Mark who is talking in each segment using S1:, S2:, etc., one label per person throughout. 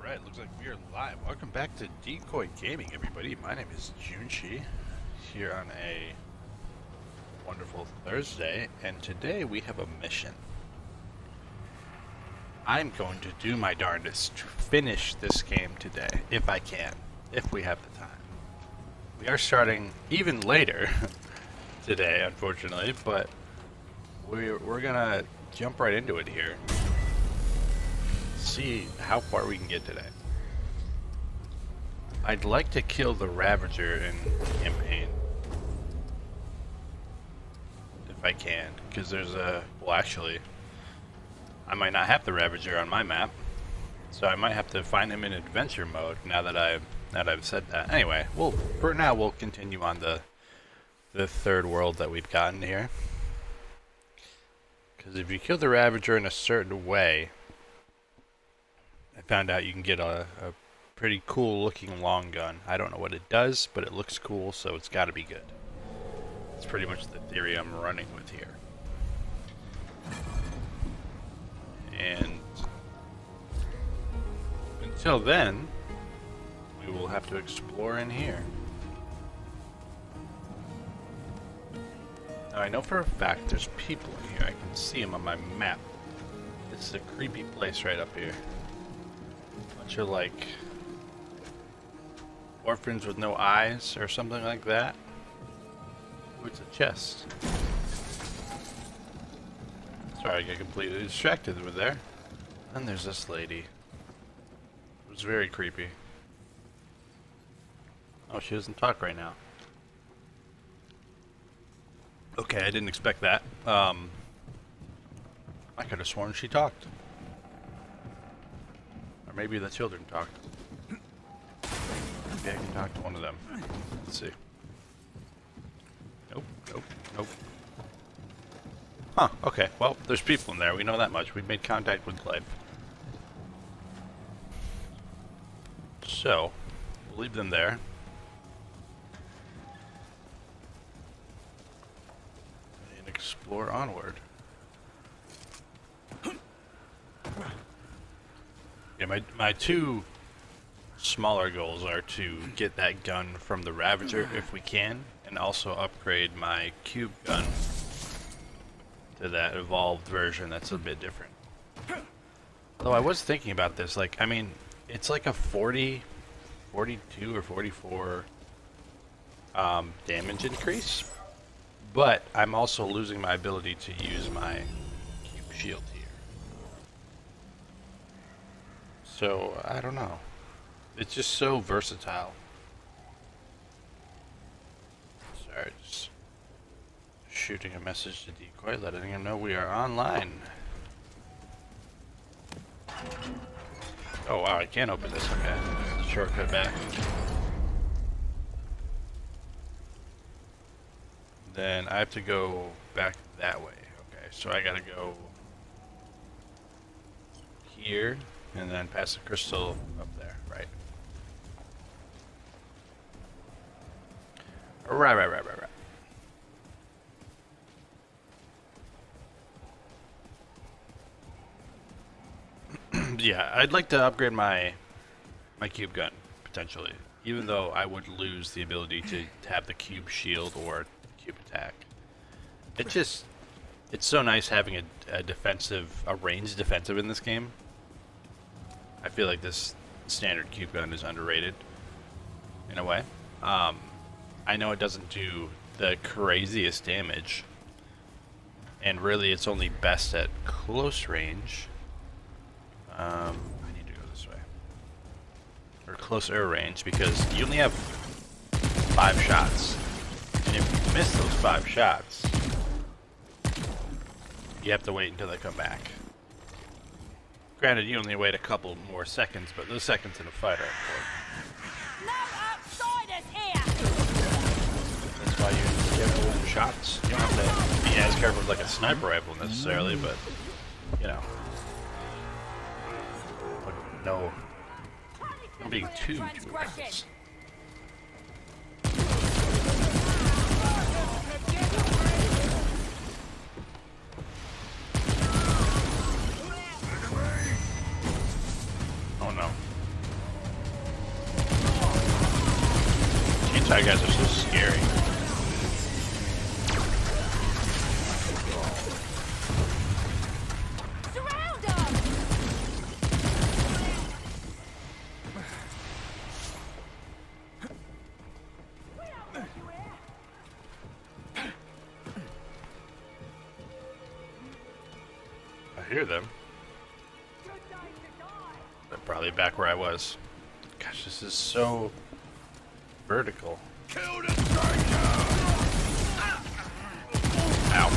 S1: Alright, looks like we are live. Welcome back to Decoy-Gaming, everybody. My name is Juunchi, here on a wonderful Thursday, and today we have a mission. I'm going to do my darndest to finish this game today, if I can, if we have the time. We are starting even later today, unfortunately, but we're gonna jump right into it here. See how far we can get today. I'd like to kill the Ravager in campaign if I can, because there's a well, actually I might not have the Ravager on my map, so I might have to find him in adventure mode now that I've said that. Anyway, for now we'll continue on the third world that we've gotten here, because if you kill the Ravager in a certain way, I found out you can get a pretty cool looking long gun. I don't know what it does, but it looks cool, so it's got to be good. That's pretty much the theory I'm running with here. And until then, we will have to explore in here. Now I know for a fact there's people in here. I can see them on my map. This is a creepy place right up here. Bunch of like orphans with no eyes or something like that. Ooh, it's a chest. Sorry, I get completely distracted with there. And there's this lady. It was very creepy. Oh, she doesn't talk right now. Okay, I didn't expect that. I could have sworn she talked. Maybe the children talked. Maybe I can talk to one of them. Let's see. Nope, nope, nope. Huh, okay. Well, there's people in there. We know that much. We've made contact with life. So, we'll leave them there. And explore onward. Yeah, my two smaller goals are to get that gun from the Ravager if we can, and also upgrade my cube gun to that evolved version that's a bit different. Though I was thinking about this, like, I mean, it's like a 42 or 44 damage increase, but I'm also losing my ability to use my cube shield here. So, I don't know. It's just so versatile. Sorry, just shooting a message to Decoy, letting him know we are online. Oh wow, I can't open this, okay. Shortcut back. Then I have to go back that way. Okay, so I gotta go here. And then pass the crystal up there, right? Right. Yeah, I'd like to upgrade my cube gun, potentially. Even though I would lose the ability to have the cube shield or cube attack. It's so nice having a ranged defensive in this game. I feel like this standard cube gun is underrated, in a way. I know it doesn't do the craziest damage, and really it's only best at close range. I need to go this way. Or closer range, because you only have 5 shots. And if you miss those 5 shots, you have to wait until they come back. Granted, you only wait a couple more seconds, but those seconds in a fight are important.
S2: No outsiders here!
S1: That's why you have to win shots. You don't have to be as careful with like a sniper rifle necessarily, but, you know. No being too reckless. Oh no. Bad guys are so scary.
S2: Surround them!
S1: I hear them. They're probably back where I was. Gosh, this is so vertical.
S3: Kill the stranger!
S1: Ow.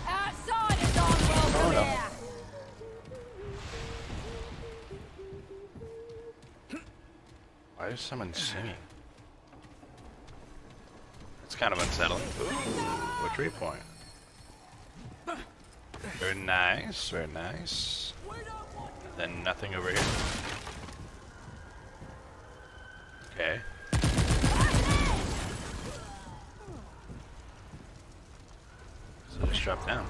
S2: Outsiders aren't welcome
S1: no.
S2: here!
S1: Why is someone singing? It's kind of unsettling. Ooh, a tree point. Very nice, very nice. Then nothing over here. Okay. So just drop down.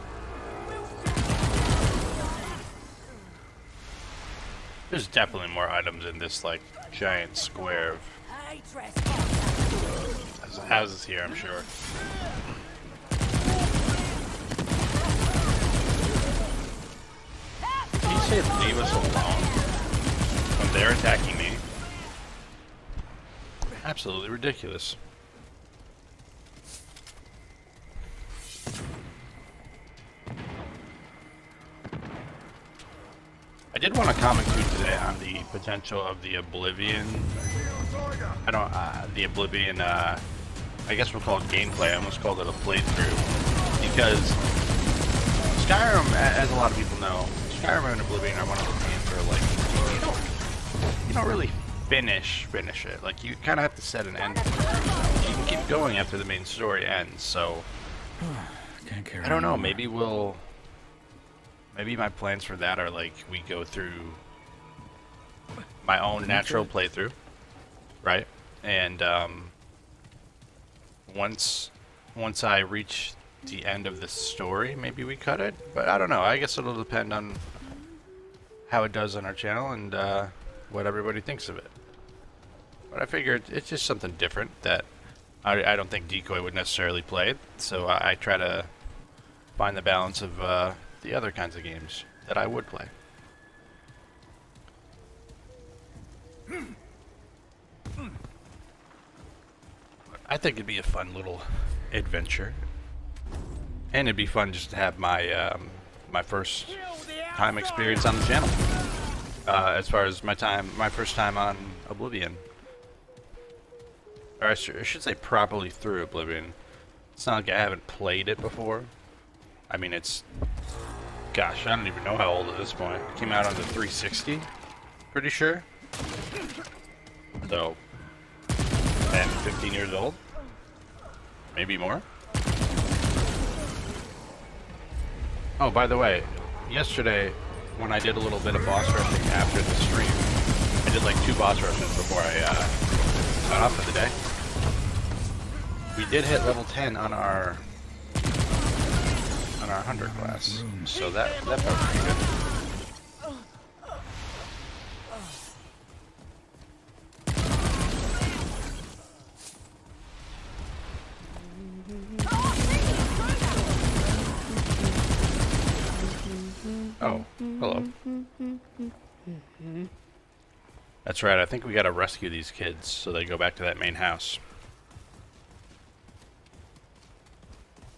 S1: There's definitely more items in this like giant square of
S2: Hey, trespass!
S1: houses here, I'm sure. Can you say leave us alone when they're attacking me? Absolutely ridiculous. I did want to comment too today on the potential of the Oblivion. The Oblivion, I guess we'll call it gameplay. I almost called it a playthrough. Because Skyrim, as a lot of people know, Skyrim and Oblivion are one of those games where, like, you don't really finish it. Like, you kind of have to set an end. You can keep going after the main story ends, so I don't know, maybe my plans for that are like we go through my own natural playthrough, right? And once I reach the end of the story, maybe we cut it. But I don't know. I guess it'll depend on how it does on our channel and what everybody thinks of it. But I figured it's just something different that I don't think Decoy would necessarily play. So I try to find the balance of the other kinds of games that I would play. I think it'd be a fun little adventure, and it'd be fun just to have my my first time experience on the channel. As far as my first time on Oblivion, or I should say properly through Oblivion. It's not like I haven't played it before. I mean, it's, gosh, I don't even know how old at this point. It came out on the 360, pretty sure. So, 10, 15 years old, maybe more. Oh, by the way, yesterday when I did a little bit of boss rushing after the stream, I did like 2 boss rushes before I got off for the day. We did hit level 10 on our hunter class, so that felt pretty good. Oh, hello. That's right, I think we gotta rescue these kids so they go back to that main house.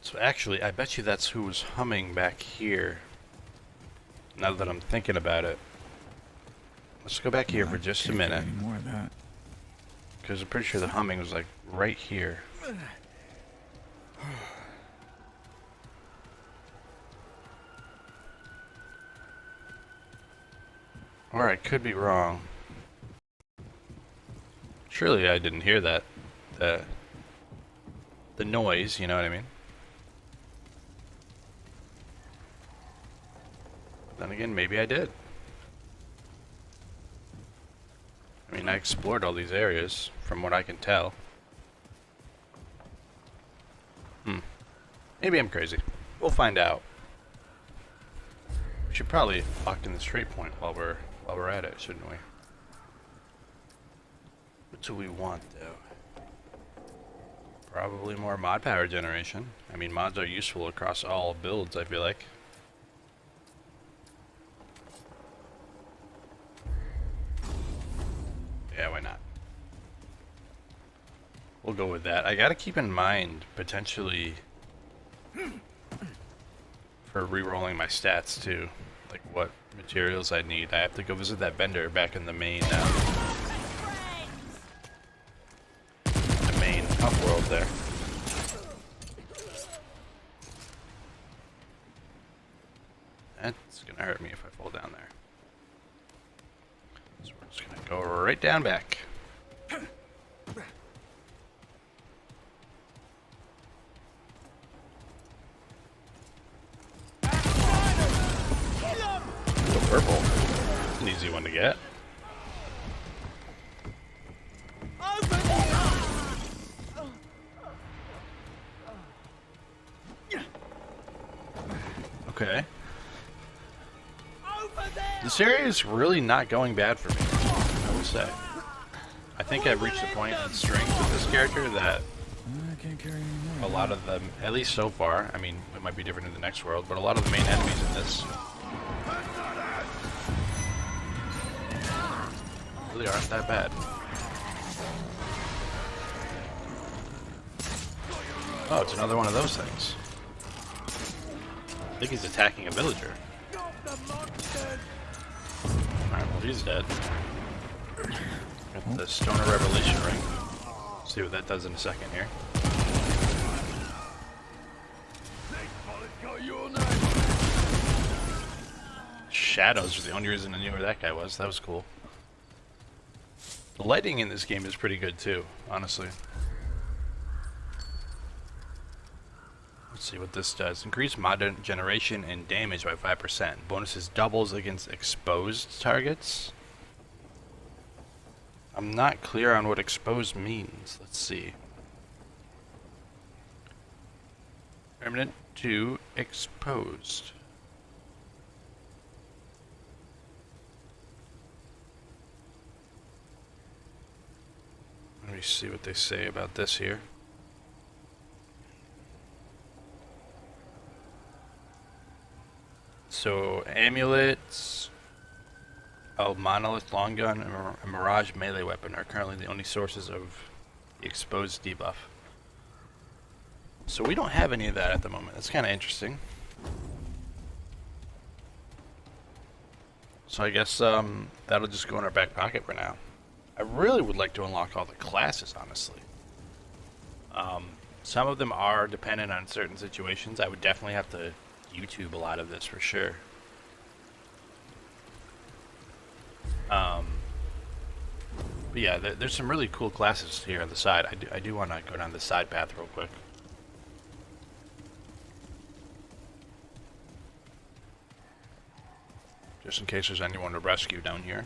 S1: So actually, I bet you that's who was humming back here. Now that I'm thinking about it. Let's go back here for just a minute.
S3: More of that.
S1: Because I'm pretty sure the humming was like right here. Or I could be wrong. Surely I didn't hear that. The noise, you know what I mean? Then again, maybe I did. I mean, I explored all these areas, from what I can tell. Maybe I'm crazy. We'll find out. We should probably lock in the straight point while we're while we're at it, shouldn't we? What do we want, though? Probably more mod power generation. I mean, mods are useful across all builds, I feel like. Yeah, why not? We'll go with that. I gotta keep in mind, potentially, for re-rolling my stats, too. Like, what materials I need. I have to go visit that vendor back in the main, hub world there. That's gonna hurt me if I fall down there. So we're just gonna go right down back. Go purple. An easy one to get. Okay. This area is really not going bad for me, I would say. I think I've reached a point in strength with this character that a lot of them, at least so far, I mean, it might be different in the next world, but a lot of the main enemies in this really aren't that bad. Oh, it's another one of those things. I think he's attacking a villager. Alright, well he's dead. Got the Stoner Revelation ring. See what that does in a second here. Shadows are the only reason I knew where that guy was. That was cool. The lighting in this game is pretty good too, honestly. Let's see what this does. Increase mod generation and damage by 5%. Bonuses doubles against exposed targets. I'm not clear on what exposed means. Let's see. Remnant 2 exposed. Let me see what they say about this here. So, amulets, monolith long gun, and a mirage melee weapon are currently the only sources of the exposed debuff. So we don't have any of that at the moment. That's kind of interesting. So I guess that'll just go in our back pocket for now. I really would like to unlock all the classes, honestly. Some of them are dependent on certain situations. I would definitely have to YouTube a lot of this for sure. But yeah, there's some really cool classes here on the side. I do want to go down the side path real quick. Just in case there's anyone to rescue down here.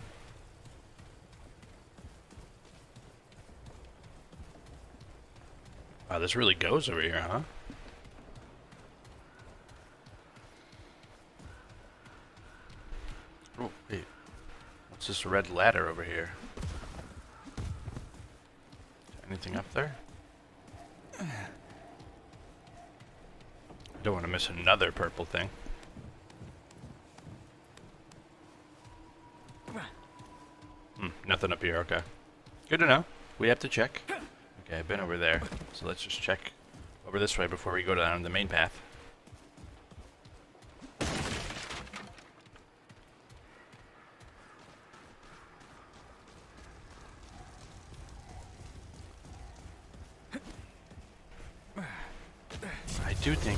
S1: Wow, this really goes over here, huh? Oh, wait. What's this red ladder over here? Anything up there? I don't want to miss another purple thing. Nothing up here, okay. Good to know. We have to check. Okay, I've been over there. So let's just check over this way before we go down the main path.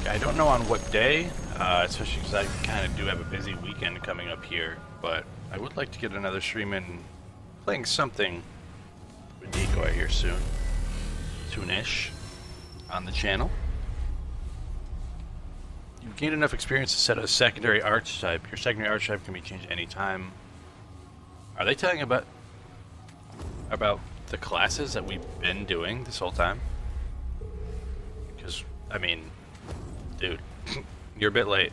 S1: I don't know on what day, especially because I kind of do have a busy weekend coming up here, but I would like to get another stream in playing something with Decoy here soonish on the channel. You've gained enough experience to set a secondary archetype. Your secondary archetype can be changed anytime. Are they telling about the classes that we've been doing this whole time? Because, I mean, dude, you're a bit late.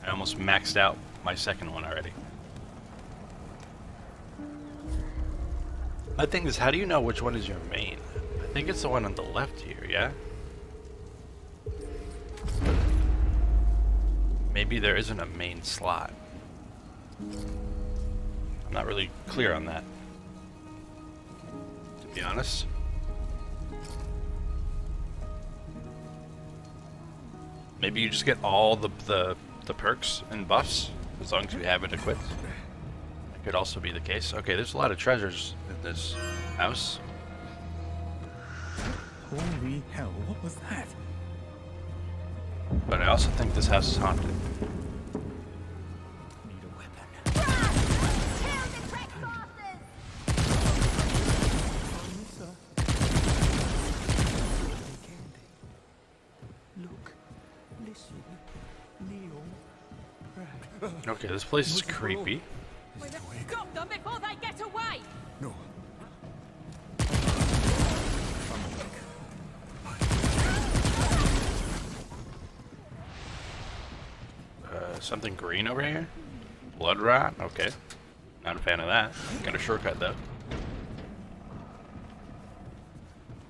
S1: I almost maxed out my second one already. My thing is, how do you know which one is your main? I think it's the one on the left here, yeah? Maybe there isn't a main slot. I'm not really clear on that, to be honest. Maybe you just get all the perks and buffs as long as you have it equipped. That could also be the case. Okay, there's a lot of treasures in this house.
S4: Holy hell, what was that?
S1: But I also think this house is haunted.
S4: Need a weapon.
S2: Kill the trespassers!
S4: Look, listen, Leon.
S1: Okay, this place is creepy.
S2: We must stop them before they get away!
S4: No.
S1: Something green over here? Blood rot? Okay. Not a fan of that. Got a shortcut though.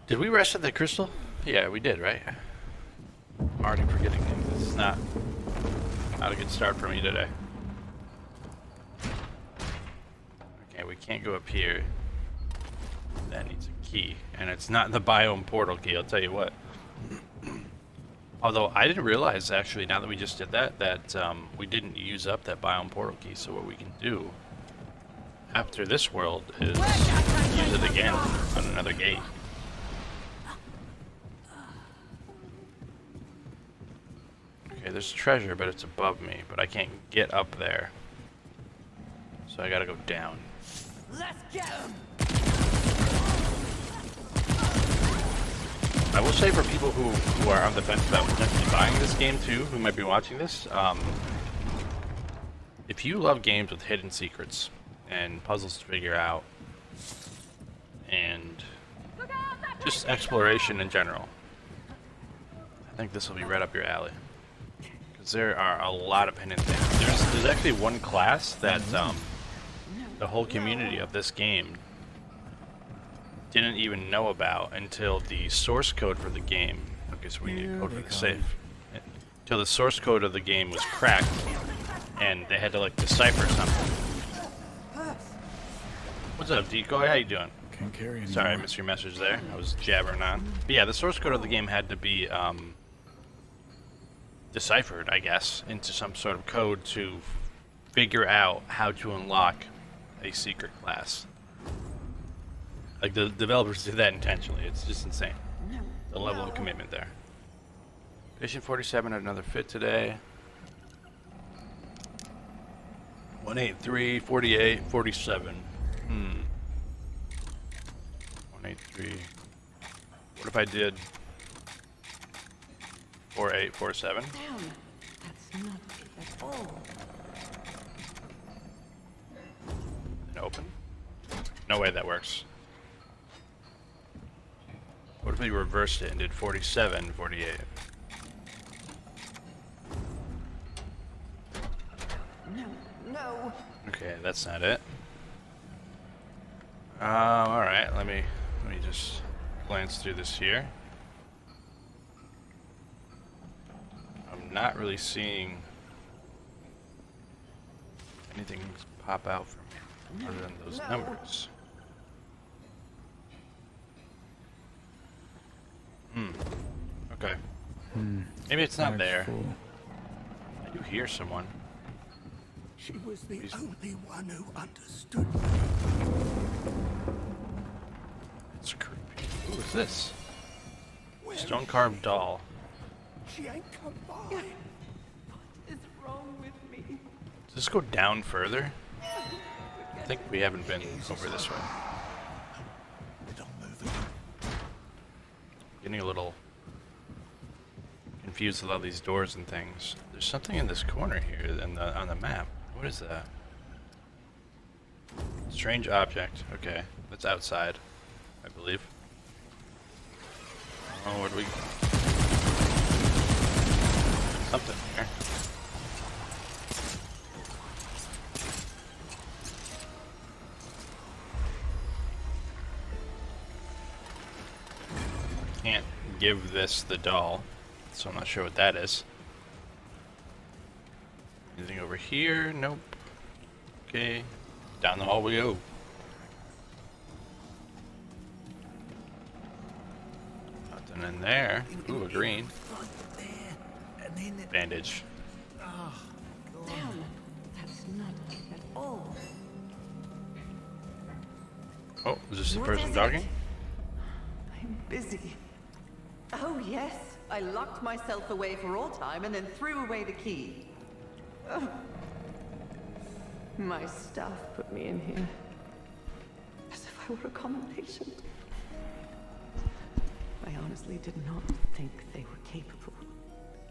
S1: Did we rest at the crystal? Yeah, we did, right? I'm already forgetting things. This is not a good start for me today. Okay, we can't go up here. That needs a key. And it's not the biome portal key, I'll tell you what. Although I didn't realize, actually, now that we just did that, that we didn't use up that biome portal key. So what we can do after this world is use it again on another gate. Okay, there's treasure, but it's above me. But I can't get up there. So I gotta go down.
S2: Let's get them!
S1: I will say for people who are on the fence about potentially buying this game too, who might be watching this, if you love games with hidden secrets and puzzles to figure out, and just exploration in general, I think this will be right up your alley. Because there are a lot of hidden things. There's actually one class that the whole community of this game didn't even know about until the source code for the game. Okay, so we need a code for the safe. Until the source code of the game was cracked, and they had to like decipher something. What's up, Decoy? How you doing?
S4: Can't carry anymore.
S1: Sorry, I missed your message there. I was jabbering on. But yeah, the source code of the game had to be deciphered, I guess, into some sort of code to figure out how to unlock a secret class. Like, the developers did that intentionally. It's just insane. The level of commitment there. Patient 47 had another fit today. 183, 48, 47. 183. What if I did 48, 47?
S2: Down. That's not it at all.
S1: And open? No way that works. What if we reversed it and did 47, 48?
S2: No.
S1: Okay, that's not it. Alright, let me just glance through this here. I'm not really seeing anything pop out for me other than those numbers. Okay. Maybe it's not there.
S4: Full.
S1: I do hear someone.
S3: She was the only one who understood me.
S1: It's creepy. Who is this? Stone carved doll.
S3: She ain't come by.
S2: What is wrong with me?
S1: Does this go down further? I think we haven't been over this way.
S3: Don't move it.
S1: Getting a little confused with all these doors and things. There's something in this corner here on the map. What is that? Strange object. Okay, that's outside, I believe. Oh, what do we? Something here. can't give this the doll, so I'm not sure what that is. Anything over here? Nope. Okay, down the hall we go. Nothing in there. Ooh, a green bandage.
S2: Damn, that's not it at all.
S1: Oh, is this the
S2: What
S1: person
S2: is
S1: talking?
S2: it? I'm busy. Oh, yes. I locked myself away for all time and then threw away the key. Oh. My staff put me in here. As if I were a common patient. I honestly did not think they were capable.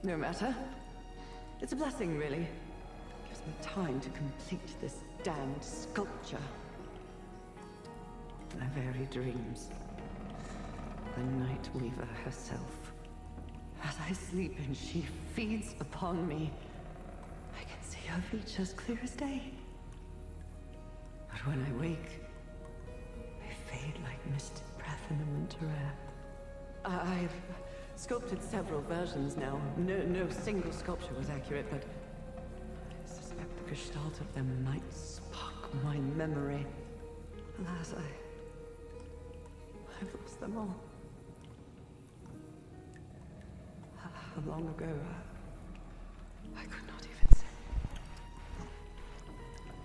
S2: No matter. It's a blessing, really. Gives me time to complete this damned sculpture. My very dreams. The Night Weaver herself. As I sleep and she feeds upon me, I can see her features clear as day. But when I wake, they fade like misted breath in the winter air. I've sculpted several versions now. No single sculpture was accurate, but I suspect the gestalt of them might spark my memory. Alas, I've lost them all. How long ago? I could not even say.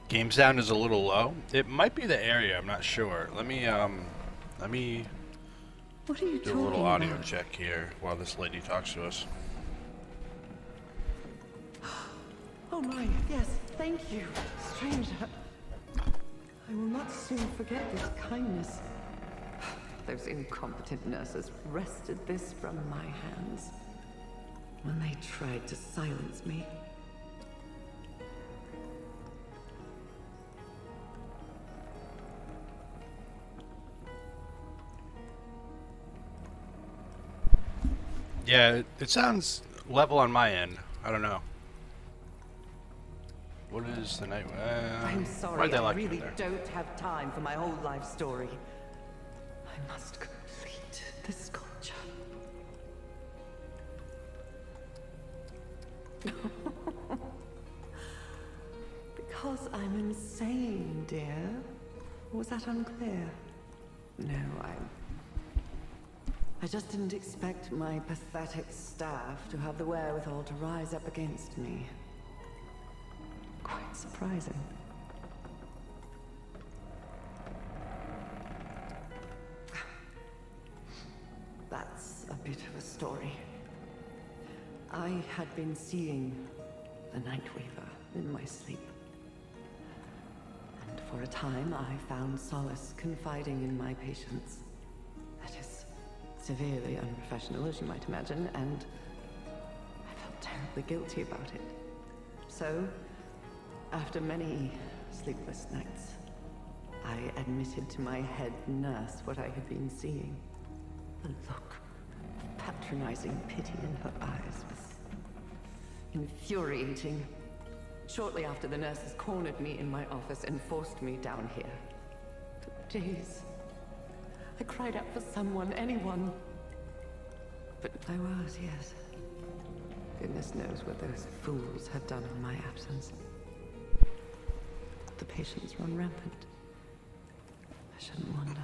S1: Game sound is a little low. It might be the area, I'm not sure. Let me
S2: What are you
S1: do a
S2: talking
S1: little audio
S2: about?
S1: check here while this lady talks to us.
S2: Oh my, yes, thank you, stranger. I will not soon forget this kindness. Those incompetent nurses wrested this from my hands when they tried to silence me.
S1: Yeah, it sounds level on my end. I don't know. What is the night?
S2: I'm
S1: Why'd
S2: sorry,
S1: they
S2: I
S1: lock me
S2: really
S1: there?
S2: don't have time for my whole life story. I must complete this sculpture. Because I'm insane, dear. Or was that unclear? No, I just didn't expect my pathetic staff to have the wherewithal to rise up against me. Quite surprising. That's a bit of a story. I had been seeing the Night Weaver in my sleep. And for a time, I found solace confiding in my patients. That is severely unprofessional, as you might imagine, and I felt terribly guilty about it. So, after many sleepless nights, I admitted to my head nurse what I had been seeing. The look of patronizing pity in her eyes was infuriating. Shortly after, the nurses cornered me in my office and forced me down here. For days, I cried out for someone, anyone. But I was, yes. Goodness knows what those fools had done in my absence. The patients run rampant. I shouldn't wonder.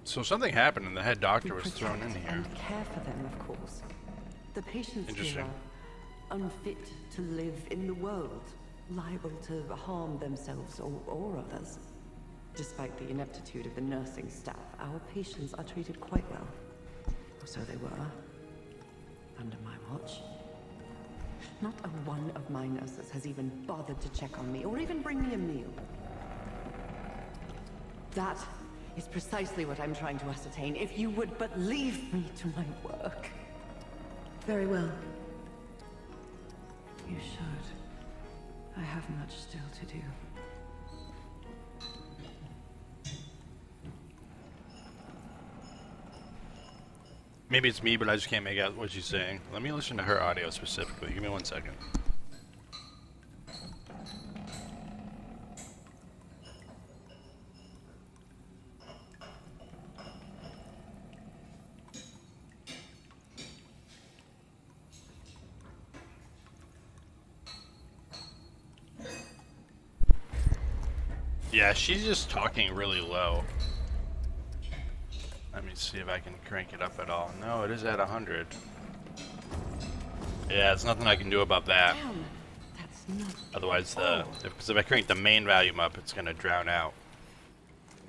S1: So something happened and the head doctor
S2: We
S1: was thrown in
S2: protect
S1: here.
S2: and care for them, of course. The patients here
S1: Interesting.
S2: are unfit to live in the world, liable to harm themselves or others. Despite the ineptitude of the nursing staff, our patients are treated quite well. Or so they were, under my watch. Not a one of my nurses has even bothered to check on me or even bring me a meal. That is precisely what I'm trying to ascertain. If you would but leave me to my work. Very well. You should. I have much still to do.
S1: Maybe it's me, but I just can't make out what she's saying. Let me listen to her audio specifically. Give me 1 second. Yeah, she's just talking really low. Let me see if I can crank it up at all. No, it is at 100. Yeah, there's nothing I can do about that.
S2: Damn, that's not.
S1: Otherwise, because if I crank the main volume up, it's gonna drown out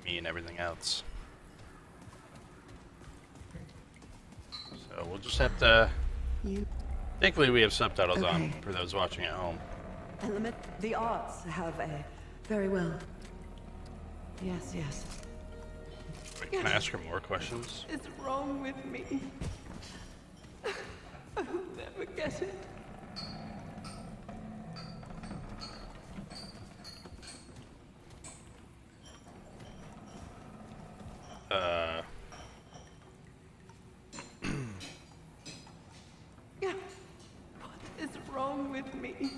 S1: me and everything else. So we'll just have to.
S2: You.
S1: Thankfully, we have subtitles on
S2: Okay.
S1: for those watching at home.
S2: Element. The arts have a. Very well. Yes, yes.
S1: Wait, can I ask her more questions?
S2: What's wrong with me? I'll never get it. Yeah. What is wrong with me?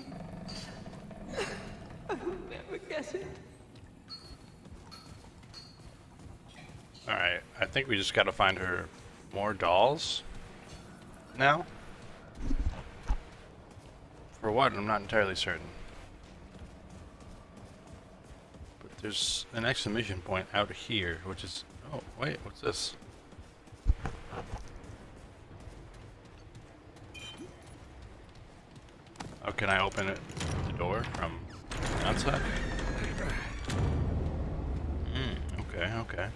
S2: I'll never get it.
S1: Alright, I think we just gotta find her more dolls now. For what? I'm not entirely certain. But there's an exclamation point out here, which is... Oh, wait, what's this? Oh, can I open it, the door from outside? Okay, okay.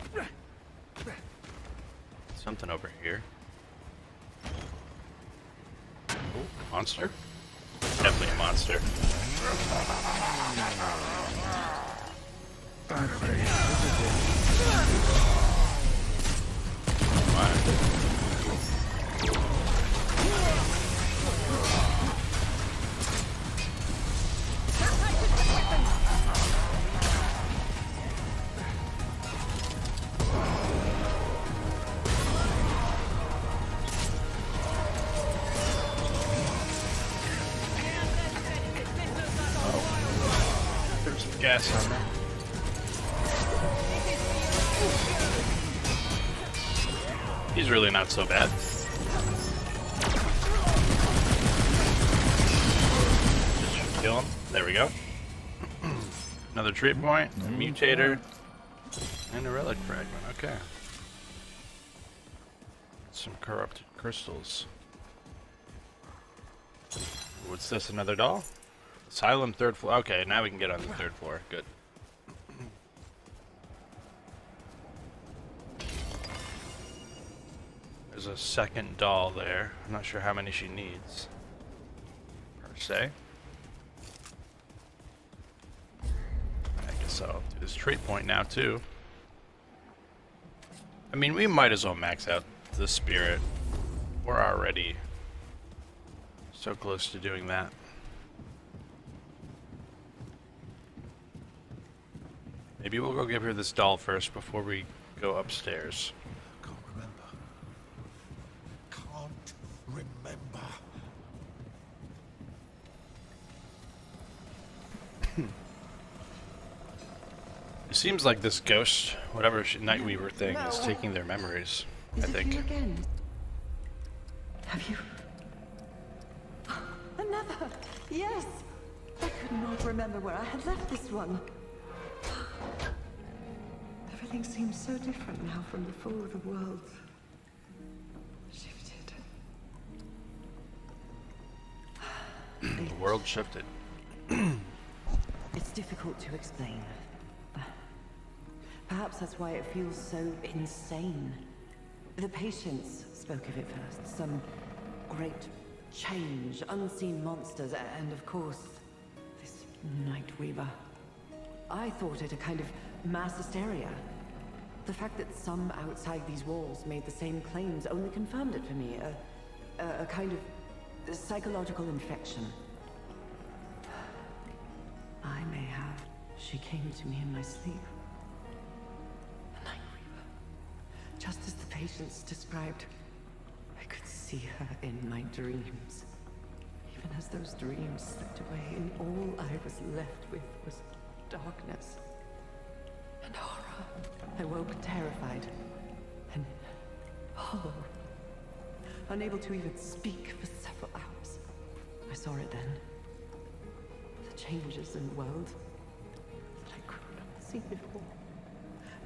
S1: Something over here. Oh, monster? Definitely a monster. There's some gas on there. He's really not so bad. Just kill him. There we go. Another treat point, a mutator, and a relic fragment. Okay. Some corrupted crystals. What's this? Another doll? Asylum third floor. Okay, now we can get on the third floor. Good. There's a second doll there. I'm not sure how many she needs, per se. I guess I'll do this trait point now, too. I mean, we might as well max out the spirit. We're already so close to doing that. Maybe we'll go give her this doll first before we go upstairs.
S3: Can't remember. Can't remember.
S1: It seems like this ghost, whatever Nightweaver thing, is
S2: No.
S1: taking their memories.
S2: Is
S1: I
S2: it
S1: think.
S2: you again? Have you? Another! Yes! I could not remember where I had left this one. Everything seems so different now from before the world shifted.
S1: The world shifted.
S2: It's difficult to explain. Perhaps that's why it feels so insane. The patients spoke of it first. Some great change, unseen monsters, and of course, this Nightweaver. I thought it a kind of mass hysteria. The fact that some outside these walls made the same claims only confirmed it for me. A kind of psychological infection. I may have. She came to me in my sleep. The Nightweaver. Just as the patients described, I could see her in my dreams. Even as those dreams slipped away, and all I was left with was darkness and horror. I woke terrified and hollow, unable to even speak for several hours. I saw it then. The changes in the world that I could not seen before.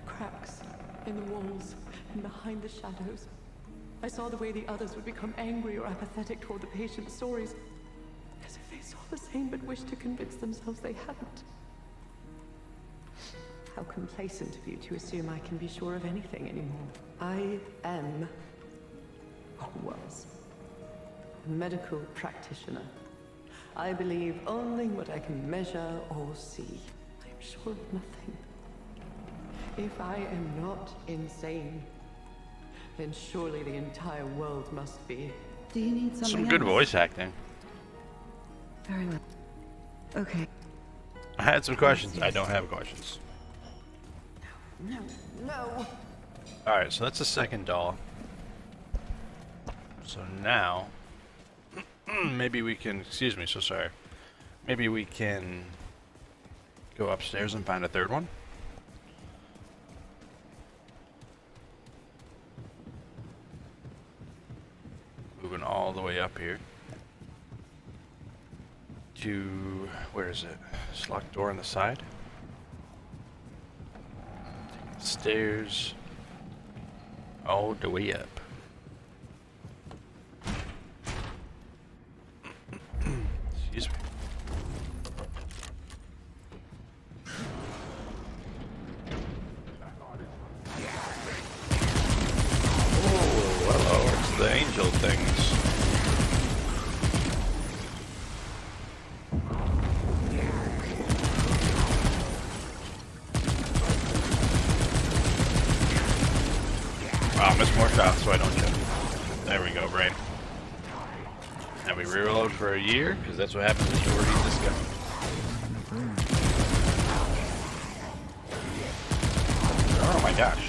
S2: Cracks in the walls and behind the shadows. I saw the way the others would become angry or apathetic toward the patient's stories, as if they saw the same but wished to convince themselves they hadn't. How complacent of you to assume I can be sure of anything anymore. I am, or was, a medical practitioner. I believe only what I can measure or see. I am sure of nothing. If I am not insane, then surely the entire world must be.
S5: Do you need something
S1: Some good
S5: else?
S1: voice acting.
S5: Very well. Okay.
S1: I had some questions. I don't have questions.
S2: No, no!
S1: Alright, so that's the second doll. So now, maybe we can, excuse me, so sorry. Maybe we can go upstairs and find a third one. Moving all the way up here. To, where is it? This locked door on the side. Stairs all the way up. Excuse me. Oh, hello, it's the angel things. Wow, miss more shots so I don't jump. There we go, brain. Now we reload for a year, because that's what happens when you already discovered. Oh my gosh.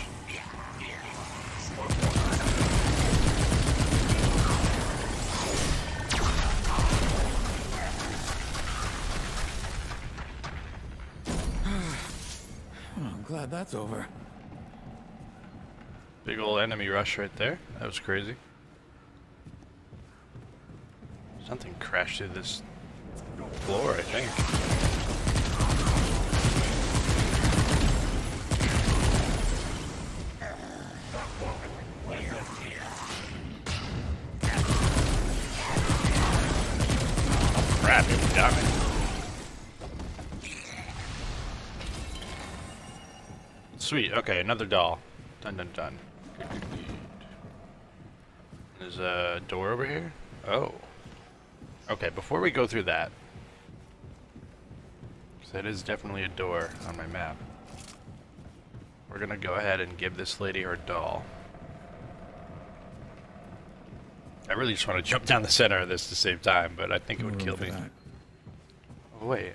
S4: I'm glad that's over.
S1: Big old enemy rush right there. That was crazy. Something crashed through this floor, I think. Oh crap, it got me. Sweet, okay, another doll. Dun dun dun. There's a door over here? Oh. Okay, before we go through that, because that is definitely a door on my map, we're gonna go ahead and give this lady her doll. I really just want to jump down the center of this to save time, but I think it would kill me. Oh, wait.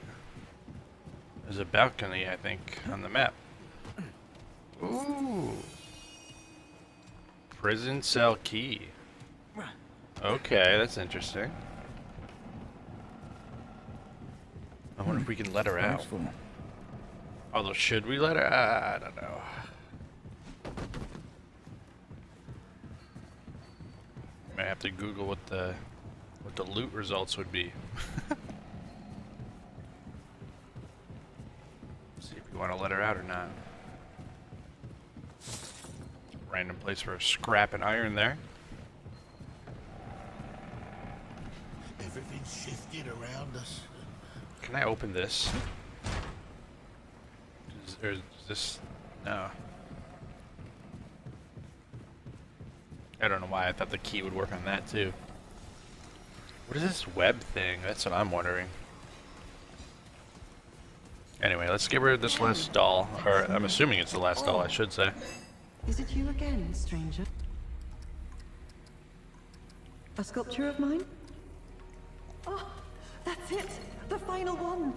S1: There's a balcony, I think, on the map. Ooh. Prison cell key. Okay, that's interesting. I wonder if we can let her out. Although, should we let her out? I don't know. Might have to Google what the loot results would be. See if we want to let her out or not. Random place for a scrap and iron there.
S3: Everything's shifted around us.
S1: Can I open this? Is this... No. I don't know why I thought the key would work on that too. What is this web thing? That's what I'm wondering. Anyway, let's get rid of this last doll. Or I'm assuming it's the last doll, I should say.
S2: Is it you again, stranger? A sculpture of mine? Oh, that's it! The final one!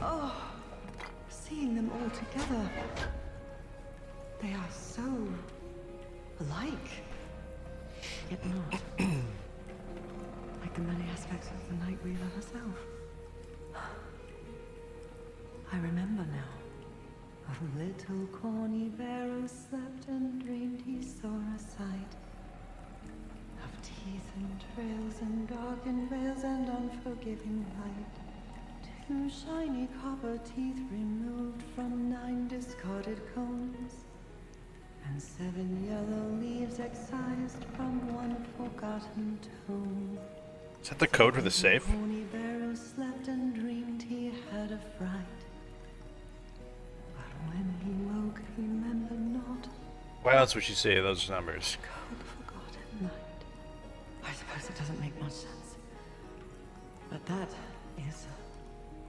S2: Oh, seeing them all together. They are so alike, yet not. Like the many aspects of the Night Weaver herself. I remember now. A little corny Vero slept and dreamed he saw a sight of teeth and trails and darkened veils and unforgiving light. 2 shiny copper teeth removed from 9 discarded cones, and 7 yellow leaves excised from 1 forgotten tome.
S1: Is that the code for the safe?
S2: Pony Barrow slept and dreamed he had a fright. But when he woke, he remembered not.
S1: Why else would she say those numbers?
S2: Cold forgotten night. I suppose it doesn't make much sense. But that is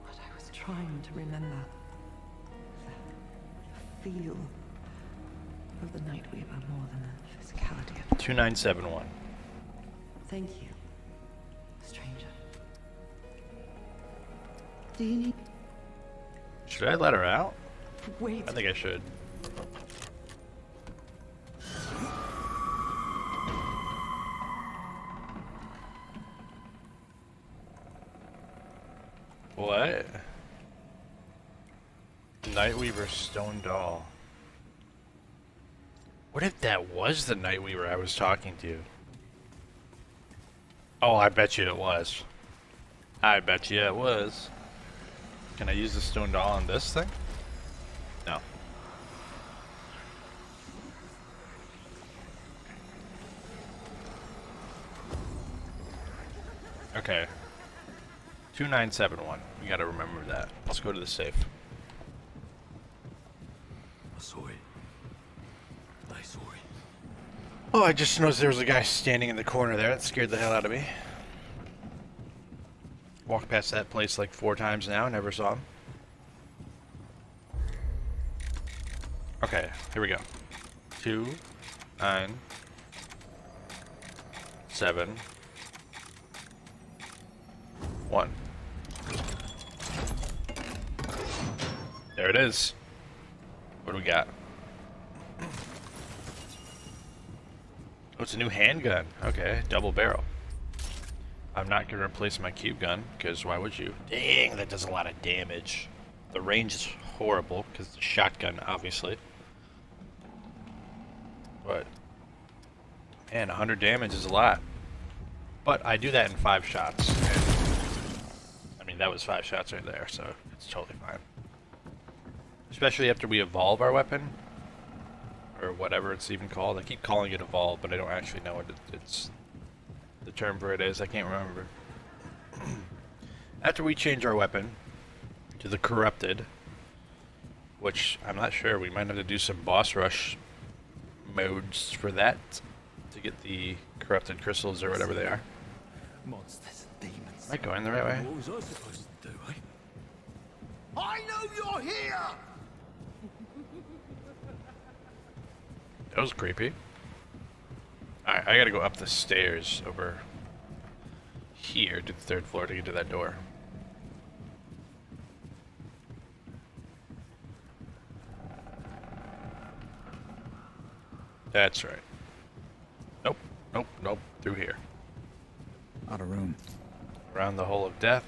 S2: what I was trying to remember. The feel of the Night Weaver more than the physicality of it.
S1: 2971.
S2: Thank you, stranger.
S5: Do you need...
S1: Should I let her out?
S2: Wait.
S1: I think I should. What? Nightweaver stone doll. What if that was the Nightweaver I was talking to? Oh, I bet you it was. I bet you it was. Can I use the stone doll on this thing? No. Okay. 2971. We gotta remember that. Let's go to the safe. Oh, I just noticed there was a guy standing in the corner there. That scared the hell out of me. Walked past that place like 4 times now. Never saw him. Okay, here we go. 2, 9, 7, 1. There it is. What do we got? Oh, it's a new handgun. Okay, double barrel. I'm not going to replace my cube gun, because why would you? Dang, that does a lot of damage. The range is horrible, because it's a shotgun, obviously. But, man, 100 damage is a lot. But I do that in 5 shots. I mean, that was 5 shots right there, so it's totally fine. Especially after we evolve our weapon. Or whatever it's even called. I keep calling it evolve, but I don't actually know what it's the term for it is. I can't remember. After we change our weapon to the corrupted, which I'm not sure, we might have to do some boss rush modes for that to get the corrupted crystals or whatever they are.
S3: Monsters and demons.
S1: Am I going the right way?
S3: What was I supposed to do, eh? I know you're here!
S1: That was creepy. Alright, I gotta go up the stairs over here to the 3rd floor to get to that door. That's right. Nope, nope, nope, through here.
S4: Out of room.
S1: Around the hole of death.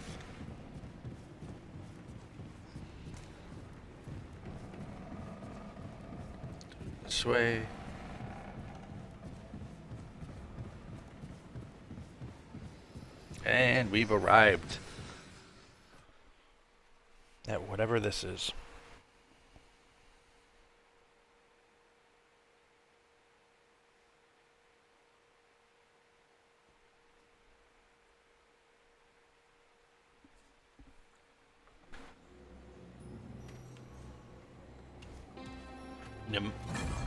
S1: This way. And we've arrived at whatever this is.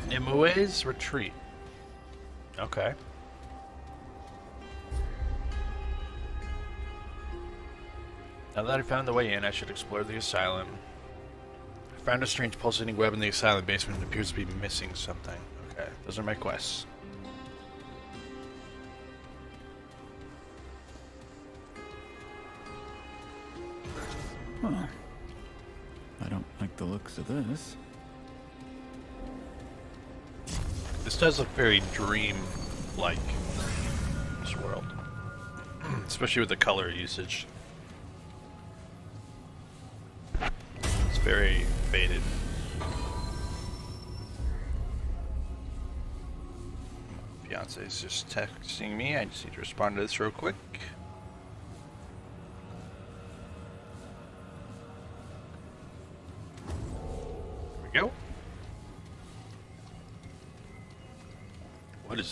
S1: Nimue's Retreat. Okay. Now that I found the way in, I should explore the asylum. I found a strange pulsating web in the asylum basement. It appears to be missing something. Okay, those are my quests.
S4: Huh. I don't like the looks of this.
S1: This does look very dream-like, this world. Especially with the color usage. It's very faded. Fiance's just texting me. I just need to respond to this real quick.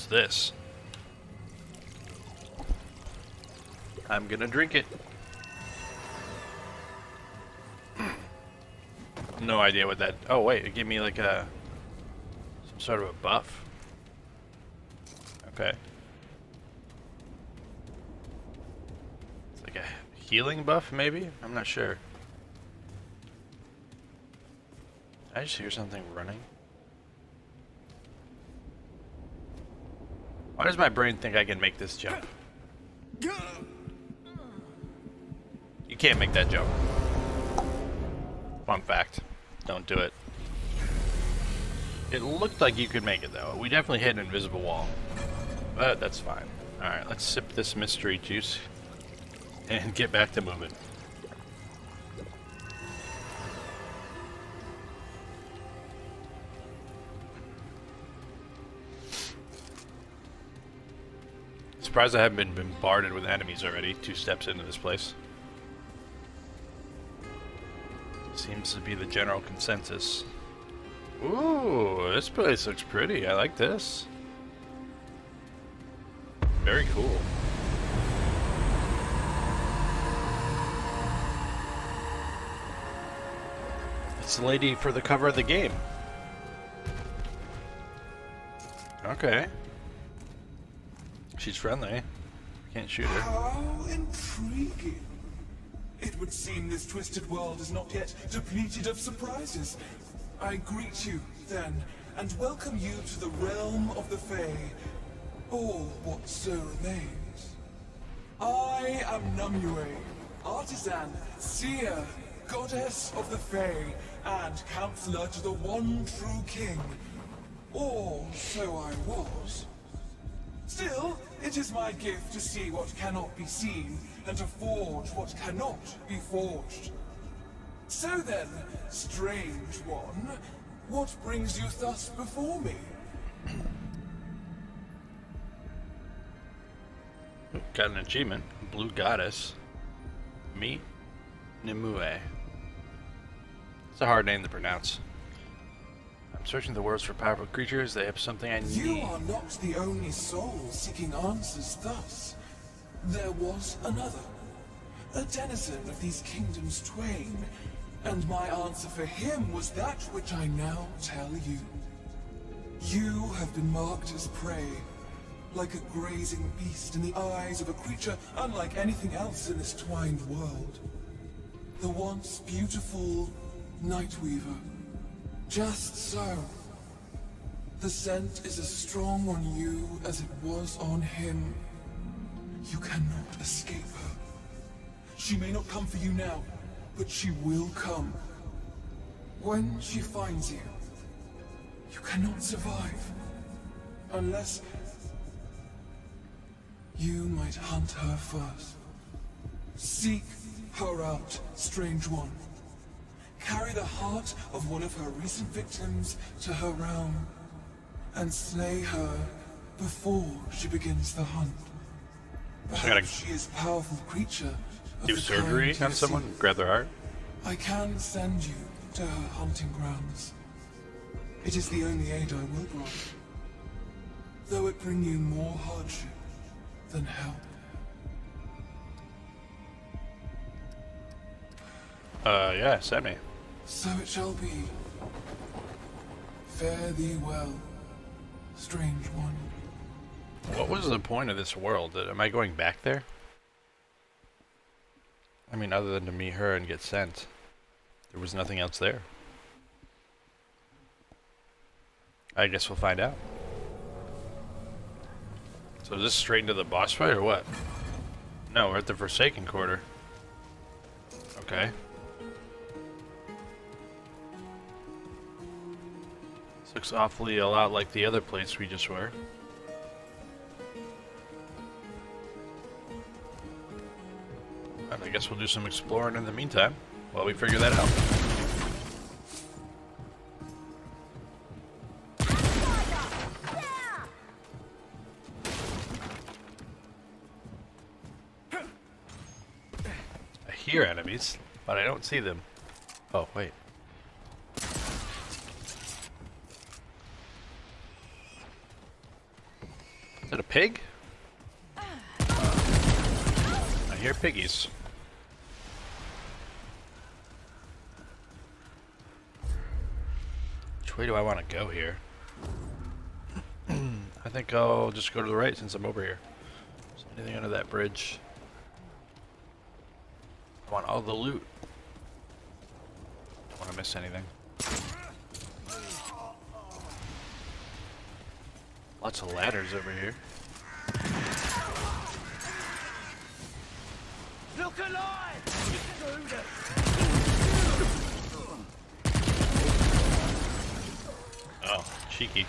S1: this? I'm gonna drink it. No idea what that... Oh wait, it gave me like a... some sort of a buff. Okay. It's like a healing buff, maybe? I'm not sure. I just hear something running. Why does my brain think I can make this jump? You can't make that jump. Fun fact. Don't do it. It looked like you could make it though. We definitely hit an invisible wall. But that's fine. Alright, let's sip this mystery juice and get back to moving. Surprised I haven't been bombarded with enemies already 2 steps into this place. Seems to be the general consensus. Ooh, this place looks pretty. I like this. Very cool. It's the lady for the cover of the game. Okay. She's friendly. Can't shoot her.
S6: How intriguing. It would seem this twisted world is not yet depleted of surprises. I greet you, then, and welcome you to the realm of the Fae, or what so remains. I am Numue, artisan, seer, goddess of the Fae, and counselor to the one true king. Or so I was. Still, it is my gift to see what cannot be seen, and to forge what cannot be forged. So then, strange one, what brings you thus before me?
S1: Got an achievement. Blue Goddess. Meet Nimue. It's a hard name to pronounce. I'm searching the worlds for powerful creatures. They have something I need.
S6: You are not the only soul seeking answers thus. There was another, a denizen of these kingdoms twain, and my answer for him was that which I now tell you. You have been marked as prey, like a grazing beast in the eyes of a creature unlike anything else in this twined world. The once beautiful Nightweaver. Just so. The scent is as strong on you as it was on him. You cannot escape her. She may not come for you now, but she will come. When she finds you, you cannot survive. Unless you might hunt her first. Seek her out, strange one. Carry the heart of one of her recent victims to her realm, and slay her before she begins the hunt. Perhaps she is a powerful creature.
S1: Do surgery on someone? Grab their heart?
S6: I can send you to her hunting grounds. It is the only aid I will grant, though it bring you more hardship than help.
S1: Yeah, send me.
S6: So it shall be. Fare thee well, strange one.
S1: What was the point of this world? Am I going back there? I mean, other than to meet her and get sent. There was nothing else there. I guess we'll find out. So is this straight into the boss fight or what? No, we're at the Forsaken Quarter. Okay. This looks awfully a lot like the other place we just were. And I guess we'll do some exploring in the meantime while we figure that out. I hear enemies, but I don't see them. Oh, wait. that a pig? I hear piggies. Which way do I want to go here? I think I'll just go to the right since I'm over here. Is there anything under that bridge? I want all the loot. Don't want to miss anything. Lots of ladders over here.
S3: Look alive!
S1: Oh, cheeky.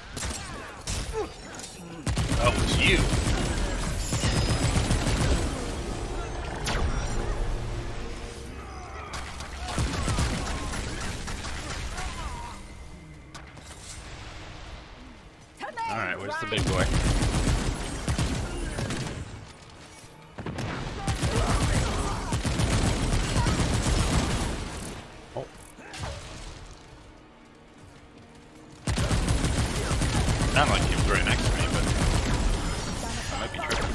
S1: Oh, it's you. Alright, where's the big boy? Oh. Sounded like he was right next to me, but I might be tripping.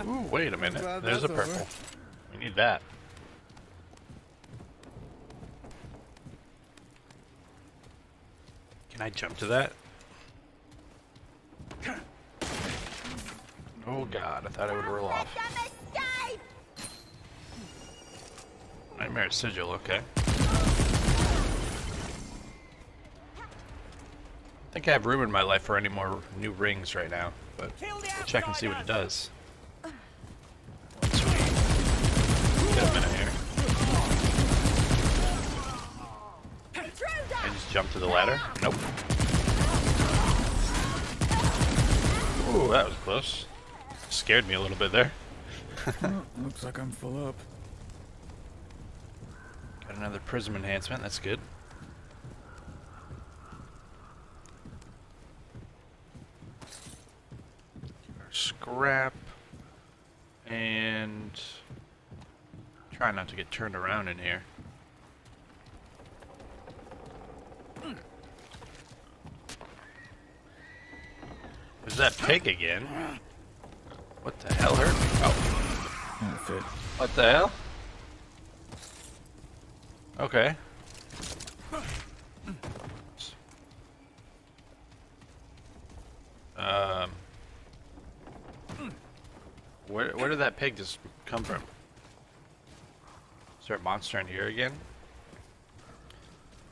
S1: Ooh, wait a minute. There's a purple. We need that. Can I jump to that? Oh god, I thought I would roll off. Nightmare Sigil, okay. I think I have room in my life for any more new rings right now, but we'll check and see what it does. Once we get a minute here. I just jump to the ladder? Nope. Ooh, that was close. Scared me a little bit there.
S4: Oh, looks like I'm full up.
S1: Got another prism enhancement, that's good. Scrap. And try not to get turned around in here. There's that pig again. What the hell hurt me? Oh.
S4: Won't fit.
S1: What the hell? Okay. Where did that pig just come from? Is there a monster in here again?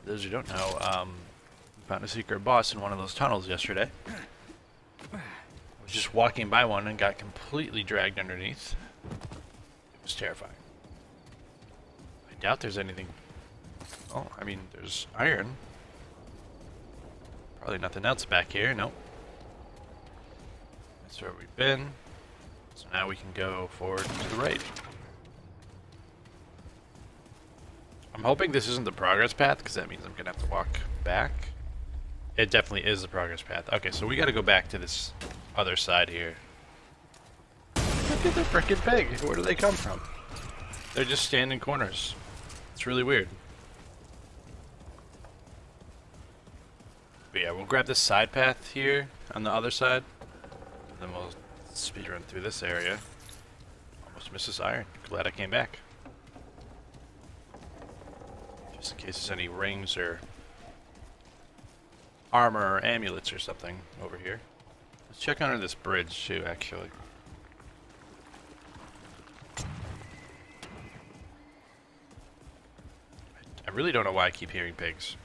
S1: For those who don't know, we found a secret boss in one of those tunnels yesterday. I was just walking by one and got completely dragged underneath. It was terrifying. I doubt there's anything. Oh, I mean, there's iron. Probably nothing else back here. Nope. That's where we've been. So now we can go forward to the right. I'm hoping this isn't the progress path, because that means I'm going to have to walk back. It definitely is the progress path. Okay, so we got to go back to this other side here. Look at the frickin' pig. Where do they come from? They're just standing corners. It's really weird. But yeah, we'll grab this side path here on the other side. Then we'll speed run through this area. Almost missed this iron. Glad I came back. Just in case there's any rings or armor or amulets or something over here. Let's check under this bridge too, actually. I really don't know why I keep hearing pigs.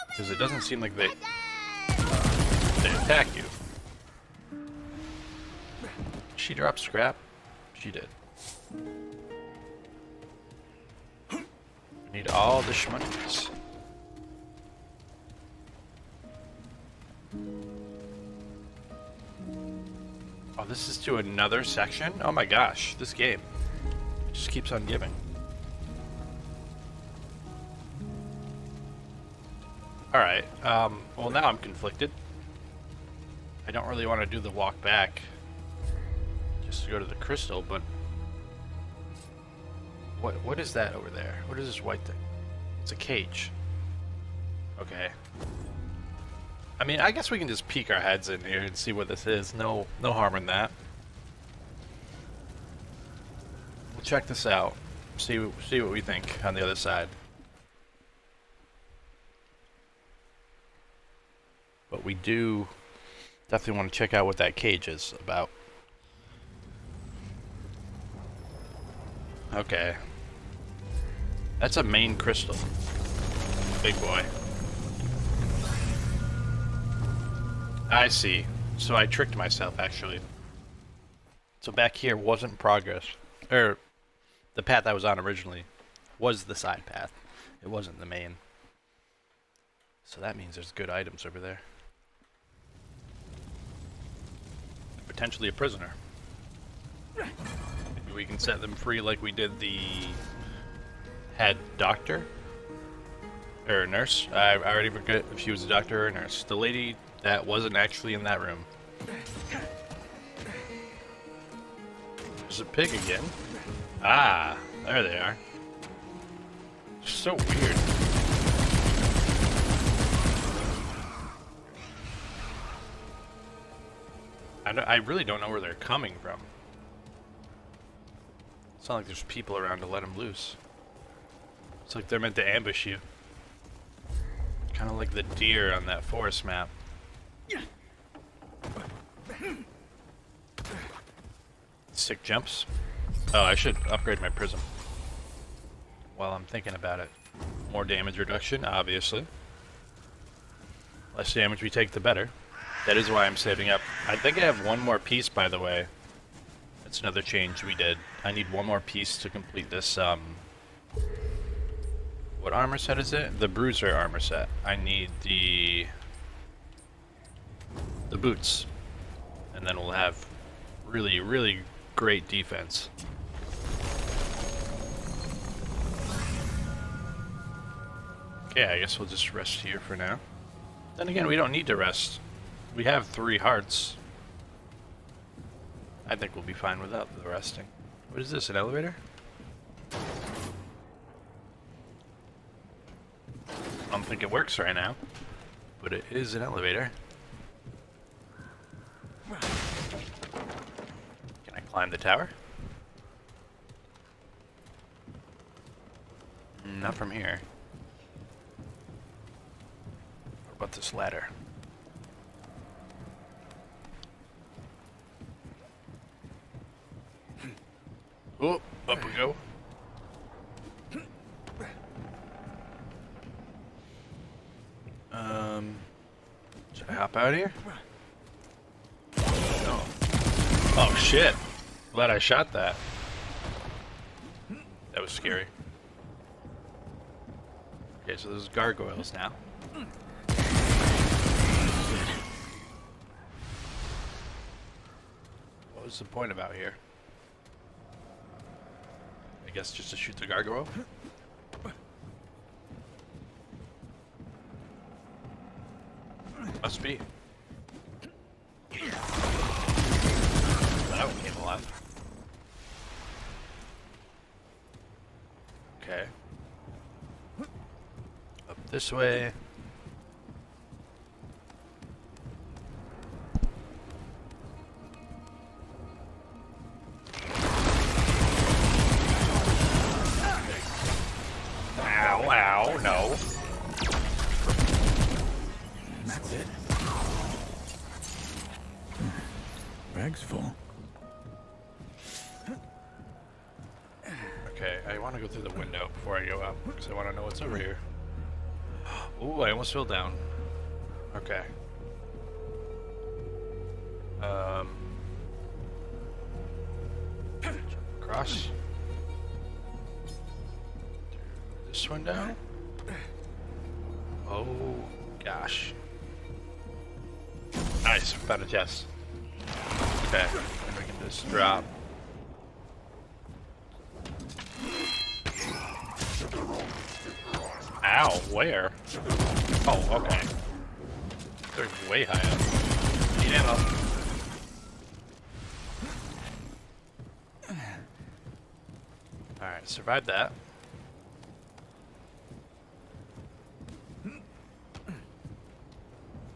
S1: Because it doesn't seem like they attack you. She dropped scrap? She did. We need all the shmoney. Oh, this is to another section? Oh my gosh, this game just keeps on giving. Alright, well now I'm conflicted. I don't really want to do the walk back just to go to the crystal, but What is that over there? What is this white thing? It's a cage. Okay. I mean, I guess we can just peek our heads in here and see what this is. No harm in that. We'll check this out. See what we think on the other side. But we do definitely want to check out what that cage is about. Okay. That's a main crystal. Big boy. I see. So I tricked myself, actually. So back here wasn't progress. Or, the path I was on originally was the side path. It wasn't the main. So that means there's good items over there. Potentially a prisoner. Maybe we can set them free like we did the head doctor? Or nurse? I already forget if she was a doctor or a nurse. The lady that wasn't actually in that room. There's a pig again. Ah, there they are. So weird. I really don't know where they're coming from. It's not like there's people around to let them loose. It's like they're meant to ambush you. Kind of like the deer on that forest map. Sick jumps. Oh, I should upgrade my prism. While I'm thinking about it. More damage reduction, obviously. Less damage we take, the better. That is why I'm saving up. I think I have one more piece, by the way. That's another change we did. I need one more piece to complete this, what armor set is it? The Bruiser armor set. I need the boots. And then we'll have really, really great defense. Okay, I guess we'll just rest here for now. Then again, we don't need to rest. We have 3 hearts. I think we'll be fine without the resting. What is this, an elevator? I don't think it works right now, but it is an elevator. Can I climb the tower? Not from here. What about this ladder? Oh, up we go. Should I hop out of here? No. Oh shit. Glad I shot that. That was scary. Okay, so there's gargoyles now. What was the point about here? I guess just to shoot the gargoyle? Must be. That one came alive. Okay. Up this way. Ow, ow, no.
S4: That's it. Bag's full.
S1: Okay, I want to go through the window before I go up, because I want to know what's over here. Ooh, I almost fell down. Okay. Jump across. Through this window. Oh, gosh. Nice, found a chest. Okay, and we can just drop. Ow, where? Oh, okay. They're way high up. Need ammo. Alright, survived that.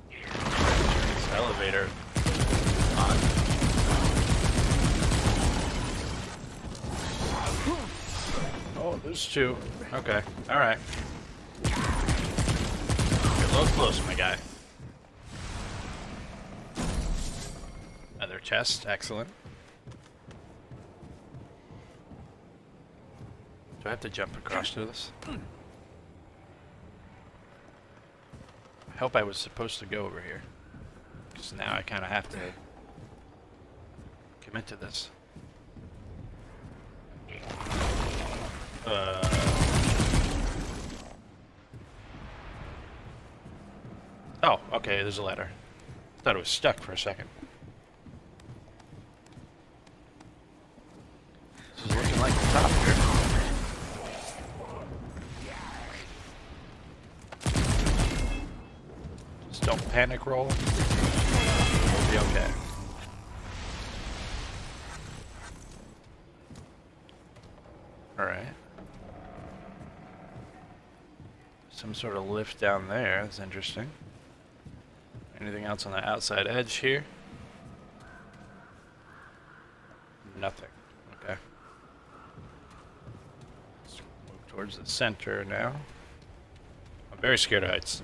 S1: This elevator on. Oh, there's two. Okay, alright. You're a little close, my guy. Another chest, excellent. Do I have to jump across to this? I hope I was supposed to go over here. Because now I kind of have to commit to this. Oh, okay, there's a ladder. Thought it was stuck for a second. This is looking like the top here. Just don't panic roll. We'll be okay. Alright. Some sort of lift down there. That's interesting. Anything else on the outside edge here? Nothing. Okay. Let's move towards the center now. I'm very scared of heights.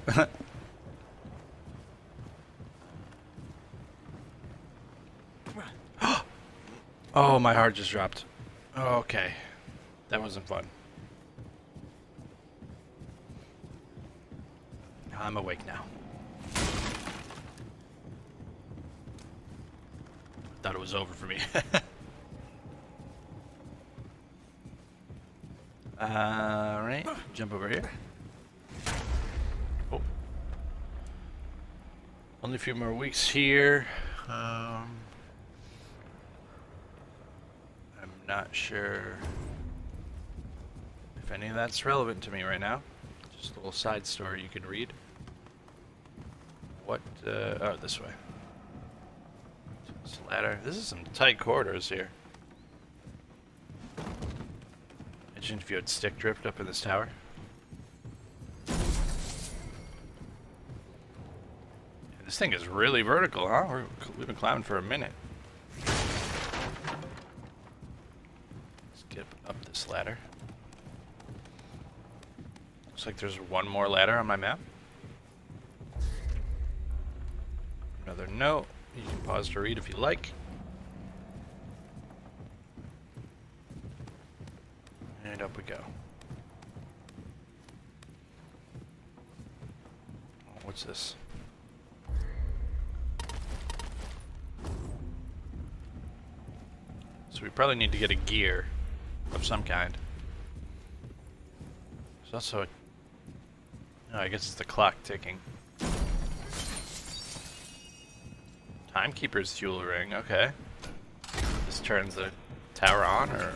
S1: Oh, my heart just dropped. Okay. That wasn't fun. I'm awake now. Thought it was over for me. Alright, jump over here. Oh. Only a few more weeks here. I'm not sure if any of that's relevant to me right now. Just a little side story you can read. What, oh, this way. This ladder. This is some tight corridors here. Imagine if you had stick drift up in this tower. And this thing is really vertical, huh? We've been climbing for a minute. Let's get up this ladder. Looks like there's one more ladder on my map. Another note. You can pause to read if you like. And up we go. Oh, what's this? So we probably need to get a gear of some kind. There's also a... Oh, I guess it's the clock ticking. Timekeeper's fuel ring, okay. This turns the tower on, or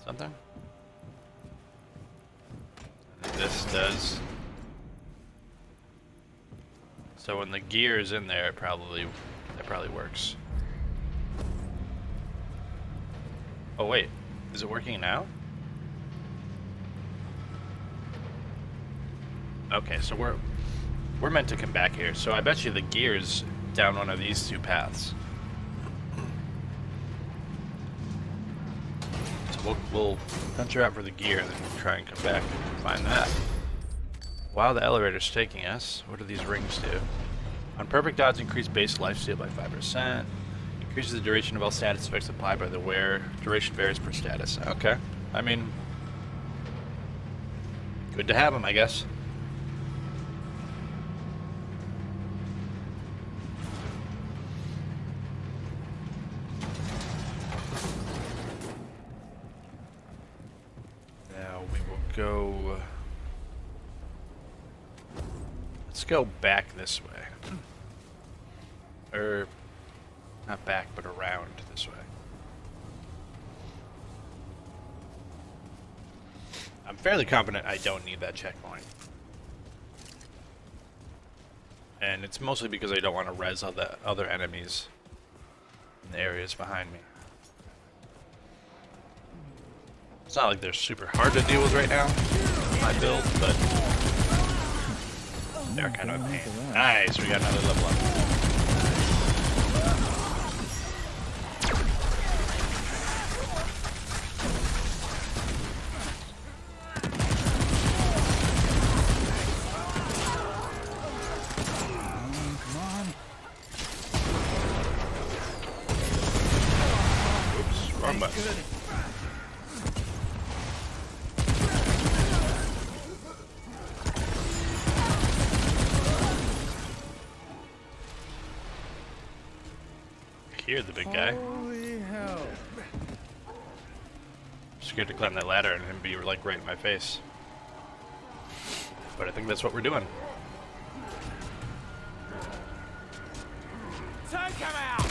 S1: something? And this does. So when the gear is in there, it probably works. Oh wait, is it working now? Okay, so we're meant to come back here, so I bet you the gear's down one of these two paths. So we'll venture out for the gear and then we'll try and come back and find that. While the elevator's taking us, what do these rings do? On perfect odds, increase base lifesteal by 5%. Increases the duration of all status effects applied by the wearer. Duration varies per status. Okay. I mean, good to have them, I guess. Go. Let's go back this way. Or not back, but around this way. I'm fairly confident I don't need that checkpoint. And it's mostly because I don't want to res all the other enemies in the areas behind me. It's not like they're super hard to deal with right now, my build, but they're kind of a pain. Nice, we got another level up.
S4: Come on.
S1: Oops, wrong button. Here, the big guy.
S4: Holy hell.
S1: Scared to climb that ladder and him be like right in my face. But I think that's what we're doing.
S3: Take him out!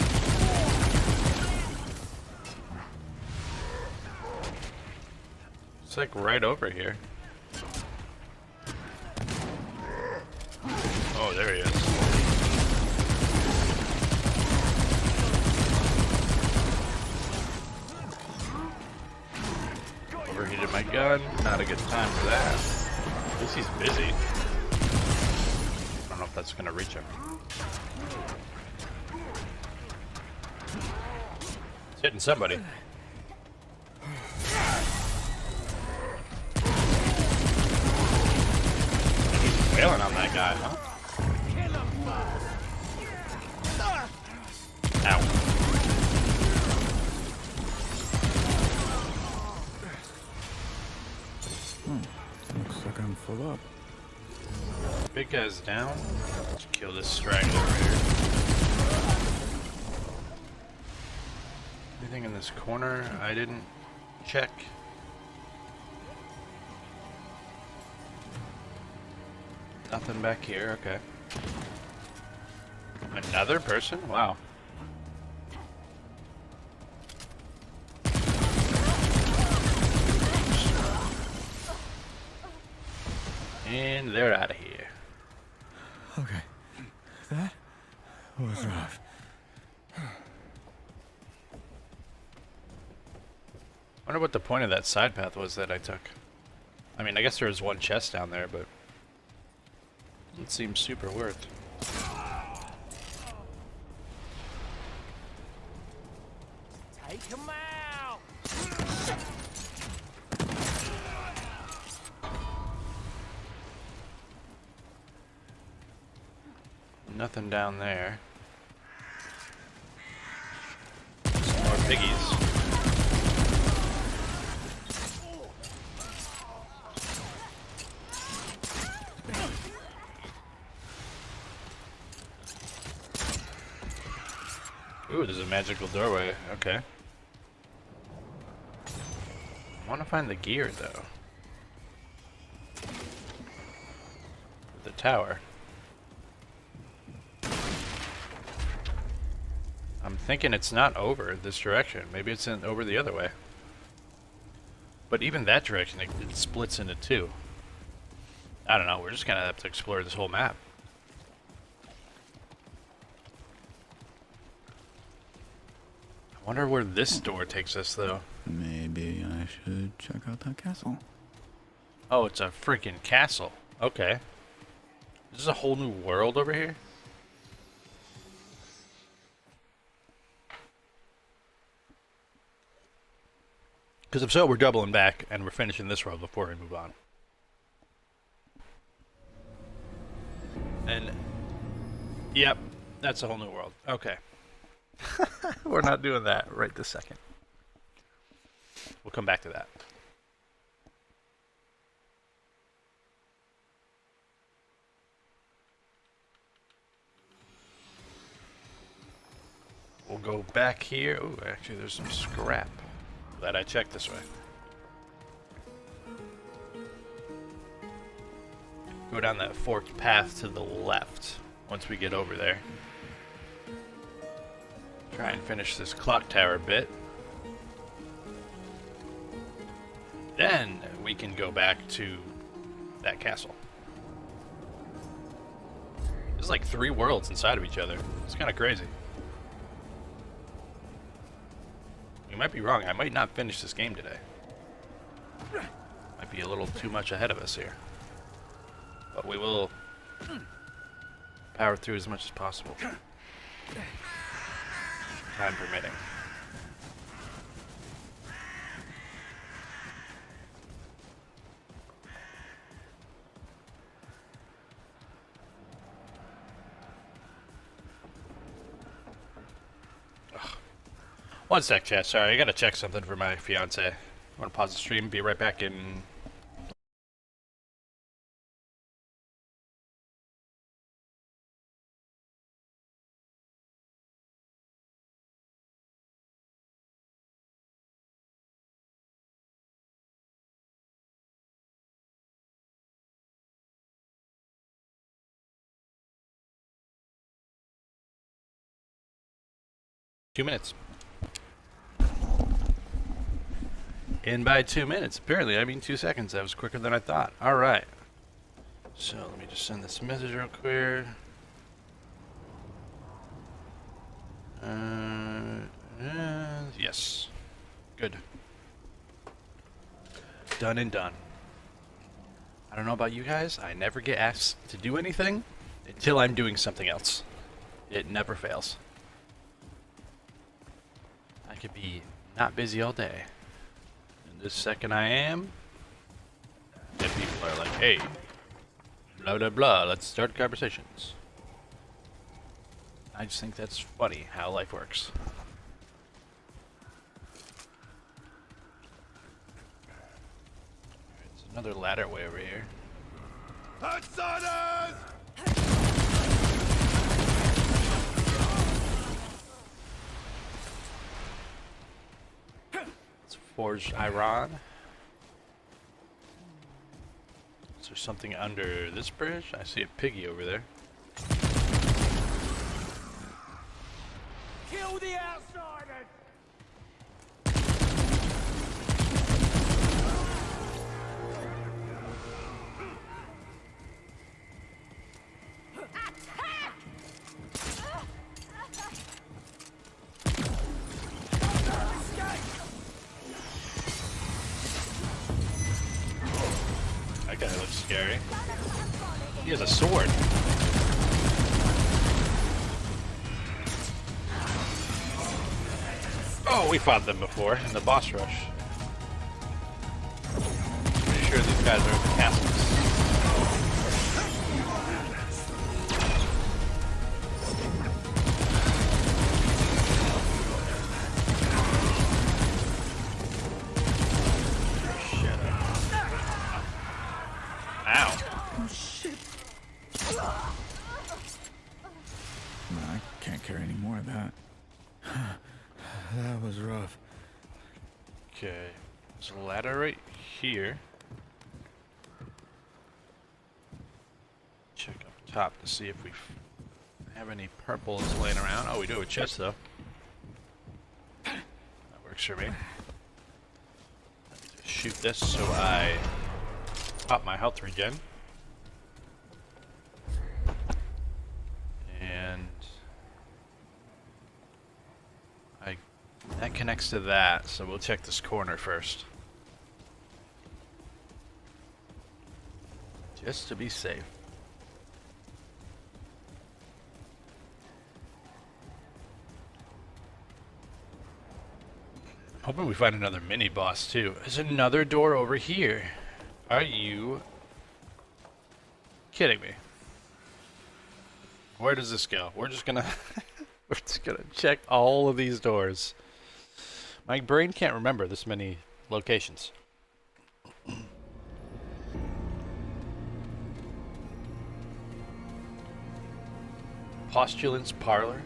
S1: It's like right over here. Oh, there he is. Overheated my gun. Not a good time for that. At least he's busy. I don't know if that's gonna reach him. It's hitting somebody. He's wailing on that guy, huh? Ow.
S4: Looks like I'm full up.
S1: Big guy's down. Let's kill this straggler over here. Anything in this corner I didn't check? Nothing back here, okay. Another person? Wow. And they're out of here.
S4: Okay. That was rough.
S1: Wonder what the point of that side path was that I took. I mean, I guess there was one chest down there, but it seems super worth.
S3: Take him out!
S1: Nothing down there. Some more piggies. Ooh, there's a magical doorway. Okay. I want to find the gear, though. The tower. I'm thinking it's not over this direction. Maybe it's over the other way. But even that direction, it splits into two. I don't know. We're just gonna have to explore this whole map. I wonder where this door takes us, though.
S4: Maybe I should check out that castle.
S1: Oh, it's a freaking castle. Okay. This is a whole new world over here? Because if so, we're doubling back and we're finishing this world before we move on. And, yep, that's a whole new world. Okay. We're not doing that right this second. We'll come back to that. We'll go back here. Oh, actually, there's some scrap. Glad I checked this way. Go down that forked path to the left once we get over there. Try and finish this clock tower bit. Then we can go back to that castle. There's like 3 worlds inside of each other. It's kind of crazy. You might be wrong. I might not finish this game today. might be a little too much ahead of us here. But we will power through as much as possible. Time permitting. One sec, chat. Sorry, I gotta check something for my fiance. I'm gonna pause the stream. Be right back in. Two minutes. In by 2 minutes. Apparently, I mean 2 seconds. That was quicker than I thought. Alright. So, let me just send this message real quick. Yes. Good. Done and done. I don't know about you guys. I never get asked to do anything until I'm doing something else. It never fails. I could be not busy all day. And this second I am, then people are like, hey, blah blah blah, let's start conversations. I just think that's funny how life works. There's another ladder way over here.
S3: Outsiders!
S1: It's forged iron. Is there something under this bridge? I see a piggy over there.
S3: Kill the outsiders!
S1: That guy looks scary. He has a sword. Oh, we fought them before in the boss rush. Pretty sure these guys are in the castles. Shut up. Ow.
S4: No, I can't carry any more of that.
S3: That was rough.
S1: Okay, there's a ladder right here. Check up top to see if we have any purples laying around. Oh, we do have a chest though. That works for me. Let's shoot this so I pop my health regen. And that connects to that, so we'll check this corner first. Just to be safe. Hoping we find another mini boss too. There's another door over here. Are you kidding me? Where does this go? We're just gonna we're just gonna check all of these doors. My brain can't remember this many locations. Postulant's Parlor?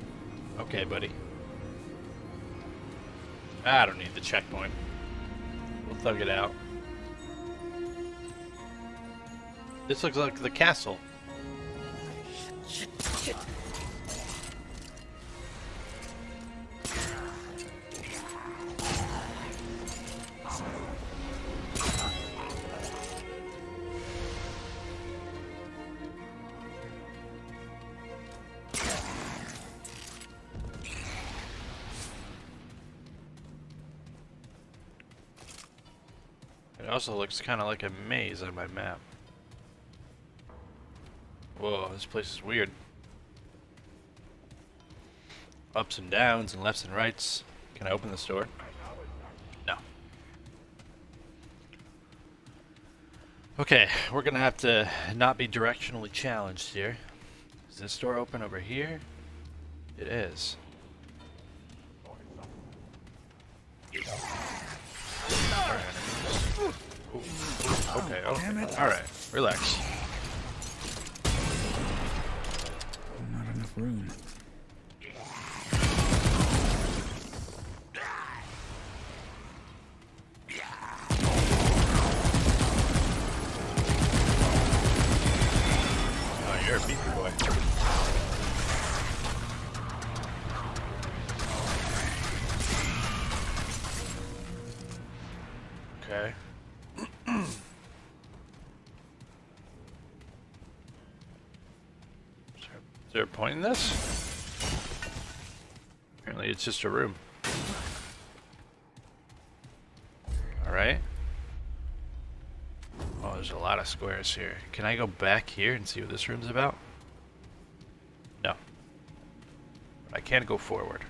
S1: Okay, buddy. I don't need the checkpoint. We'll thug it out. This looks like the castle. Also looks kind of like a maze on my map. Whoa, this place is weird. Ups and downs and lefts and rights. Can I open this door? No. Okay, we're gonna have to not be directionally challenged here. Is this door open over here? It is. Okay, okay. Alright, relax.
S4: Not enough room.
S1: Oh, you're a beefy boy. Okay. Is there a point in this? Apparently it's just a room. Alright. Oh, there's a lot of squares here. Can I go back here and see what this room's about? No. But I can go forward.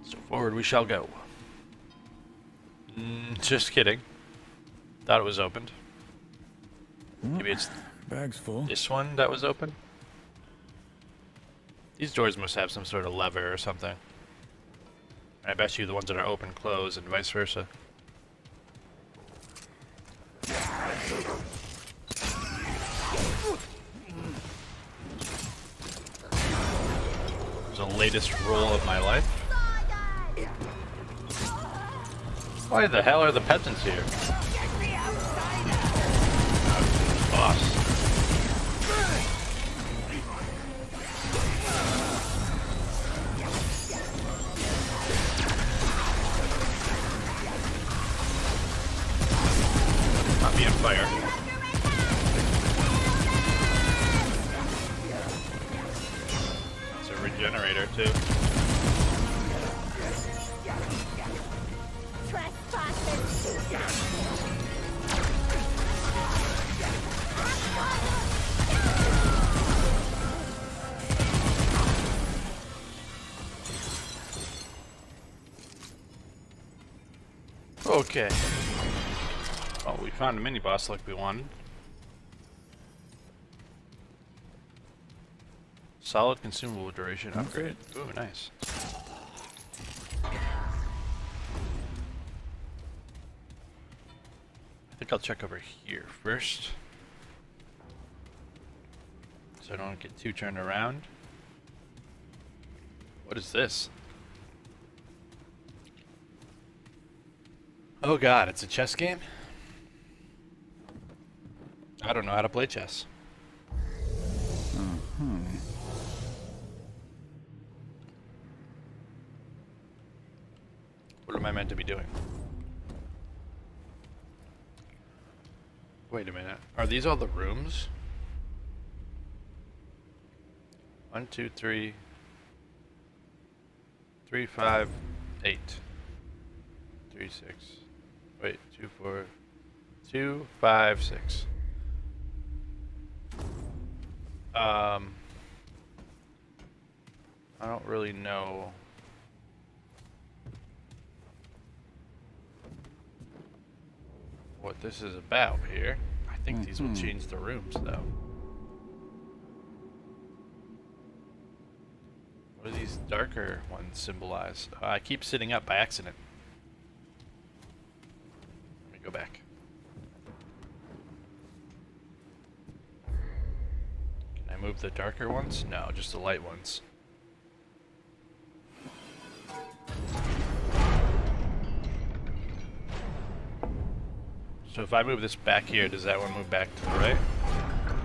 S1: So forward we shall go. Just kidding. Thought it was opened. Maybe it's
S4: Bag's full.
S1: this one that was open? These doors must have some sort of lever or something. I bet you the ones that are open close and vice versa. It's the latest roll of my life. Why the hell are the peasants here? Boss. Not being fire. It's a regenerator too. Okay. Well, we found a mini boss like we wanted. Solid consumable duration upgrade. Ooh, nice. I think I'll check over here first, so I don't get too turned around. What is this? Oh god, it's a chess game? I don't know how to play chess. What am I meant to be doing? Wait a minute. Are these all the rooms? 1, 2, 3, 3, 5, 8. 3, 6. Wait, 2, 4, 2, 5, 6. I don't really know. What this is about here. I think these will change the rooms though. What do these darker ones symbolize? I keep sitting up by accident. Let me go back. Can I move the darker ones? No, just the light ones. So if I move this back here, does that one move back to the right?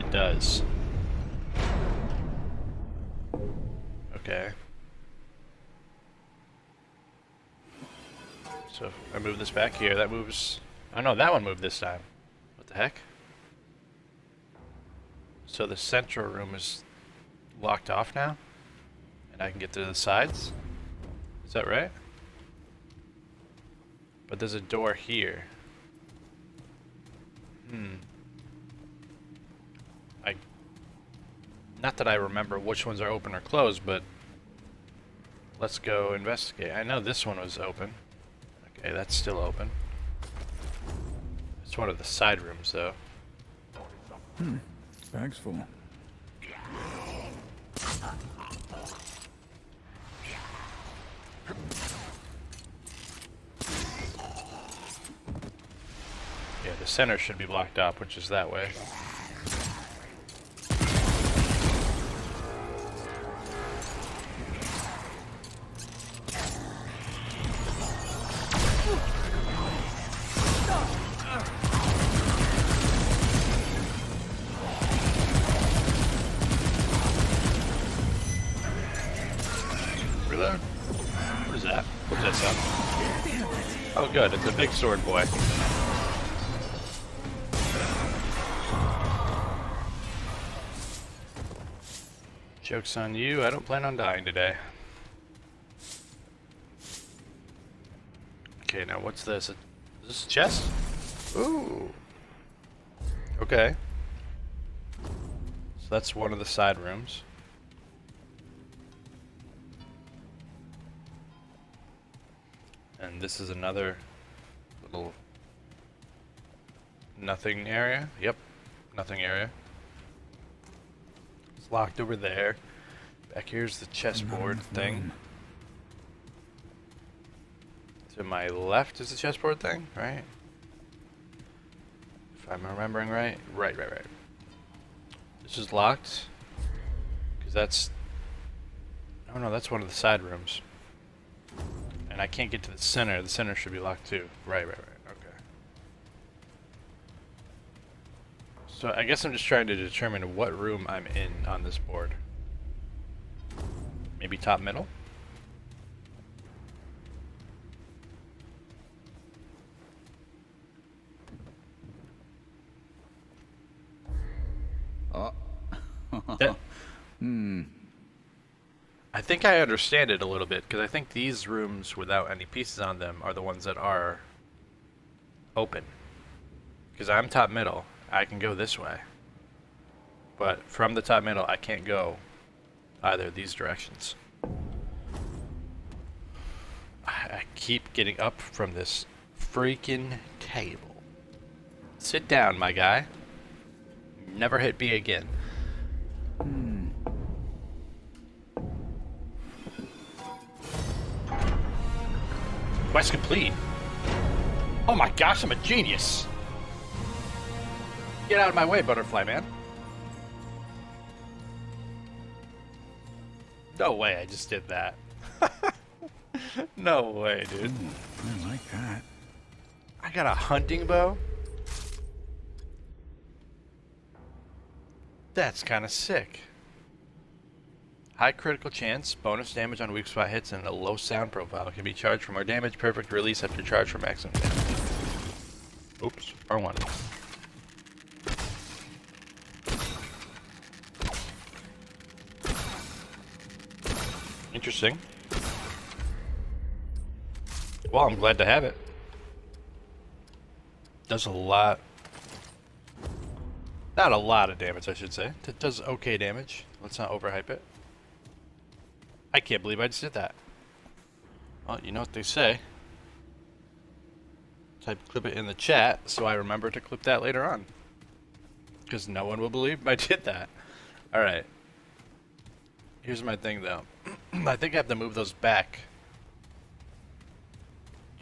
S1: It does. Okay. So if I move this back here, that moves... Oh no, that one moved this time. What the heck? So the central room is locked off now? And I can get to the sides? Is that right? But there's a door here. Not that I remember which ones are open or closed, but let's go investigate. I know this one was open. Okay, that's still open. It's one of the side rooms, though.
S4: Bag's full.
S1: Yeah, the center should be blocked off, which is that way. Reload. What is that? What's that sound? Oh good, it's a big sword boy. Joke's on you, I don't plan on dying today. Okay, now what's this? Is this a chest? Ooh. Okay. So that's one of the side rooms. And this is another little nothing area. Yep, nothing area. It's locked over there. Back here's the chessboard thing. To my left is the chessboard thing, right? If I'm remembering right. Right. This is locked. Because that's... Oh no, that's one of the side rooms. And I can't get to the center. The center should be locked too. Right. Okay. So I guess I'm just trying to determine what room I'm in on this board. Maybe top middle? That, I think I understand it a little bit, because I think these rooms without any pieces on them are the ones that are open. Because I'm top middle, I can go this way. But from the top middle, I can't go either of these directions. I keep getting up from this freaking table. Sit down, my guy. Never hit B again. Quest complete. Oh my gosh, I'm a genius. Get out of my way, butterfly man. No way, I just did that. No way, dude.
S4: I like that.
S1: I got a hunting bow? That's kind of sick. High critical chance, bonus damage on weak spot hits, and a low sound profile. Can be charged for more damage. Perfect release after charge for maximum damage. Oops, R1. Interesting. Well, I'm glad to have it. Does a lot. Not a lot of damage, I should say. It does okay damage. Let's not overhype it. I can't believe I just did that. Well, you know what they say. Type clip it in the chat so I remember to clip that later on. Because no one will believe I did that. Alright. Here's my thing though. I think I have to move those back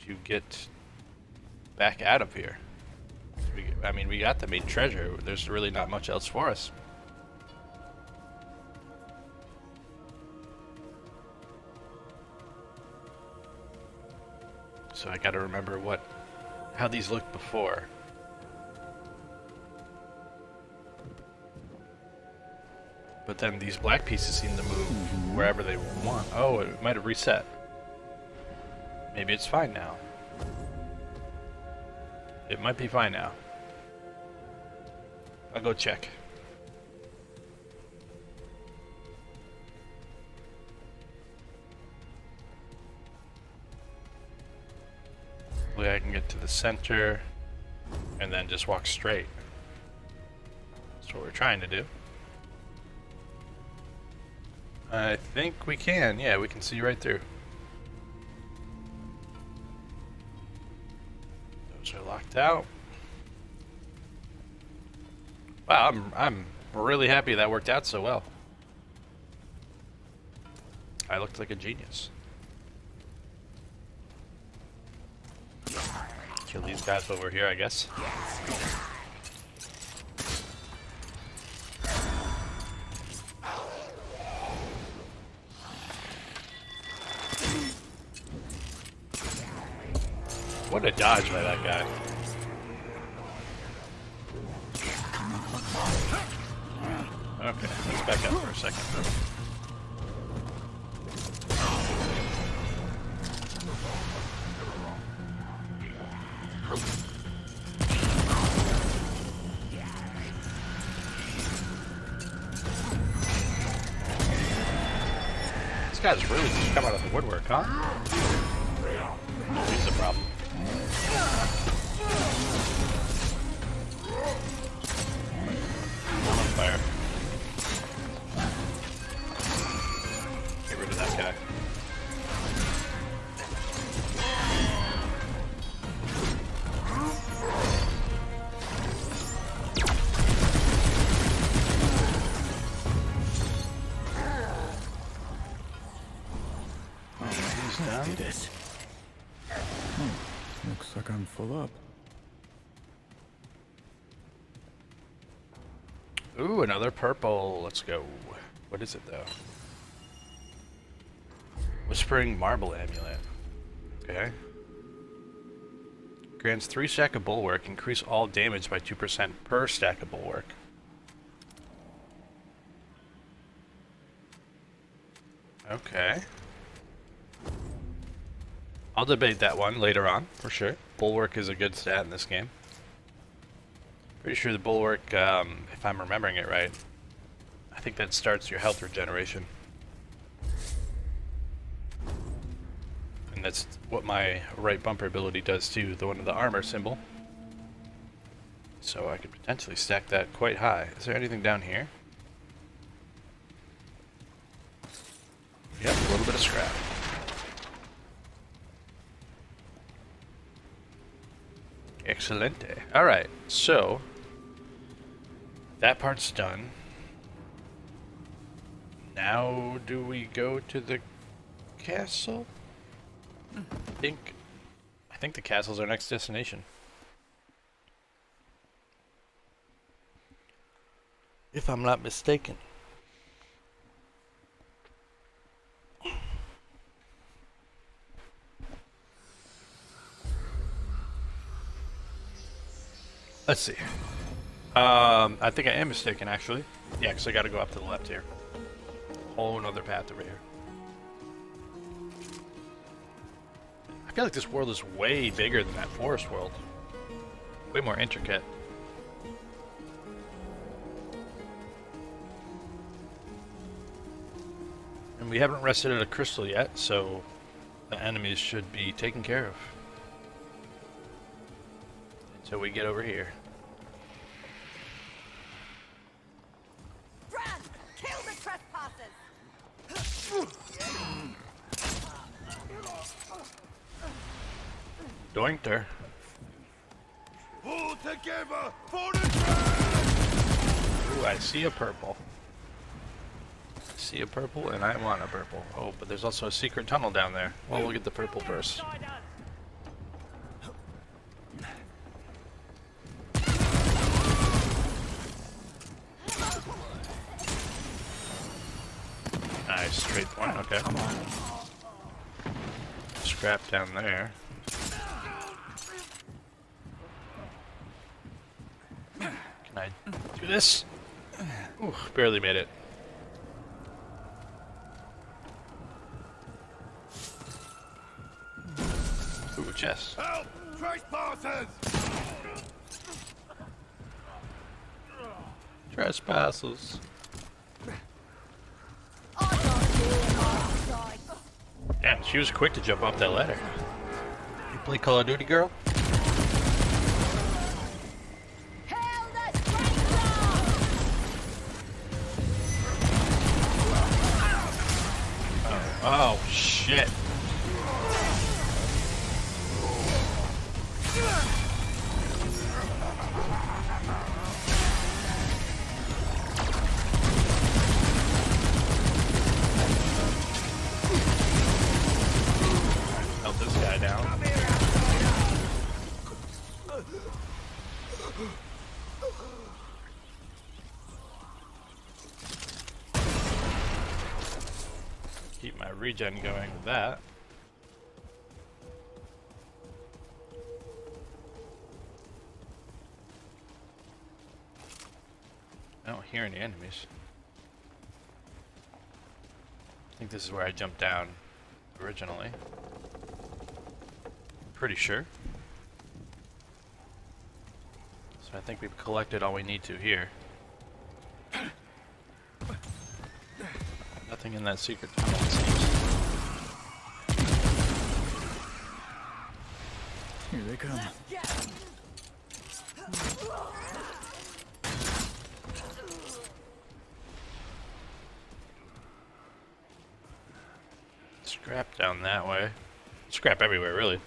S1: to get back out of here. I mean, we got the main treasure. There's really not much else for us. So I gotta remember how these looked before. But then these black pieces seem to move wherever they want. Oh, it might have reset. Maybe it's fine now. It might be fine now. I'll go check. Hopefully I can get to the center. and then just walk straight. That's what we're trying to do. I think we can. Yeah, we can see right through. Those are locked out. Wow, I'm really happy that worked out so well. I looked like a genius. Kill these guys while we're here, I guess. What a dodge by that guy. Okay, let's back up for a second. This guy's really just come out of the woodwork, huh? He's a problem. On fire. Get rid of that guy.
S4: Do this. Looks like I'm full up.
S1: Ooh, another purple. Let's go. What is it, though? Whispering Marble Amulet. Okay. Grants 3 stack of Bulwark. Increase all damage by 2% per stack of Bulwark. Okay. I'll debate that one later on, for sure. Bulwark is a good stat in this game. Pretty sure the Bulwark, if I'm remembering it right, I think that starts your health regeneration. And that's what my right bumper ability does too, the one with the armor symbol. So I could potentially stack that quite high. Is there anything down here? Yep, a little bit of scrap. Excelente. Alright, so that part's done. Now do we go to the castle? I think the castle's our next destination. If I'm not mistaken. Let's see. I think I am mistaken, actually. Yeah, because I got to go up to the left here. Whole another path over here. I feel like this world is way bigger than that forest world. Way more intricate. And we haven't rested at a crystal yet, so the enemies should be taken care of. Until we get over here.
S7: Kill the trespassers!
S1: Doinked her.
S3: Pull together for the train!
S1: Ooh, I see a purple. I see a purple, and I want a purple. Oh, but there's also a secret tunnel down there. Well, we'll get the purple first. Nice, straight point, okay. Scrap down there. Can I do this? Ooh, barely made it. Ooh, chest.
S3: Help! Trespassers!
S1: Trespassers. Damn, she was quick to jump off that ladder. You play Call of Duty, girl? Oh, shit. Melt this guy down. Keep my regen going with that. I don't hear any enemies. I think this is where I jumped down originally. Pretty sure. So I think we've collected all we need to here. Nothing in that secret tunnel, it seems.
S4: Here they come.
S1: Scrap down that way. Scrap everywhere, really.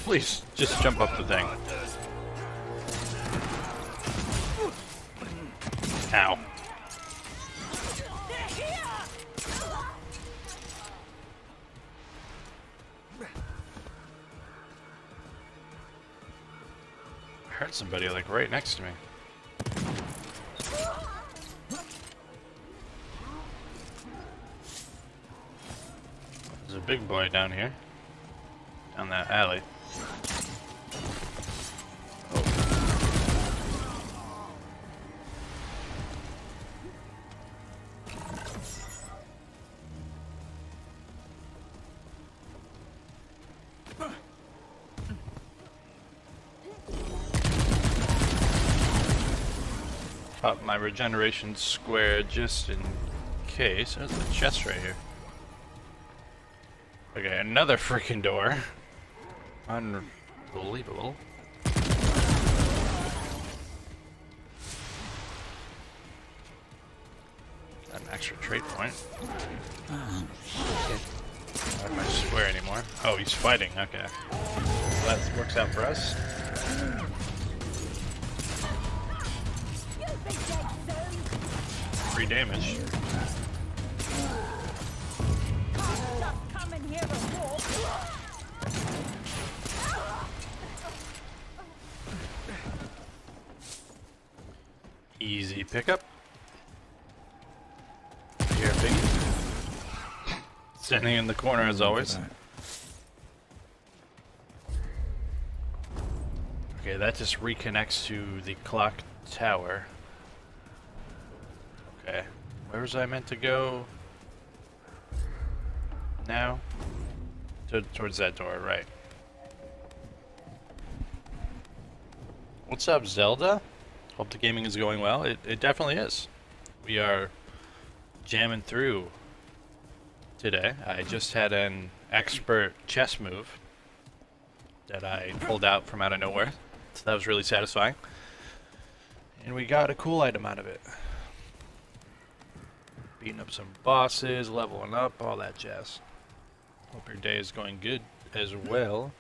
S1: Please, just jump up the thing. Ow. I heard somebody like right next to me. There's a big boy down here. Down that alley. Pop my regeneration square just in case. There's a chest right here. Okay, another freaking door. Unbelievable. Got an extra trait point. Not have my square anymore. Oh, he's fighting. Okay. Well, that works out for us. Free damage. Easy pickup. Here, piggy. Standing in the corner as always. Okay, that just reconnects to the clock tower. Okay, where was I meant to go? Now? Towards that door, right. What's up, Zelda? Hope the gaming is going well. It definitely is. We are jamming through today. I just had an expert chess move that I pulled out from out of nowhere. So that was really satisfying. And we got a cool item out of it. Beating up some bosses, leveling up, all that jazz. Hope your day is going good as well.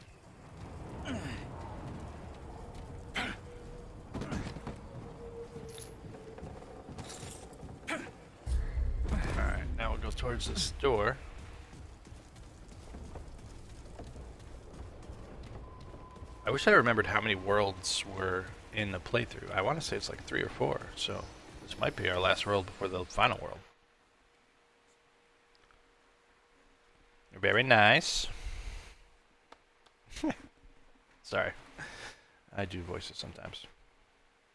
S1: Alright, now we'll go towards this door. I wish I remembered how many worlds were in the playthrough. I want to say it's like 3 or 4, so this might be our last world before the final world. Very nice. Sorry. I do voices sometimes.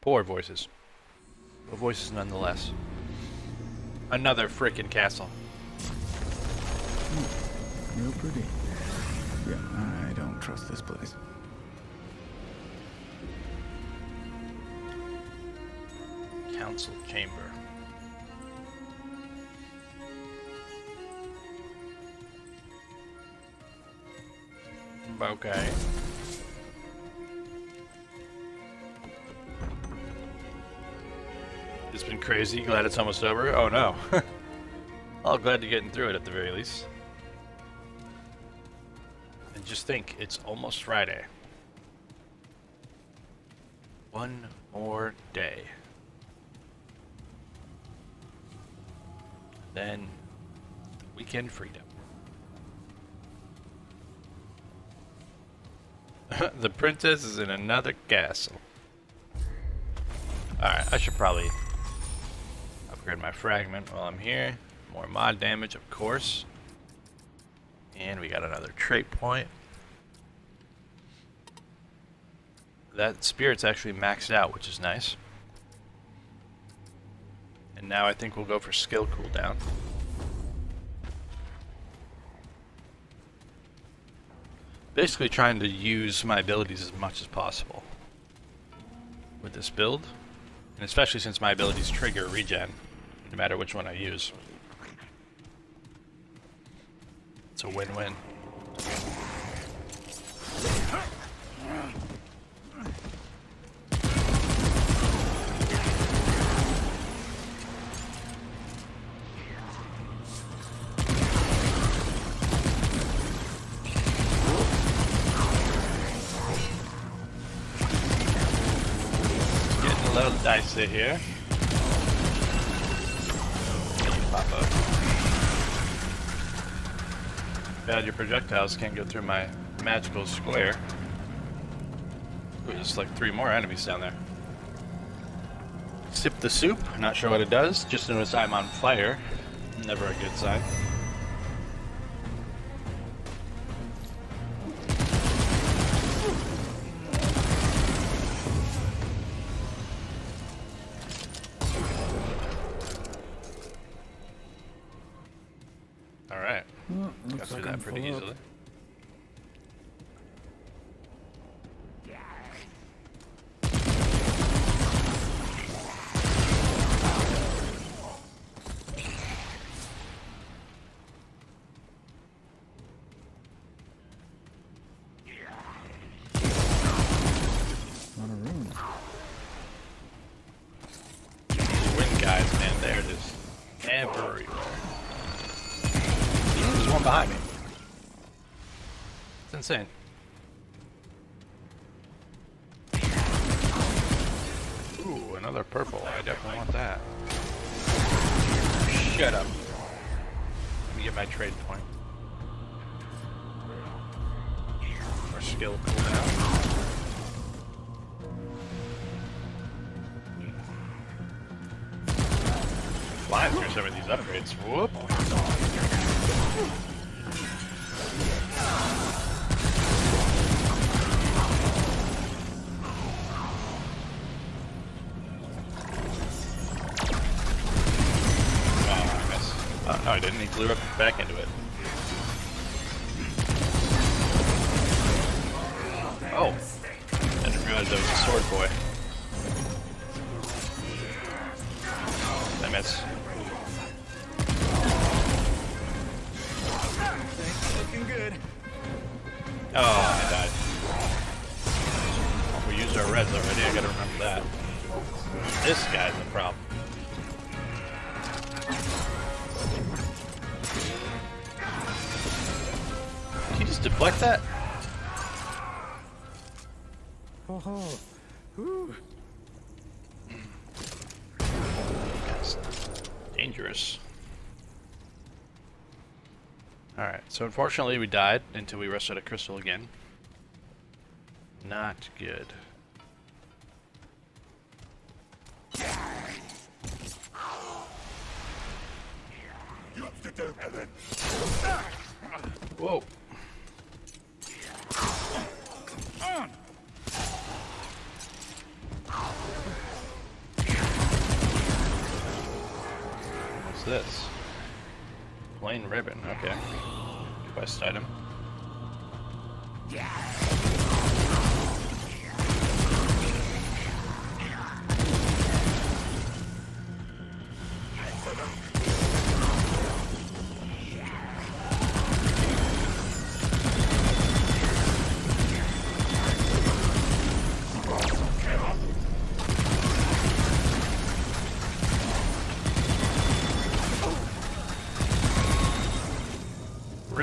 S1: Poor voices. But voices nonetheless. Another frickin' castle.
S4: Real pretty. Yeah, I don't trust this place.
S1: Council chamber. Okay. It's been crazy. Glad it's almost over. Oh no. Well, glad you're getting through it at the very least. And just think, it's almost Friday. One more day. Then, weekend freedom. The princess is in another castle. Alright, I should probably upgrade my fragment while I'm here. More mod damage, of course. And we got another trait point. That spirit's actually maxed out, which is nice. And now I think we'll go for skill cooldown. Basically trying to use my abilities as much as possible with this build. And especially since my abilities trigger regen, no matter which one I use. It's a win-win. Getting a little dicey here. Pop up. Bad, your projectiles can't go through my magical square. Ooh, there's like 3 more enemies down there. Sip the soup, not sure what it does, just notice I'm on fire. Never a good sign. Alright.
S4: Well,
S1: Got
S4: looks
S1: through
S4: like
S1: that
S4: I'm
S1: pretty
S4: full up.
S1: easily.
S4: Not a room.
S1: These wind guys, man, they're just everywhere. There's one behind me. It's insane. Ooh, another purple. I definitely want that. Shut up. Let me get my trade point. More skill cooldown. Flying through some of these upgrades. Whoop. Oh, I missed. Oh, no, I didn't. He flew up back into it. Oh. I didn't realize that was a sword boy. I missed.
S3: Looking good.
S1: Oh, I died. We used our reds already, I gotta remember that. This guy's the problem. Can you just deflect that?
S3: Oh, whew.
S1: That's dangerous. Alright, so unfortunately we died until we rested a crystal again. Not good. Whoa. What's this? Plain ribbon, okay. Quest item.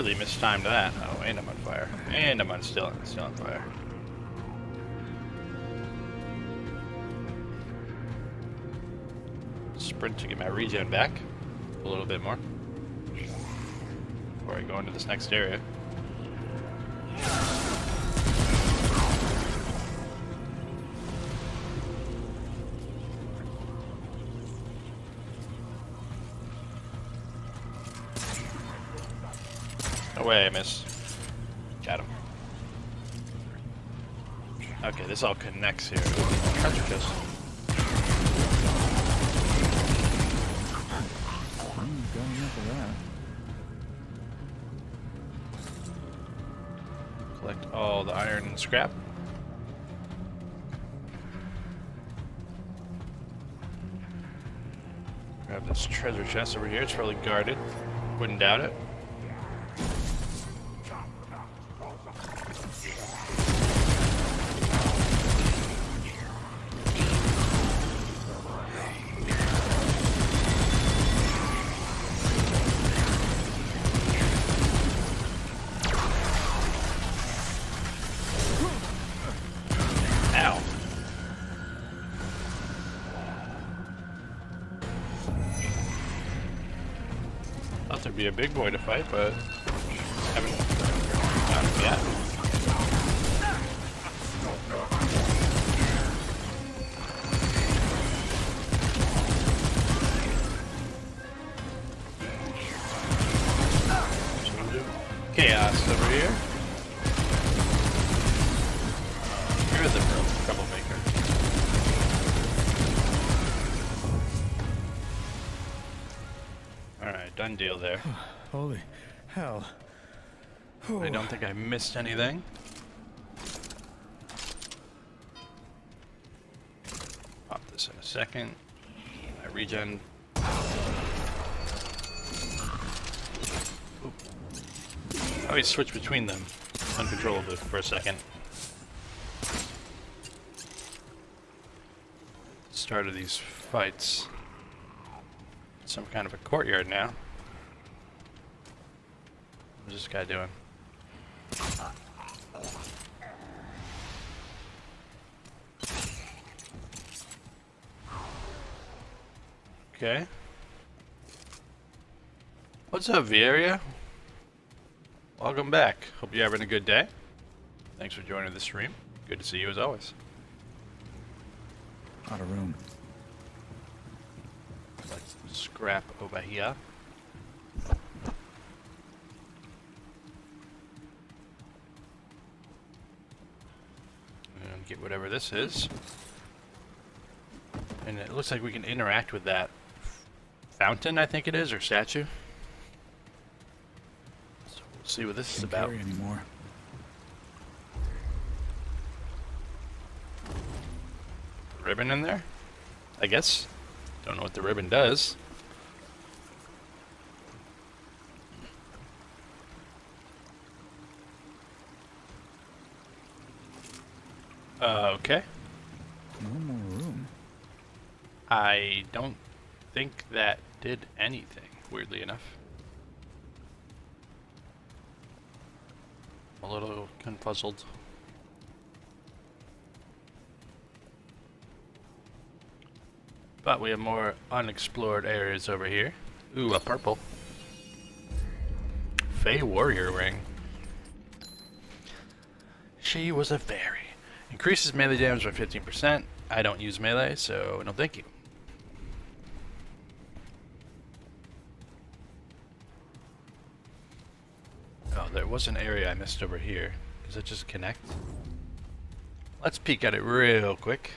S1: really mistimed that. Oh, and I'm on fire. And I'm still on fire. Sprint to get my regen back a little bit more before I go into this next area. No way, I missed. Got him. Okay, this all connects here. Treasure chest.
S4: I'm going up for that.
S1: Collect all the iron and scrap. Grab this treasure chest over here. It's probably guarded. Wouldn't doubt it. Ow. Thought there'd be a big boy to fight, but haven't found him yet. Chaos over here. You're the real troublemaker. Alright, done deal there.
S4: Holy hell.
S1: I don't think I missed anything. Pop this in a second. My regen. Oop. I always switch between them uncontrollably for a second. Start of these fights. Some kind of a courtyard now. What's this guy doing? Okay. What's up, Vieria? Welcome back. Hope you're having a good day. Thanks for joining the stream. Good to see you as always.
S4: Out of room.
S1: Let's scrap over here. And get whatever this is. And it looks like we can interact with that fountain, I think it is, or statue. So we'll see what this is
S4: Can't
S1: about.
S4: carry anymore.
S1: Ribbon in there? I guess. Don't know what the ribbon does. Okay.
S4: No more room.
S1: I don't think that did anything, weirdly enough. I'm a little confuzzled. But we have more unexplored areas over here. Ooh, a purple. Fey Warrior Ring. She was a fairy. Increases melee damage by 15%. I don't use melee, so no thank you. Oh, there was an area I missed over here. Does it just connect? Let's peek at it real quick.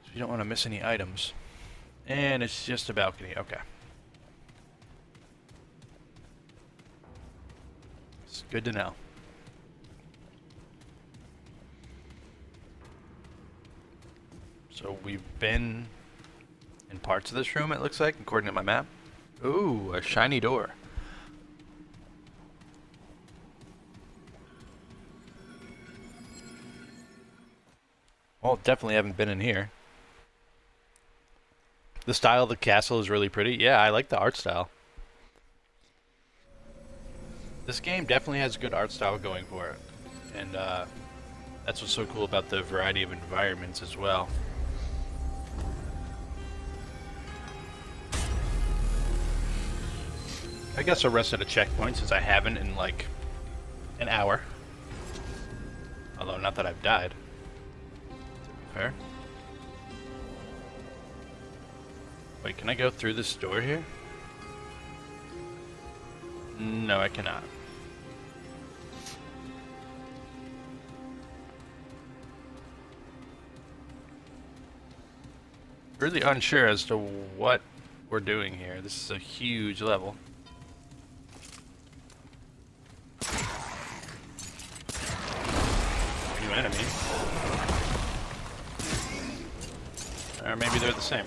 S1: So you don't want to miss any items. And it's just a balcony. Okay. It's good to know. So we've been in parts of this room, it looks like, according to my map. Ooh, a shiny door. Well, definitely haven't been in here. The style of the castle is really pretty. Yeah, I like the art style. This game definitely has a good art style going for it, and that's what's so cool about the variety of environments as well. I guess I'll rest at a checkpoint since I haven't in like an hour. Although, not that I've died. Fair. Wait, can I go through this door here? No, I cannot. Really unsure as to what we're doing here. This is a huge level. New enemy. Or maybe they're the same.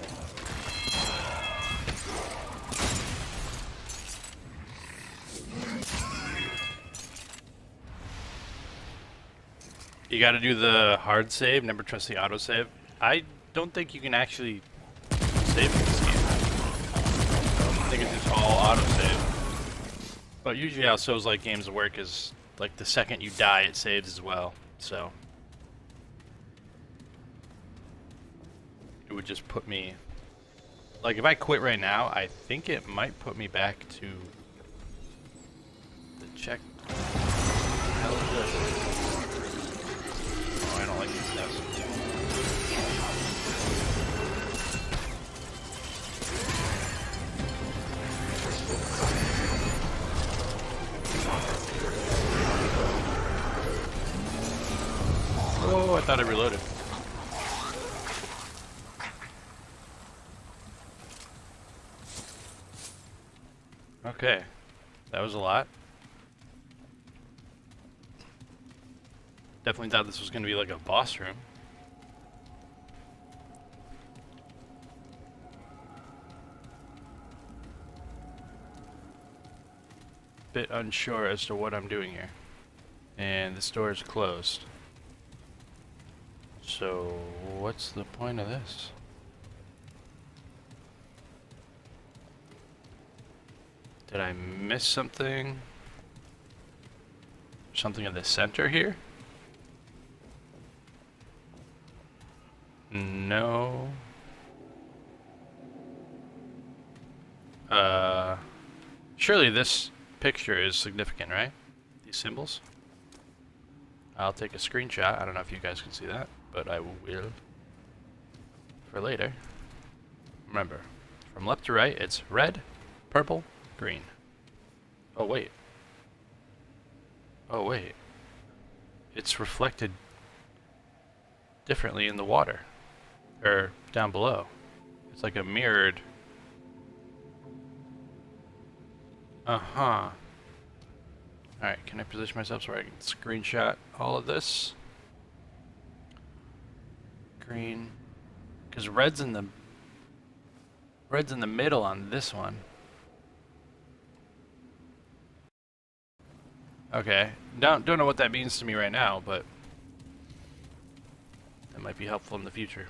S1: You gotta do the hard save, never trust the autosave. I don't think you can actually save in this game. I think it's just all autosave. But usually how Souls-like games work is, like, the second you die, it saves as well. So it would just put me... Like, if I quit right now, I think it might put me back to the check... Hell is this? Oh, I don't like these steps. Oh, I thought I reloaded. Okay, that was a lot. Definitely thought this was going to be like a boss room. Bit unsure as to what I'm doing here. And this door is closed. So, what's the point of this? Did I miss something? Something in the center here? No. Surely this picture is significant, right? These symbols? I'll take a screenshot. I don't know if you guys can see that, but I will for later. Remember, from left to right, it's red, purple, green. Oh, wait. Oh, wait. It's reflected differently in the water. Or down below. It's like a mirrored... Uh-huh. Alright, can I position myself so I can screenshot all of this? Green. Because red's in the middle on this one. Okay. Don't know what that means to me right now, but that might be helpful in the future.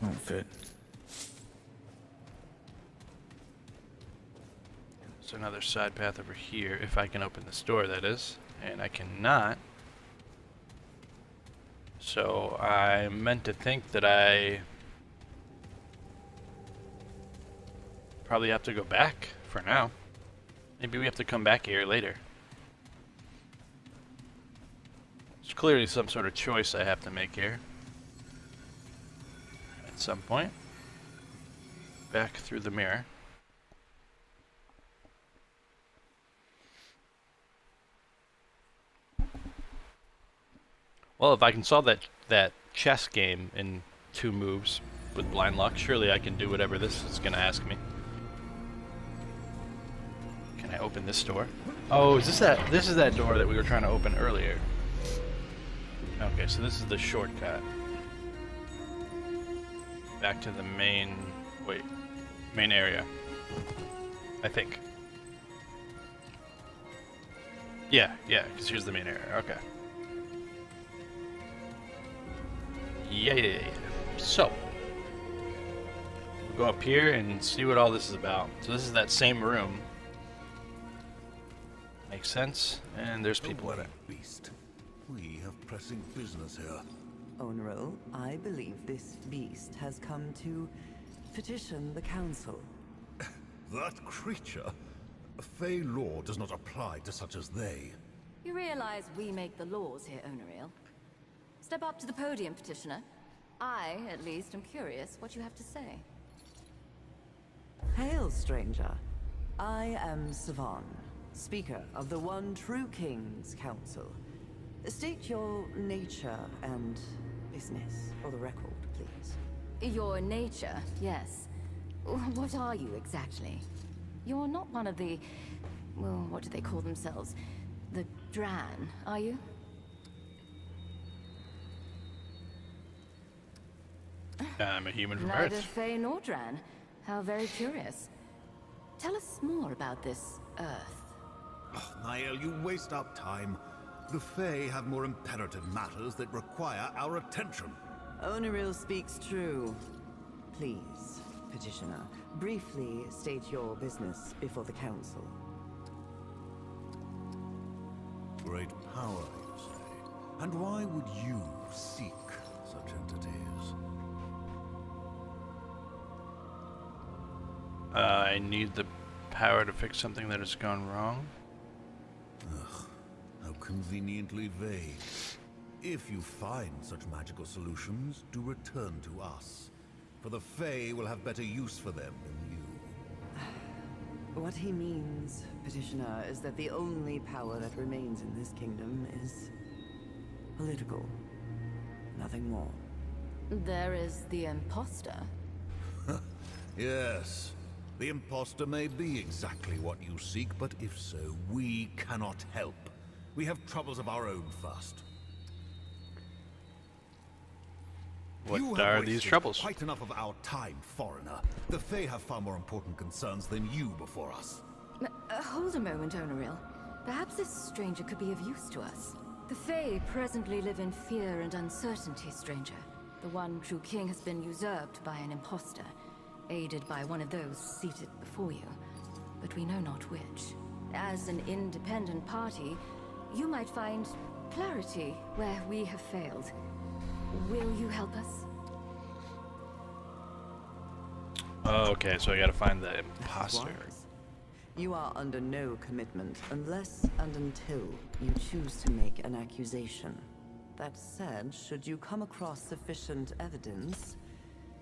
S4: Won't fit.
S1: So another side path over here, if I can open this door, that is. And I cannot. So I meant to think that I probably have to go back for now. Maybe we have to come back here later. There's clearly some sort of choice I have to make here. At some point. Back through the mirror. Well, if I can solve that chess game in 2 moves with blind luck, surely I can do whatever this is going to ask me. Can I open this door? Oh, is this that? This is that door that we were trying to open earlier. Okay, so this is the shortcut. Back to the main... Wait. Main area. I think. Yeah, because here's the main area. Okay. Yeah. So, we'll go up here and see what all this is about. So this is that same room Makes sense. And there's people in
S3: Away,
S1: it.
S3: beast. We have pressing business here.
S2: Onril, I believe this beast has come to petition the council.
S3: That creature? Fey law does not apply to such as they.
S8: You realize we make the laws here, Onariel. Step up to the podium, Petitioner. I, at least, am curious what you have to say.
S2: Hail, stranger. I am Savan, speaker of the One True King's Council. State your nature and business for the record, please.
S8: Your nature, yes. What are you exactly? You're not one of the... well, what do they call themselves? The Dran, are you?
S1: I'm a human from
S8: Neither
S1: Earth.
S8: Fey nor Dran. How very curious. Tell us more about this Earth.
S3: Oh, Niall, you waste our time. The Fey have more imperative matters that require our attention.
S2: Onaril speaks true. Please, petitioner, briefly state your business before the council.
S3: Great power, you say? And why would you seek such entities?
S1: I need the power to fix something that has gone wrong.
S3: How conveniently vague. If you find such magical solutions, do return to us. For the Fae will have better use for them than you.
S2: What he means, petitioner, is that the only power that remains in this kingdom is political. Nothing more.
S8: There is the imposter.
S3: Yes. The imposter may be exactly what you seek, but if so, we cannot help. We have troubles of our own first. You
S1: What
S3: have
S1: are
S3: wasted
S1: these troubles?
S3: Quite enough of our time, foreigner. The Fae have far more important concerns than you before us.
S8: Hold a moment, Onaril. Perhaps this stranger could be of use to us. The Fae presently live in fear and uncertainty, stranger. The One True King has been usurped by an imposter, aided by one of those seated before you. But we know not which. As an independent party, you might find clarity where we have failed. Will you help us?
S1: Oh, okay, so I gotta find the imposter.
S2: Wise. You are under no commitment unless and until you choose to make an accusation. That said, should you come across sufficient evidence,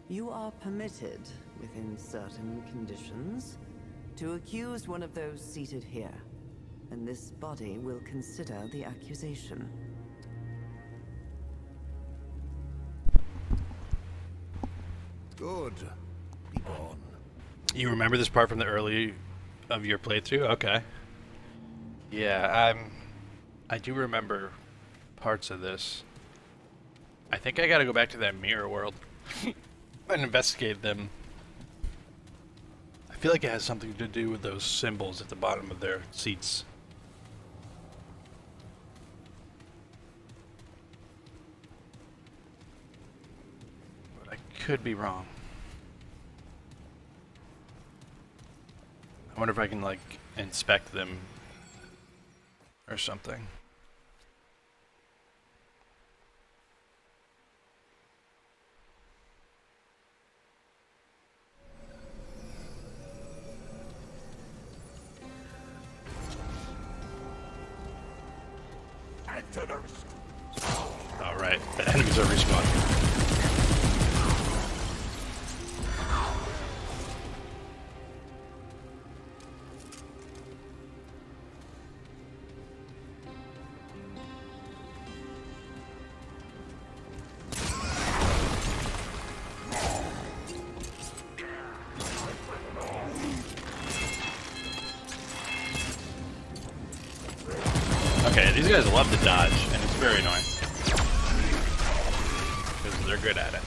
S2: you are permitted, within certain conditions, to accuse one of those seated here. And this body will consider the accusation.
S3: Good. Be gone.
S1: You remember this part from the early of your playthrough? Okay. Yeah, I do remember parts of this. I think I gotta go back to that mirror world and investigate them. I feel like it has something to do with those symbols at the bottom of their seats. But I could be wrong. I wonder if I can, like, inspect them or something. Alright, the enemies are respawning. Okay, these guys love to dodge, and it's very annoying. Because they're good at it.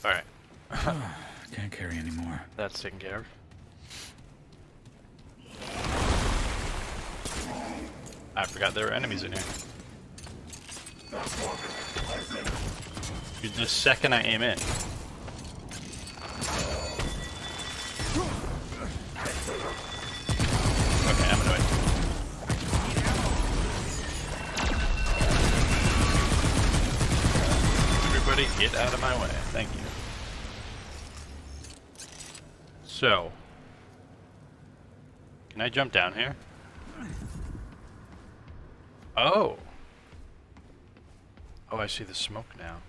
S1: Alright,
S4: Can't carry anymore.
S1: that's taken care of. I forgot there were enemies in here. Dude, the second I aim in. Everybody get out of my way. Thank you. So, can I jump down here? Oh. Oh, I see the smoke now.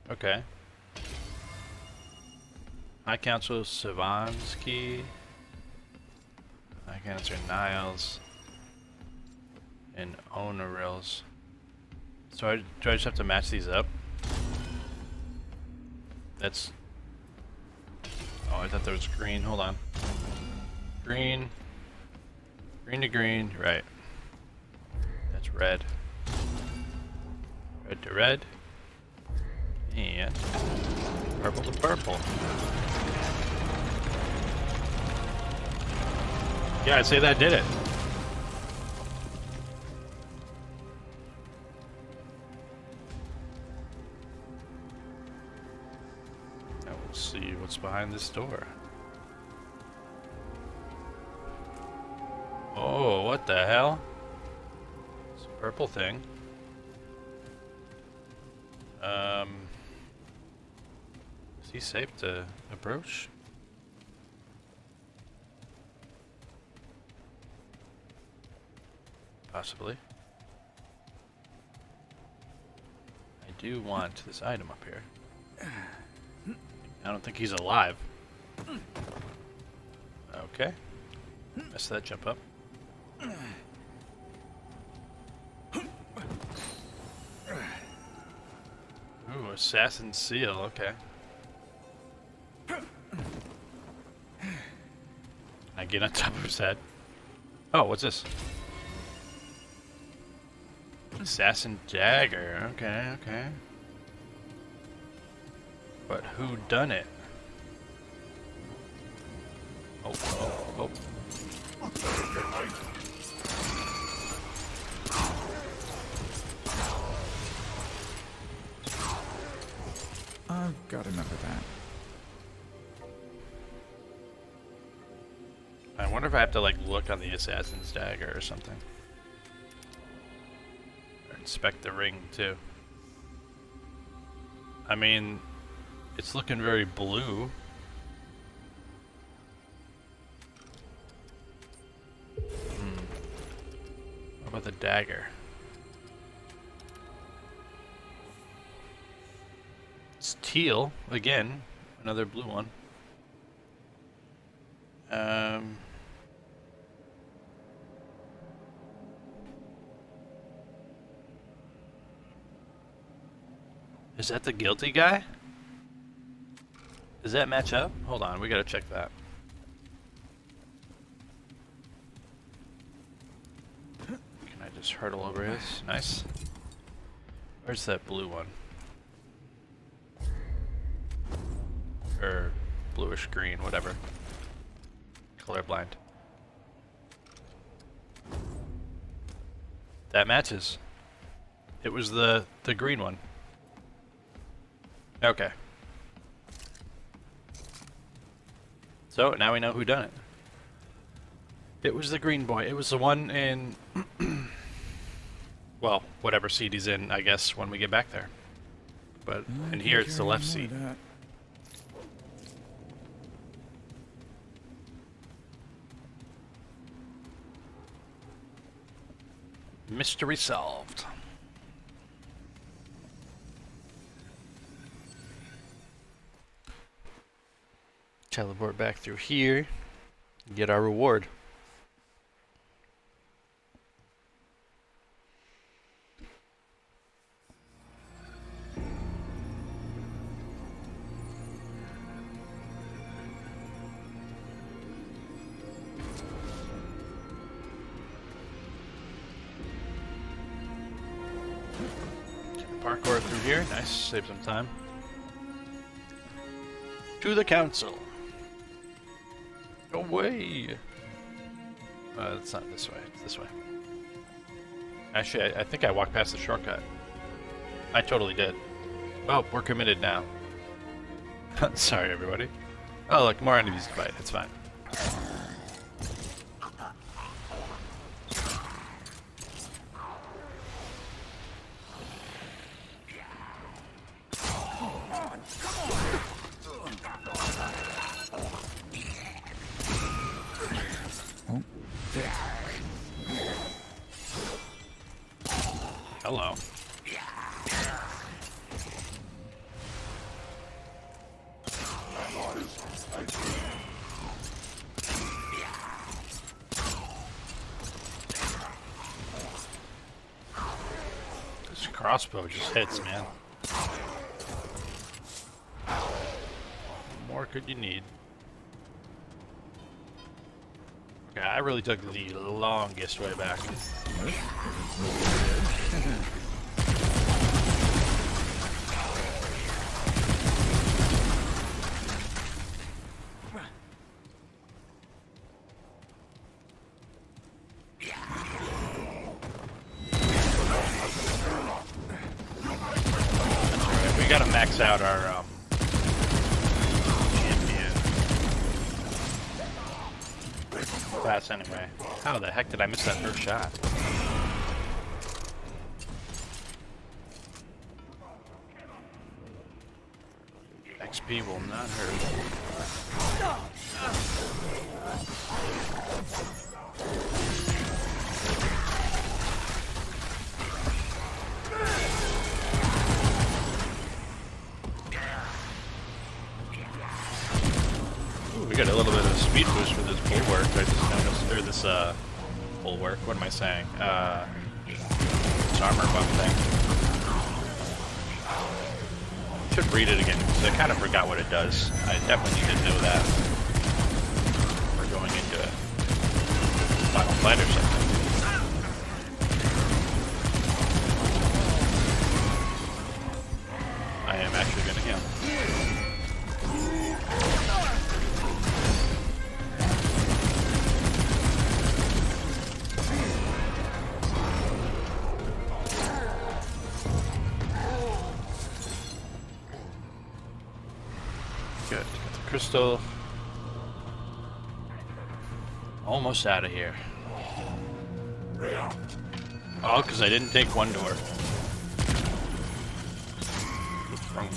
S1: Okay. High Council Savansky. High Council Niles. And Onorils. So do I just have to match these up? That's... Oh, I thought there was green. Hold on. Green. Green to green. Right. That's red. Red to red. And purple to purple. Yeah, I'd say that did it. Now we'll see what's behind this door. Oh, what the hell? It's a purple thing. Is he safe to approach? Possibly. I do want this item up here. I don't think he's alive. Okay. Mess that jump up. Ooh, assassin seal, okay. I get on top of his head. Oh, what's this? Assassin dagger, okay, okay. But who done it? Oh, oh, oh.
S4: I've got enough of that.
S1: I wonder if I have to like look on the assassin's dagger or something. Or inspect the ring too. I mean, it's looking very blue. What about the dagger? It's teal again, another blue one. Is that the guilty guy? Does that match up? Hold on, we gotta check that. Can I just hurdle over his? Nice. Where's that blue one? Or bluish green, whatever. Colorblind. That matches. It was the green one. Okay. So now we know who done it. It was the green boy. It was the one in well, whatever seat he's in, I guess, when we get back there. But in here it's the left seat. Mystery solved. Teleport back through here and get our reward. Parkour through here. Nice. Save some time. To the council. Away. It's not this way. It's this way. Actually, I think I walked past the shortcut. I totally did. Oh, we're committed now. Sorry, everybody. Oh, look, more enemies to fight. It's fine. hello. This crossbow just hits, man. What more could you need? Okay, I really took the longest way back. We gotta max out our champion. Pass anyway. How the heck did I miss that first shot? XP will not hurt. Ooh, we got a little bit of a speed boost for this bulwark. I just noticed, or this bulwark. What am I saying? This armor buff thing. Should read it again because I kind of forgot what it does. I definitely need to know that. We're going into Final Fight or something. I am actually going to heal. Good. Got the crystal. Almost out of here. Oh, because I didn't take one door. What's wrong?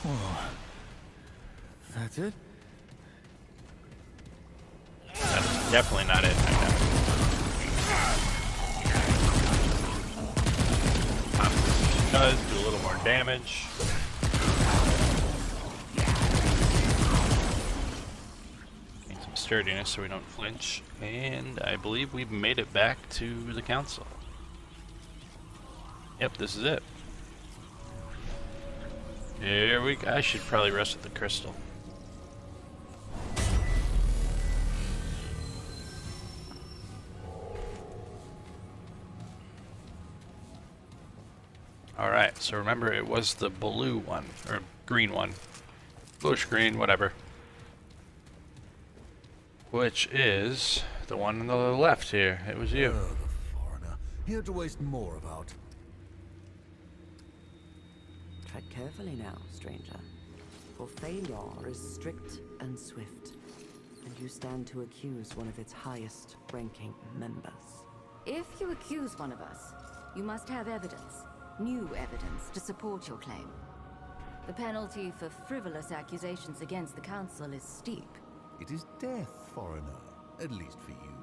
S4: Whoa. That's it?
S1: That's definitely not it. Does do a little more damage. Gain some sturdiness so we don't flinch. And I believe we've made it back to the council. Yep, this is it. Here we go. I should probably rest with the crystal. Alright, so remember it was the blue one, or green one. Bluish green, whatever. Which is the one on the left here. It was you.
S3: Oh, the foreigner. Here to waste more about.
S2: Tread carefully now, stranger. For Fey law is strict and swift, and you stand to accuse one of its highest ranking members.
S8: If you accuse one of us, you must have evidence. New evidence to support your claim. The penalty for frivolous accusations against the Council is steep.
S3: It is death, foreigner. At least for you.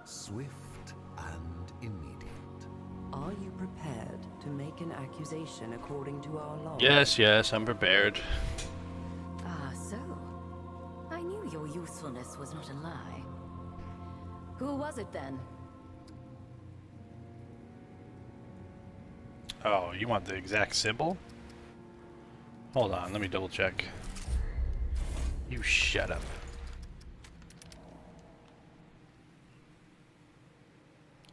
S3: Swift and immediate.
S2: Are you prepared to make an accusation according to our law?
S1: Yes, yes, I'm prepared.
S8: Ah, so. I knew your usefulness was not a lie. Who was it then?
S1: Oh, you want the exact symbol? Hold on, let me double check. You shut up.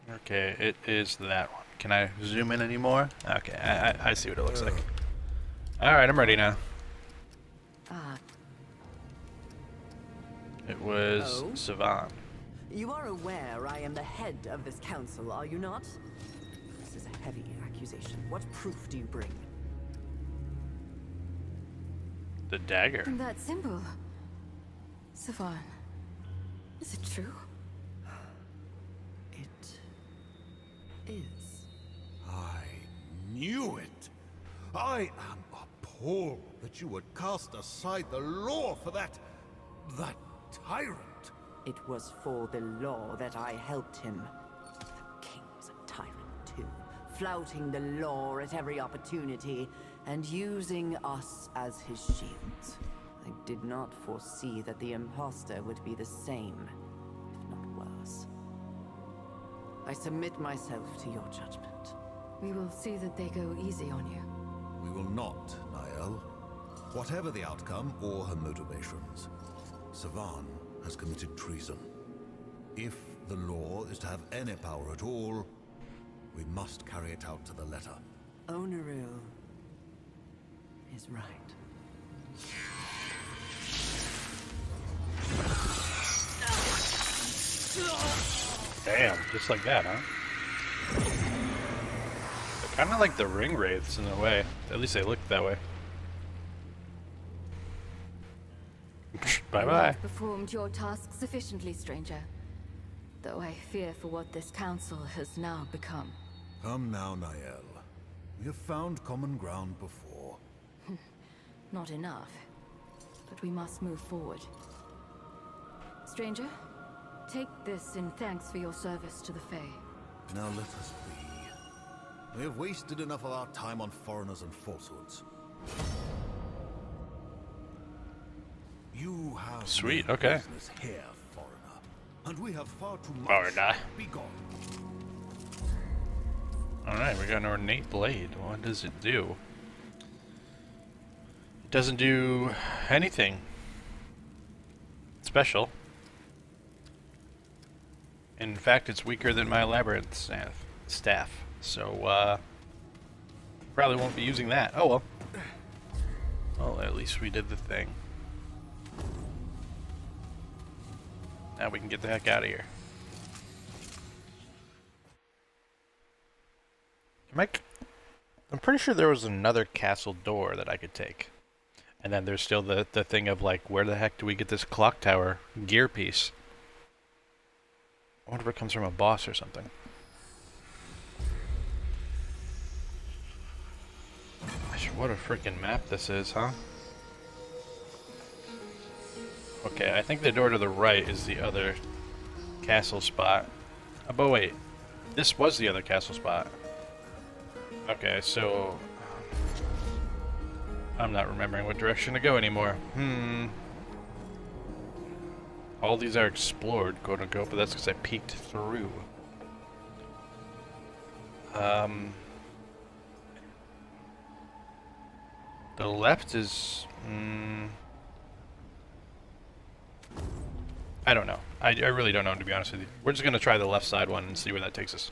S1: Okay, it is that one. Can I zoom in anymore? Okay, I see what it looks like. Alright, I'm ready now.
S8: Ah,
S1: It was
S2: Oh?
S1: Savan.
S2: You are aware I am the head of this council, are you not? This is a heavy accusation. What proof do you bring?
S1: The dagger.
S8: and that symbol. Savan. Is it true?
S2: It is.
S3: I knew it. I am appalled that you would cast aside the law for that tyrant.
S2: It was for the law that I helped him. The king was a tyrant too, flouting the law at every opportunity and using us as his shields. I did not foresee that the imposter would be the same, if not worse. I submit myself to your judgment.
S8: We will see that they go easy on you.
S3: We will not, Niall. Whatever the outcome or her motivations, Savan has committed treason. If the law is to have any power at all, we must carry it out to the letter.
S2: Onoril is right.
S1: Damn, just like that, huh? They're kind of like the ring wraiths in a way. At least they look that way. Bye bye.
S8: You've performed your task sufficiently, stranger. Though I fear for what this council has now become.
S3: Come now, Niall. We have found common ground before.
S8: Not enough. But we must move forward. Stranger, take this in thanks for your service to the Fae.
S3: Now let us be. We have wasted enough of our time on foreigners and falsehoods. You have
S1: Sweet,
S3: no
S1: okay.
S3: business here, foreigner. And we have far too much.
S1: Foreigner.
S3: Be gone.
S1: Alright, we got an ornate blade. What does it do? It doesn't do anything special. In fact, it's weaker than my labyrinth staff. So, probably won't be using that. Oh well. Well, at least we did the thing. Now we can get the heck out of here. I'm pretty sure there was another castle door that I could take. And then there's still the thing of like, where the heck do we get this clock tower gear piece? I wonder if it comes from a boss or something. Gosh, what a freaking map this is, huh? Okay, I think the door to the right is the other castle spot. Oh, but wait. This was the other castle spot. Okay, so... I'm not remembering what direction to go anymore. All these are explored, quote unquote, but that's because I peeked through. The left is... I don't know. I really don't know, to be honest with you. We're just going to try the left side one and see where that takes us.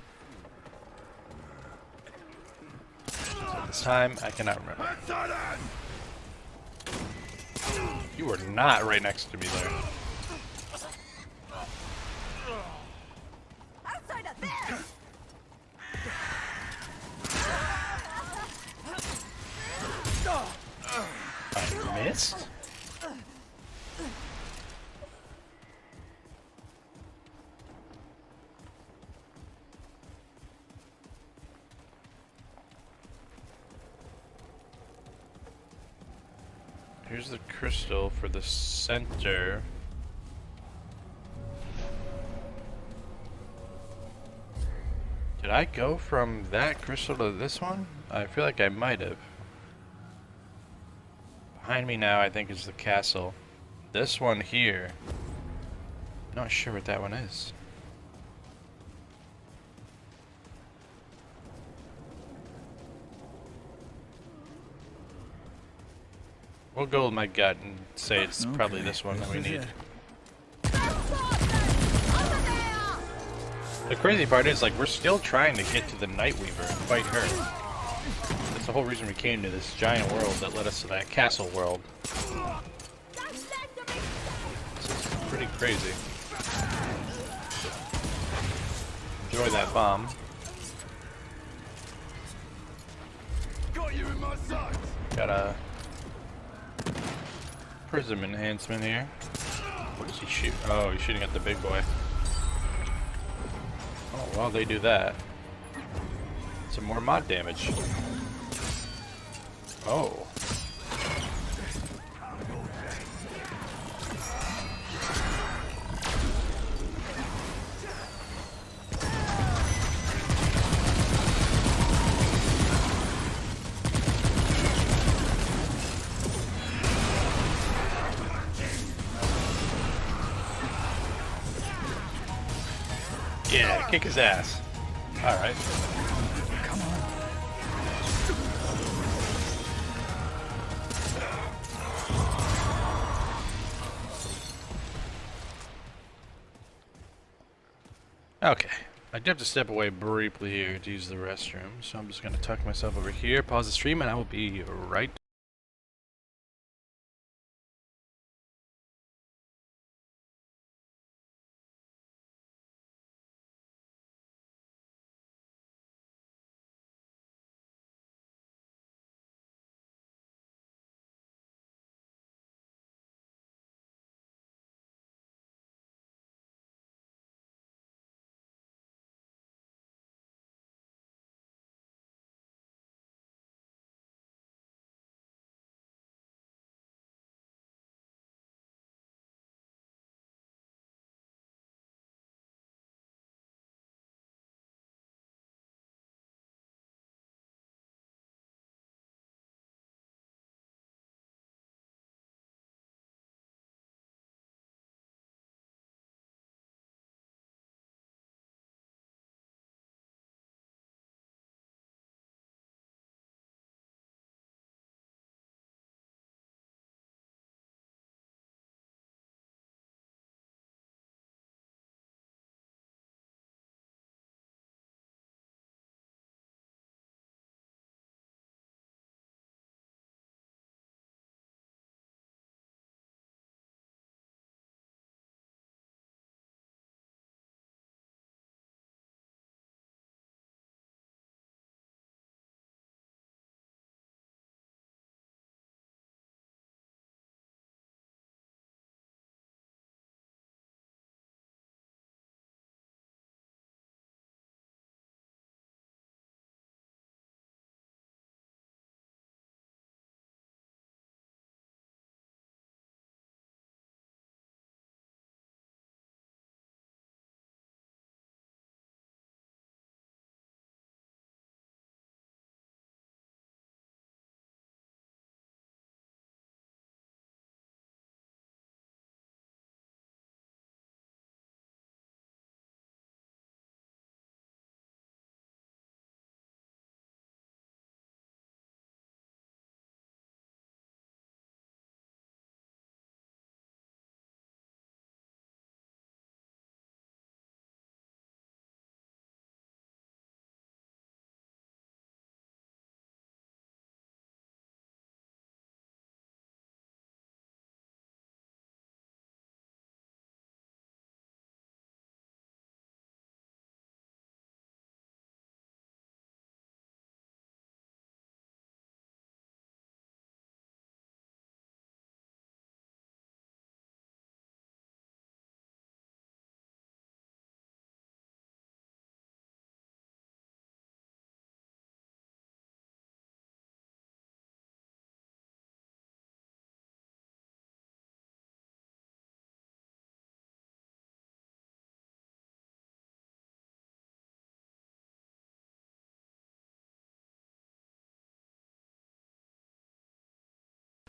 S1: This time, I cannot remember. You were not right next to me there.
S7: Outside of this!
S1: I missed? Here's the crystal for the center. Did I go from that crystal to this one? I feel like I might have. Behind me now, I think, is the castle. This one here, not sure what that one is. We'll go with my gut and say it's probably this one that we need. The crazy part is, like, we're still trying to get to the Nightweaver and fight her. That's the whole reason we came to this giant world that led us to that castle world. This is pretty crazy. Enjoy that bomb.
S3: Got you in my sights.
S1: Got a prism enhancement here. What does he shoot? Oh, he's shooting at the big boy. Oh, while they do that, some more mod damage. Oh. Yeah, kick his ass. Alright.
S4: Come on.
S1: Okay. I do have to step away briefly here to use the restroom, so I'm just going to tuck myself over here, pause the stream, and I will be right.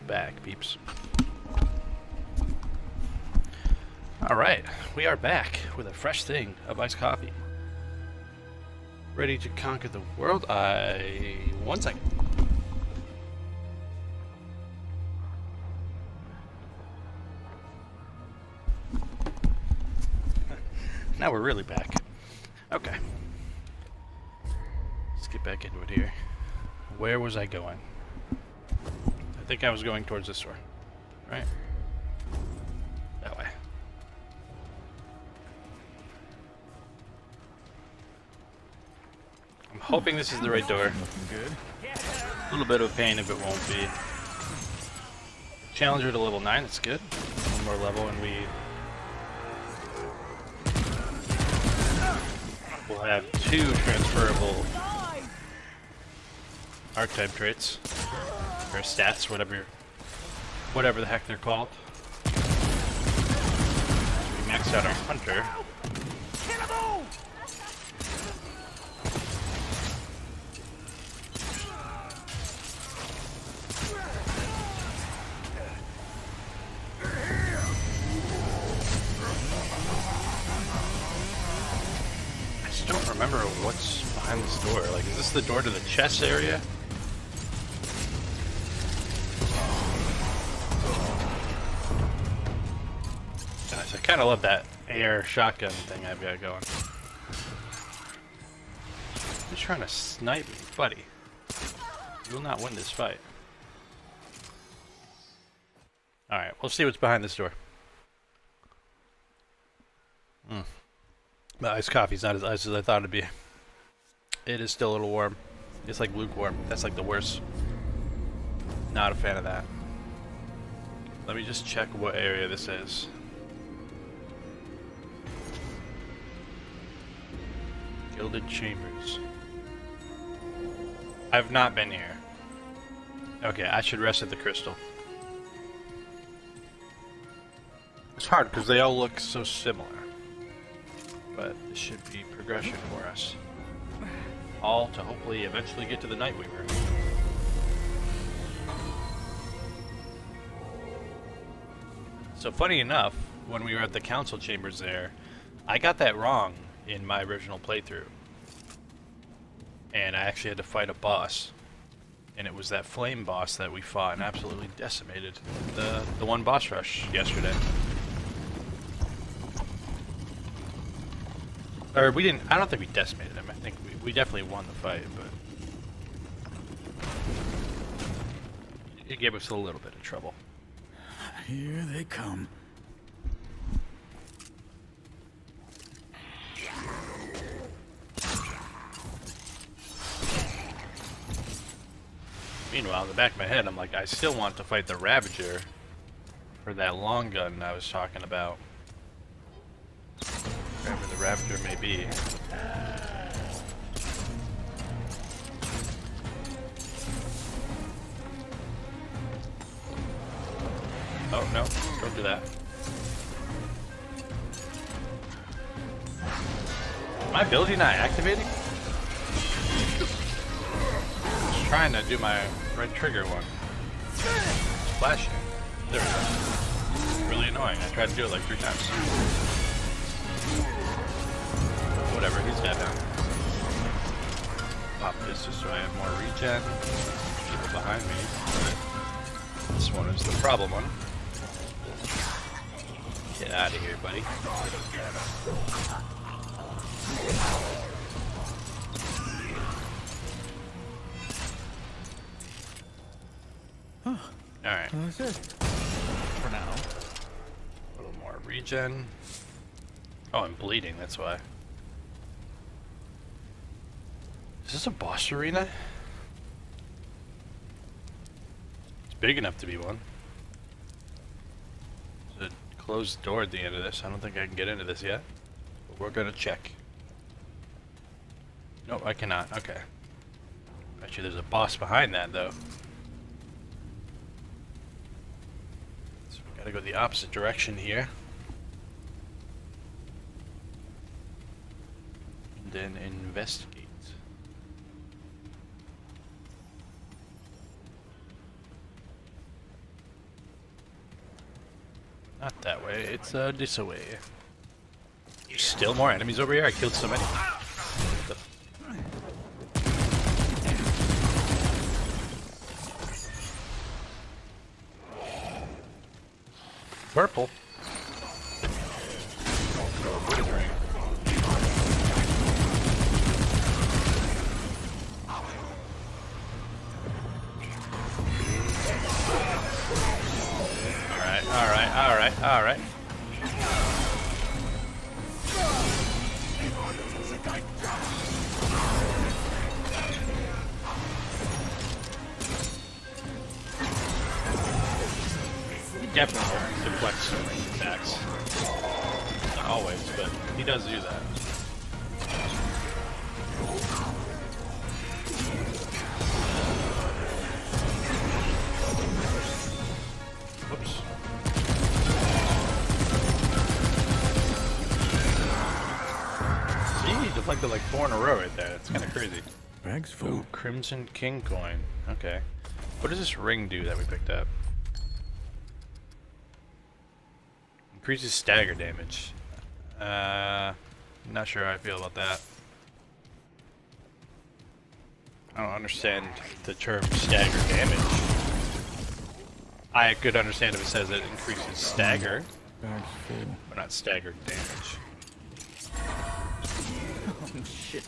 S1: Back, peeps. Alright, we are back with a fresh thing of iced coffee. Ready to conquer the world? One second. Now we're really back. Okay. Let's get back into it here. Where was I going? I think I was going towards this door. Right? That way. I'm hoping this is the right door.
S4: Looking good.
S1: A little bit of a pain if it won't be. Challenger to level 9, that's good. One more level and we'll have 2 transferable archetype traits. Or stats, whatever the heck they're called. So we maxed out our hunter. remember what's behind this door. Like, is this the door to the chest area? Nice. I kind of love that air shotgun thing I've got going. He's trying to snipe me, buddy. You will not win this fight. Alright, we'll see what's behind this door. The iced coffee's not as iced as I thought it'd be. It is still a little warm. It's like lukewarm. That's like the worst. Not a fan of that. Let me just check what area this is. Gilded Chambers. I've not been here. Okay, I should rest at the crystal. It's hard because they all look so similar. But this should be progression for us. All to hopefully eventually get to the Nightweaver. So funny enough, when we were at the council chambers there, I got that wrong in my original playthrough. And I actually had to fight a boss. And it was that flame boss that we fought and absolutely decimated the one boss rush yesterday. Or we didn't, I don't think we decimated him. I think we definitely won the fight, but it gave us a little bit of trouble.
S4: Here they come.
S1: Meanwhile, in the back of my head, I'm like, I still want to fight the Ravager for that long gun I was talking about. Wherever the Ravager may be. Oh, no. Don't do that. My ability not activating? Just trying to do my right trigger one. It's flashing. There we go. Really annoying. I tried to do it like 3 times. Whatever, he's got down. Pop this just so I have more regen. People behind me. This one is the problem one. Get out of here, buddy. Alright.
S4: That's it. For now.
S1: A little more regen. Oh, I'm bleeding, that's why. Is this a boss arena? It's big enough to be one. There's a closed door at the end of this. I don't think I can get into this yet. But we're gonna check. Nope, I cannot. Okay. Bet you there's a boss behind that, though. So we gotta go the opposite direction here. And then investigate. Not that way, it's this way. There's still more enemies over here? I killed so many. Purple. Alright. He definitely deflects range attacks. Not always, but he does do that. Whoops. See, he deflected like 4 in a row right there. That's kind of crazy.
S4: Bag's full.
S1: Ooh, Crimson King coin. Okay. What does this ring do that we picked up? Increases stagger damage. Not sure how I feel about that. I don't understand the term stagger damage. I could understand if it says it increases stagger,
S4: Bag's full.
S1: but not staggered damage.
S9: Oh, shit.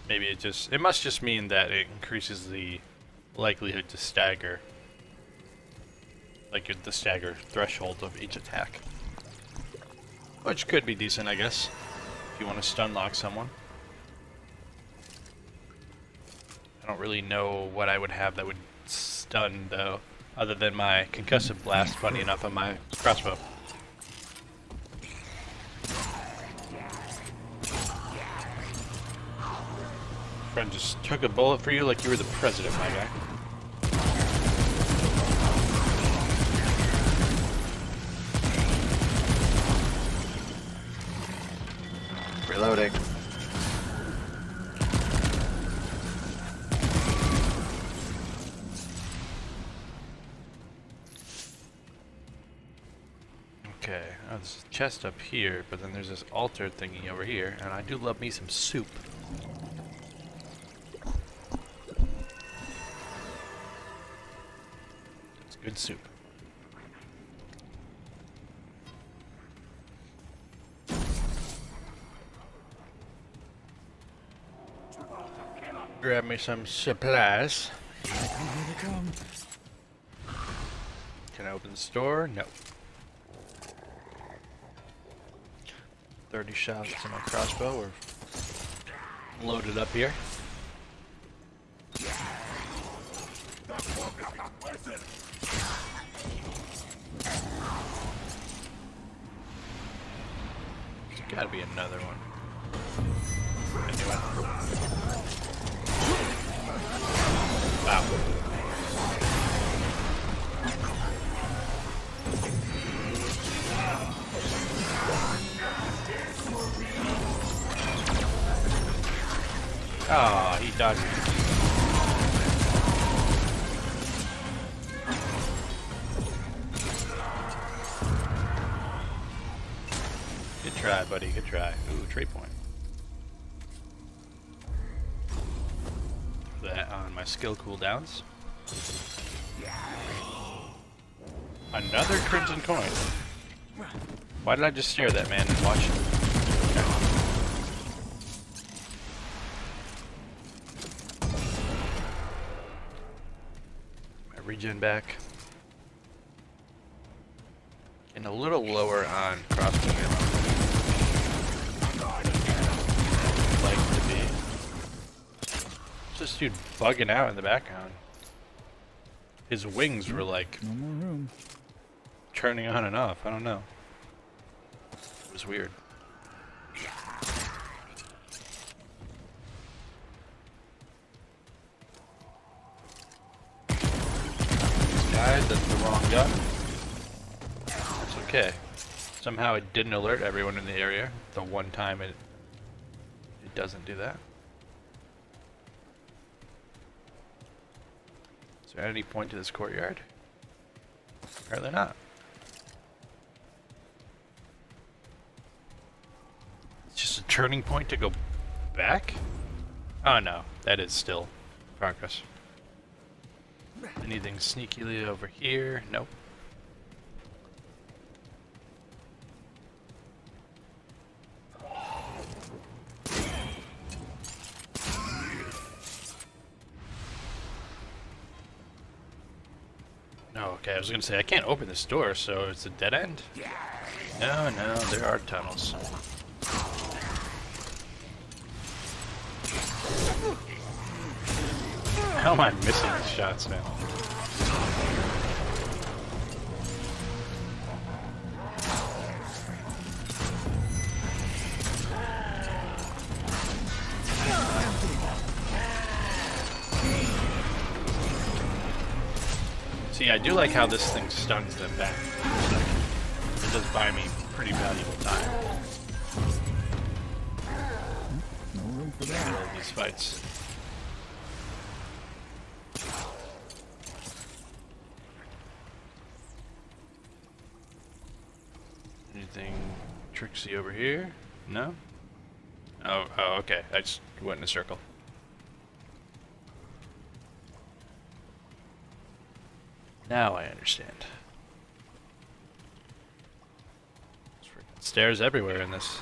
S1: Maybe it must just mean that it increases the likelihood to stagger. Like the stagger threshold of each attack. Which could be decent, I guess, if you want to stun lock someone. I don't really know what I would have that would stun, though, other than my concussive blast, funny enough, on my crossbow. Friend just took a bullet for you like you were the president, my guy.
S9: Reloading.
S1: Okay, there's a chest up here, but then there's this altar thingy over here, and I do love me some soup. It's good soup. Grab me some supplies.
S4: Here they come.
S1: Can I open the store? No. 30 shots to my crossbow. We're loaded up here. There's gotta be another one. Anyway. Wow. Ah, he dodged. Good try, buddy. Good try. Ooh, trade point. That on my skill cooldowns. Another crimson coin. Why did I just stare at that man and watch him? My regen back. And a little lower on crossbow ammo. Like to be. This dude bugging out in the background. His wings were like
S4: No more room.
S1: turning on and off. I don't know. It was weird. Guys, that's the wrong gun. It's okay. Somehow it didn't alert everyone in the area. The one time it doesn't do that. Is there any point to this courtyard? Apparently not. It's just a turning point to go back? Oh no, that is still progress. Anything sneakily over here? Nope. No, okay, I was gonna say I can't open this door, so it's a dead end? No, there are tunnels. How am I missing these shots now? See, I do like how this thing stuns them back for a second. It does buy me pretty valuable time.
S4: No room for
S1: I
S4: that.
S1: love these fights. Anything tricksy over here? No? Oh, okay. I just went in a circle. Now I understand. There's freaking stairs everywhere in this.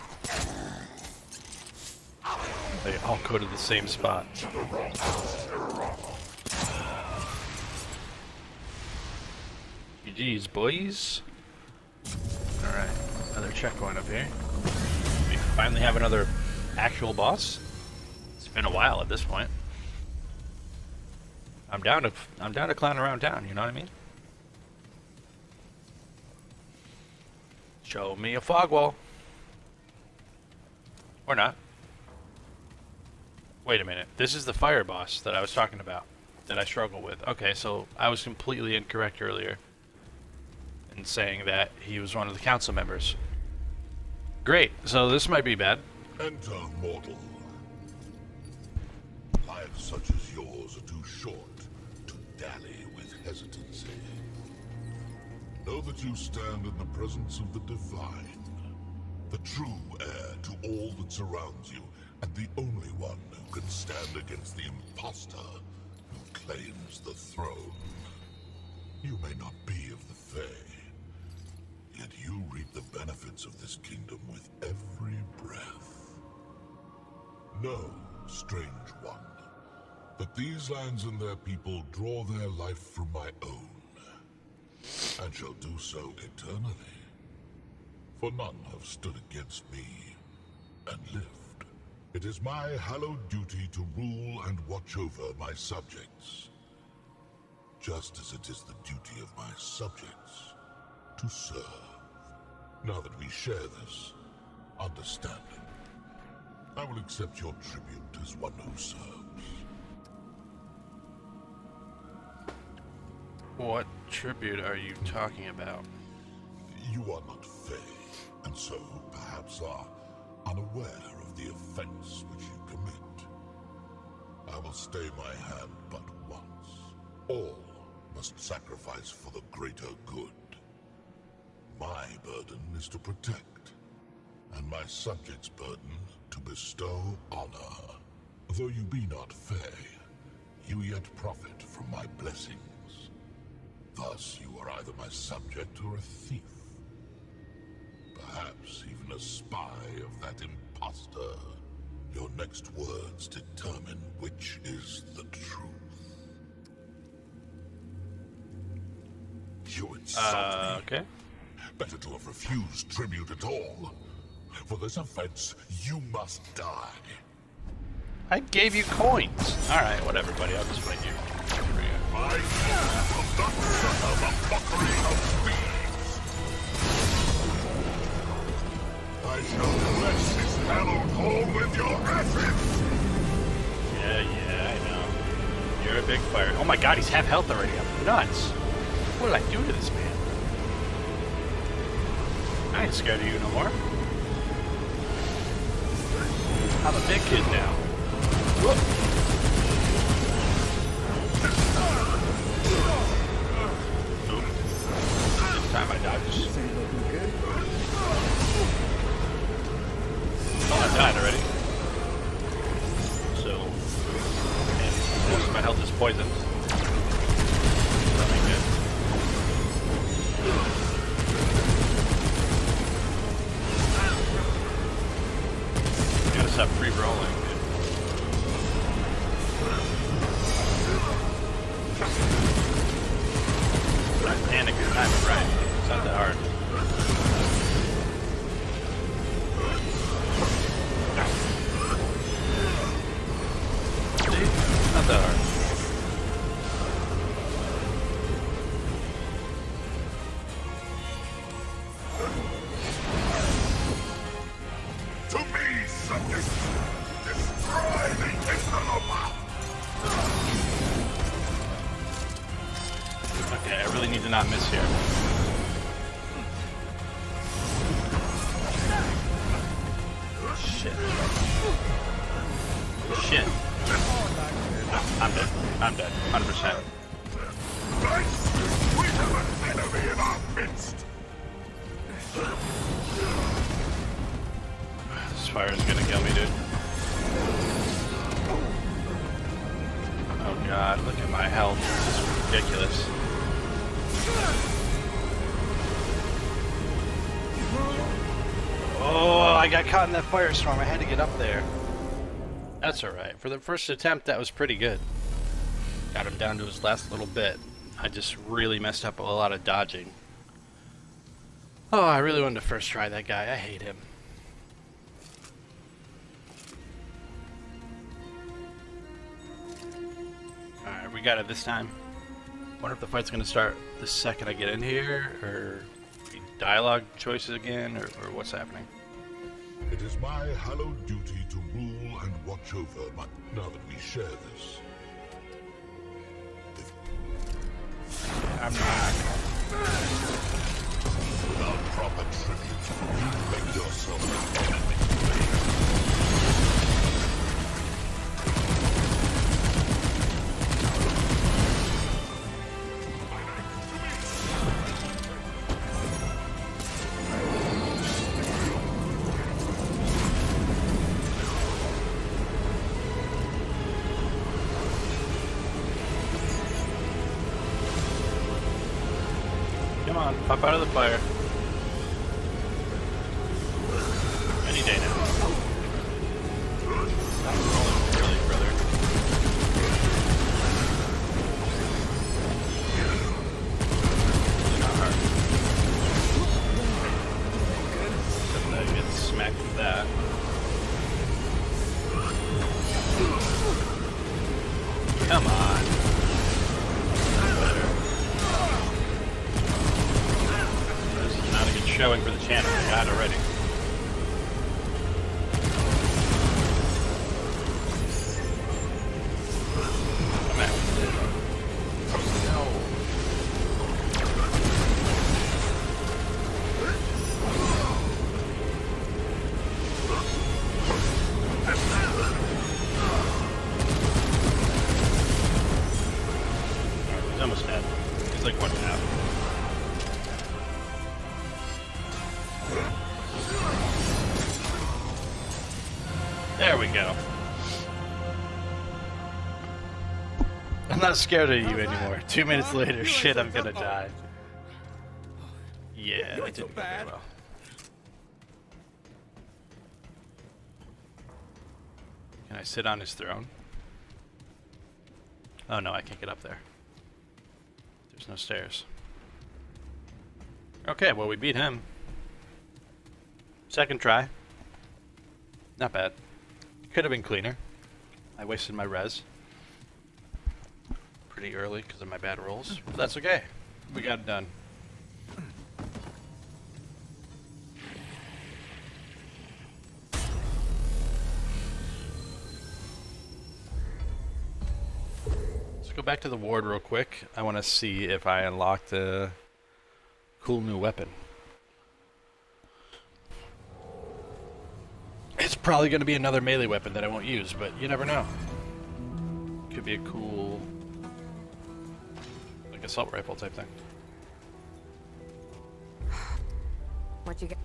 S1: They all go to the same spot. GG's, boys. Alright, another checkpoint up here. We finally have another actual boss. It's been a while at this point. I'm down to clown around town, you know what I mean? Show me a fog wall. Or not. Wait a minute. This is the fire boss that I was talking about, that I struggle with. Okay, so I was completely incorrect earlier in saying that he was one of the council members. Great, so this might be bad.
S10: Enter, mortal. Lives such as yours are too short to dally with hesitancy. Know that you stand in the presence of the divine, the true heir to all that surrounds you, and the only one who can stand against the imposter who claims the throne. You may not be of the Fae, yet you reap the benefits of this kingdom with every breath. Know, strange one, that these lands and their people draw their life from my own, and shall do so eternally. For none have stood against me and lived. It is my hallowed duty to rule and watch over my subjects, just as it is the duty of my subjects to serve. Now that we share this understanding, I will accept your tribute as one who serves.
S1: What tribute are you talking about?
S10: You are not Fae, and so perhaps are unaware of the offense which you commit. I will stay my hand but once. All must sacrifice for the greater good. My burden is to protect, and my subjects' burden to bestow honor. Though you be not Fae, you yet profit from my blessings. Thus you are either my subject or a thief. Perhaps even a spy of that imposter. Your next words determine which is the truth. You insult me.
S1: Okay.
S10: Better to have refused tribute at all. For this offense, you must die.
S1: I gave you coins. Alright, whatever, buddy. I'll just wait here.
S10: I will not suffer the mockery of thieves. I shall bless this hallowed hole with your ashes.
S1: Yeah, I know. You're a big fire. Oh my god, he's half health already. I'm nuts. What did I do to this man? I ain't scared of you no more. I'm a big kid now. Whoop. Oop. This time I dodged. Oh, I died already. So, and most of my health is poisoned. That ain't good. Gotta stop re-rolling. Don't panic your time, right? It's not that hard. See? Not that hard.
S10: To me, subjects, destroy the interloper.
S1: Okay, I really need to not miss here. Shit. Shit. I'm dead. I'm dead. 100%.
S10: Christ, we have an enemy in our midst.
S1: This fire is gonna kill me, dude. Oh god, look at my health. This is ridiculous. Oh, I got caught in that firestorm. I had to get up there. That's alright. For the first attempt, that was pretty good. Got him down to his last little bit. I just really messed up a lot of dodging. Oh, I really wanted to first try that guy. I hate him. Alright, we got it this time. Wonder if the fight's gonna start the second I get in here, or dialogue choices again, or what's happening?
S10: It is my hallowed duty to rule and watch over my... Now that we share this...
S1: I'm not.
S10: Without proper tribute, you make yourself an enemy.
S1: Come on, pop out of the fire. Any day now. I'm rolling really, brother. Really not hard. Except that I get smacked with that. Come on. Showing for the channel. I got it already. Come out. He's almost dead. He's like one half. There we go. I'm not scared of you anymore. 2 minutes later, shit, I'm gonna die. Yeah, that didn't go very well. Can I sit on his throne? Oh no, I can't get up there. There's no stairs. Okay, well we beat him. Second try. Not bad. Could have been cleaner. I wasted my res pretty early because of my bad rolls, but that's okay. We got it done. Let's go back to the ward real quick. I want to see if I unlocked a cool new weapon. It's probably going to be another melee weapon that I won't use, but you never know. Could be a cool, like, assault rifle type thing.
S7: What you got?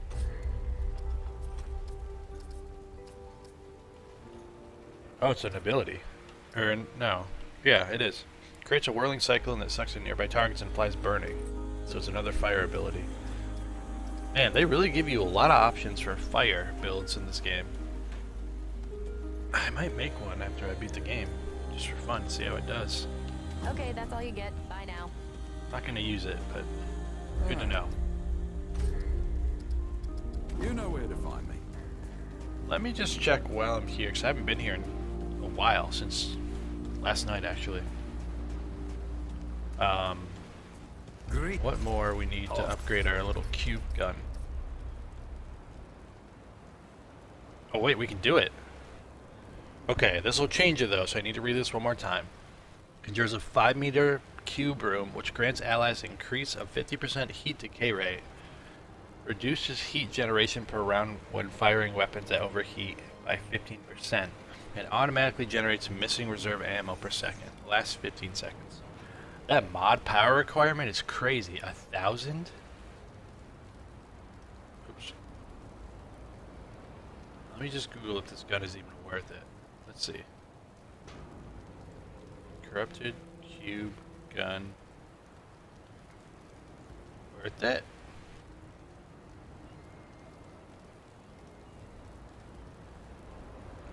S1: Oh, it's an ability. Or, no. Yeah, it is. Creates a whirling cycle that sucks in nearby targets and applies burning. So it's another fire ability. Man, they really give you a lot of options for fire builds in this game. I might make one after I beat the game, just for fun, see how it does.
S7: Okay, that's all you get. Bye now.
S1: Not gonna use it, but good to know.
S4: You know where to find me.
S1: Let me just check while I'm here, because I haven't been here in a while, since last night actually. What more we need to upgrade our little cube gun? Oh wait, we can do it. Okay, this will change it though, so I need to read this one more time. Conjures a 5-meter cube room, which grants allies increase of 50% heat decay rate. Reduces heat generation per round when firing weapons that overheat by 15%. And automatically generates missing reserve ammo per second. Lasts 15 seconds. That mod power requirement is crazy. 1,000? Oops. Let me just Google if this gun is even worth it. Let's see. Corrupted cube gun. Worth it?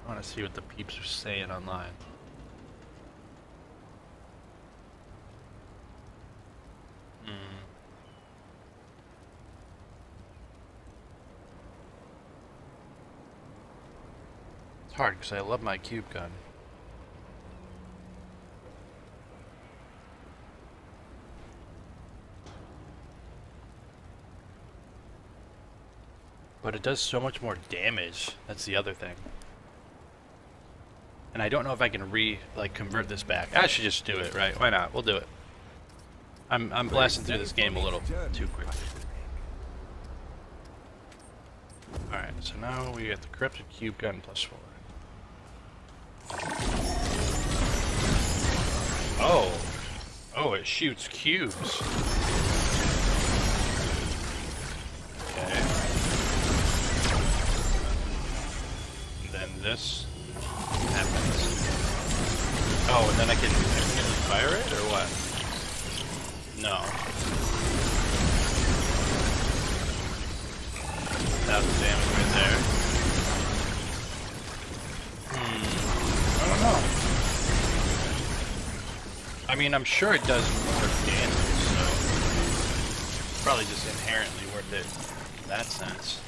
S1: I want to see what the peeps are saying online. It's hard because I love my cube gun. But it does so much more damage. That's the other thing. And I don't know if I can convert this back. I should just do it, right? Why not? We'll do it. I'm blasting through this game a little too quickly. Alright, so now we got the corrupted cube gun +4. Oh. Oh, it shoots cubes. Okay. And then this happens. Oh, and then I can fire it, or what? No. 1,000 damage right there. I don't know. I mean, I'm sure it does more damage, so it's probably just inherently worth it in that sense.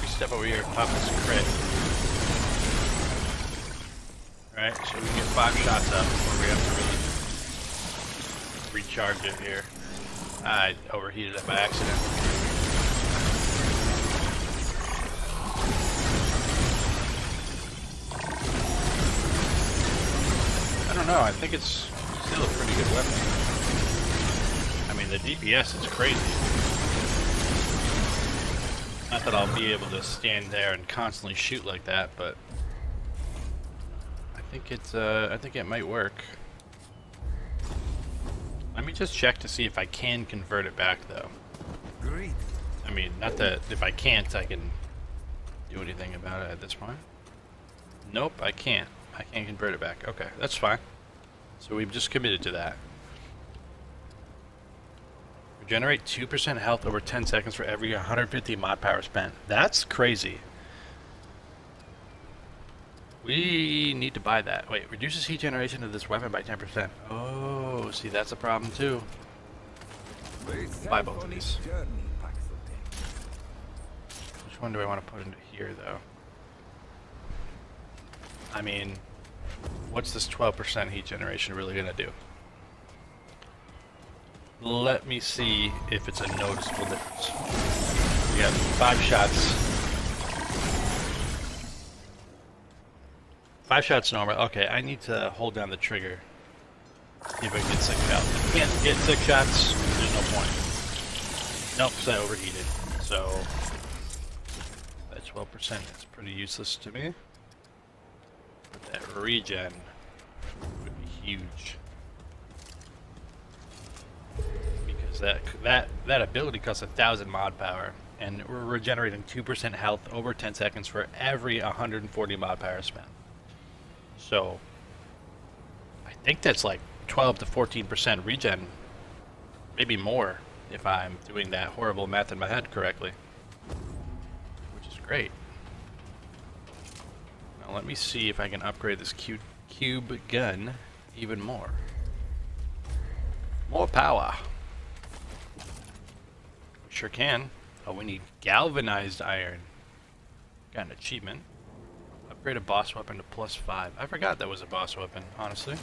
S1: We step over here and pop this crit. Alright, so we can get 5 shots up before we have to really recharge it here. I overheated it by accident. I don't know, I think it's still a pretty good weapon. I mean, the DPS is crazy. Not that I'll be able to stand there and constantly shoot like that, but I think it might work. Let me just check to see if I can convert it back, though.
S3: Great.
S1: I mean, not that if I can't, I can do anything about it at this point. Nope, I can't. I can't convert it back. Okay, that's fine. So we've just committed to that. Regenerate 2% health over 10 seconds for every 150 mod power spent. That's crazy. We need to buy that. Wait, reduces heat generation of this weapon by 10%. Oh, see, that's a problem too. Buy both of these. Which one do I want to put into here, though? I mean, what's this 12% heat generation really going to do? Let me see if it's a noticeable difference. We got 5 shots. 5 shots normal. Okay, I need to hold down the trigger. See if I can get 6 shots. If I can't get 6 shots, there's no point. Nope, because I overheated. So, that 12% is pretty useless to me. But that regen would be huge. Because that ability costs 1,000 mod power. And we're regenerating 2% health over 10 seconds for every 140 mod power spent. So, I think that's like 12 to 14% regen. Maybe more, if I'm doing that horrible math in my head correctly. Which is great. Now let me see if I can upgrade this cube gun even more. More power. We sure can. Oh, we need galvanized iron. Got an achievement. Upgrade a boss weapon to +5. I forgot that was a boss weapon, honestly.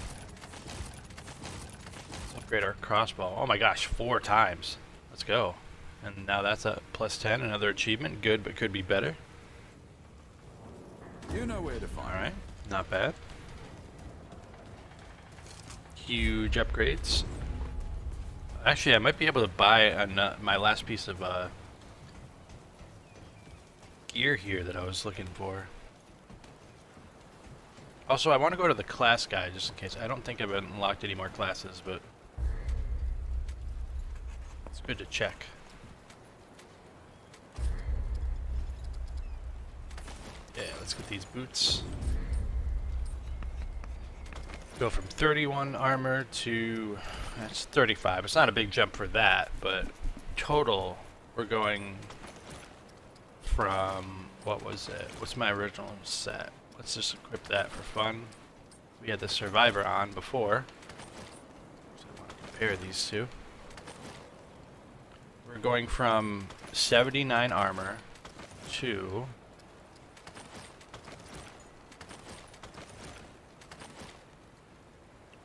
S1: Let's upgrade our crossbow. Oh my gosh, 4 times. Let's go. And now that's a +10, another achievement. Good, but could be better.
S4: You know where to find.
S1: Alright, not bad. Huge upgrades. Actually, I might be able to buy my last piece of gear here that I was looking for. Also, I want to go to the class guide just in case. I don't think I've unlocked any more classes, but it's good to check. Okay, let's get these boots. Go from 31 armor to, that's 35. It's not a big jump for that, but total, we're going from, what was it? What's my original set? Let's just equip that for fun. We had the Survivor on before, so I want to compare these two. We're going from 79 armor to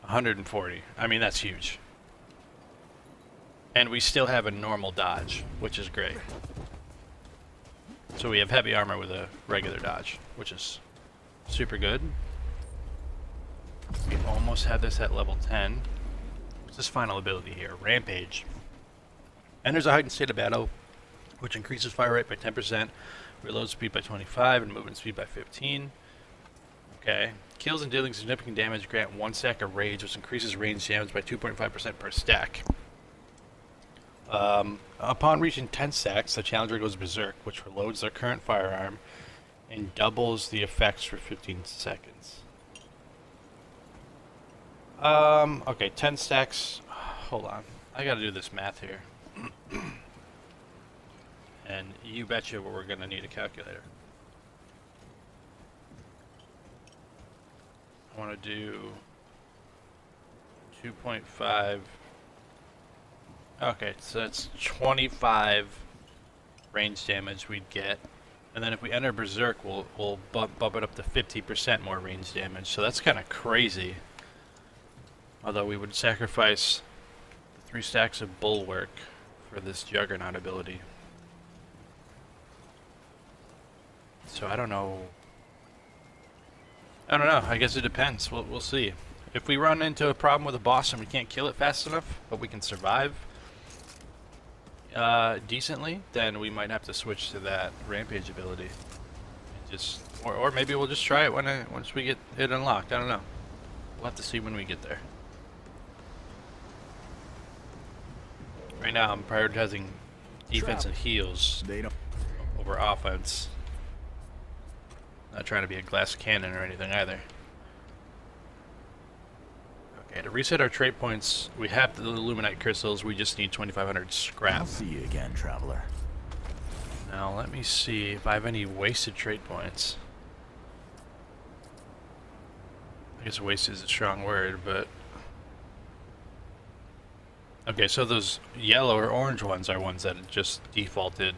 S1: 140. I mean, that's huge. And we still have a normal dodge, which is great. So we have heavy armor with a regular dodge, which is super good. We almost had this at level 10. What's this final ability here? Rampage. Enters a heightened state of battle, which increases fire rate by 10%, reload speed by 25, and movement speed by 15. Okay. Kills and dealing significant damage grant 1 stack of rage, which increases range damage by 2.5% per stack. Upon reaching 10 stacks, the challenger goes berserk, which reloads their current firearm and doubles the effects for 15 seconds. Okay, 10 stacks. Hold on. I gotta do this math here. And you betcha we're gonna need a calculator. I want to do 2.5. Okay, so that's 25 range damage we'd get, and then if we enter Berserk, we'll bump it up to 50% more range damage. So that's kind of crazy. Although we would sacrifice the 3 stacks of Bulwark for this Juggernaut ability. So I don't know. I guess it depends. We'll see. If we run into a problem with a boss and we can't kill it fast enough, but we can survive decently, then we might have to switch to that Rampage ability. Or maybe we'll just try it once we get it unlocked. I don't know. We'll have to see when we get there. Right now, I'm prioritizing defense and heals over offense. Not trying to be a glass cannon or anything either. Okay, to reset our trait points, we have the Illuminite crystals. We just need 2,500 scrap.
S4: I'll see you again, traveler.
S1: Now let me see if I have any wasted trait points. I guess wasted is a strong word, but okay, so those yellow or orange ones are ones that just defaulted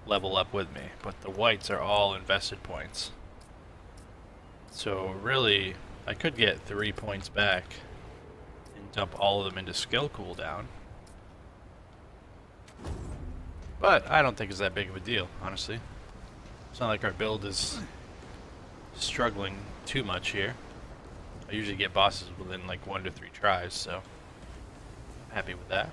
S1: level up with me, but the whites are all invested points. So really, I could get 3 points back and dump all of them into skill cooldown. But I don't think it's that big of a deal, honestly. It's not like our build is struggling too much here. I usually get bosses within like 1 to 3 tries, so I'm happy with that.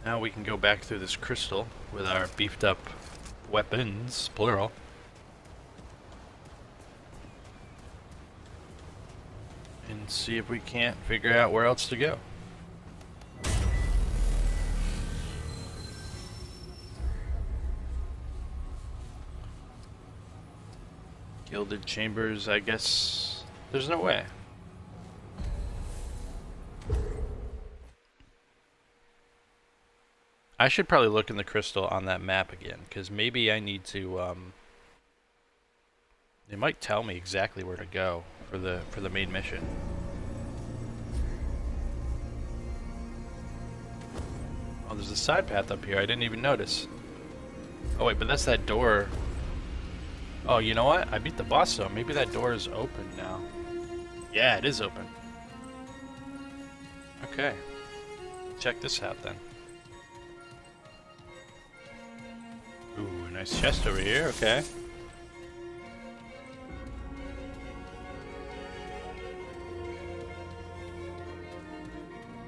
S1: Now we can go back through this crystal with our beefed up weapons, plural. And see if we can't figure out where else to go. Gilded chambers, I guess there's no way. I should probably look in the crystal on that map again, because maybe I need to, they might tell me exactly where to go for the main mission. Oh, there's a side path up here. I didn't even notice. Oh wait, but that's that door. Oh, you know what? I beat the boss though. Maybe that door is open now. Yeah, it is open. Okay. Check this out then. Ooh, nice chest over here, okay.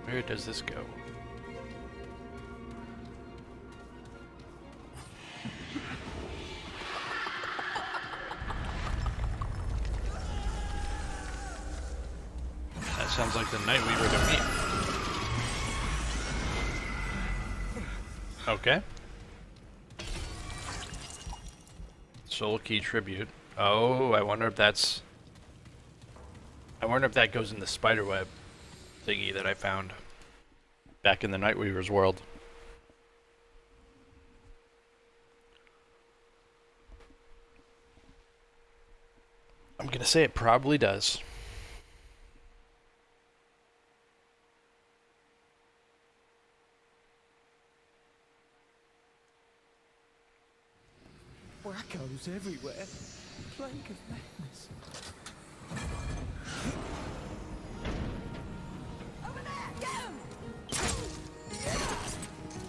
S1: Where does this go? That sounds like the Night Weaver to me. Okay. Soul Key Tribute. Oh, I wonder if that's... I wonder if that goes in the spiderweb thingy that I found back in the Nightweaver's world. I'm gonna say it probably does.
S11: Wackos everywhere. Plague of madness.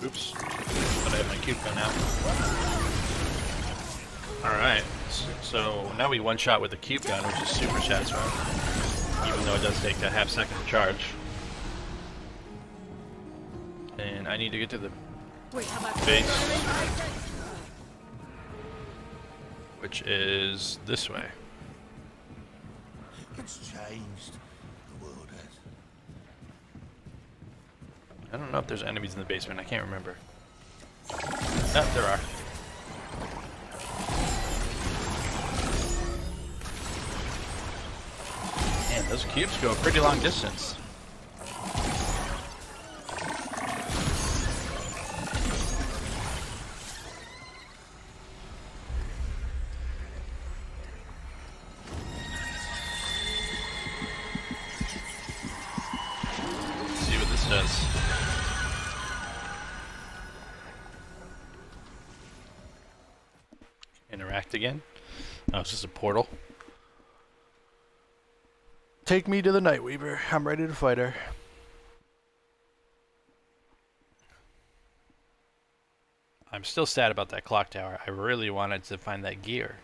S1: Oops. But I have my cube gun now. Alright. So now we one-shot with the cube gun, which is super satisfying. Even though it does take a half second to charge. And I need to get to the base, which is this way.
S11: It's changed. The world has.
S1: I don't know if there's enemies in the basement. I can't remember. Ah, there are. Man, those cubes go a pretty long distance. Interact again. Oh, it's just a portal. Take me to the Nightweaver. I'm ready to fight her. I'm still sad about that clock tower. I really wanted to find that gear.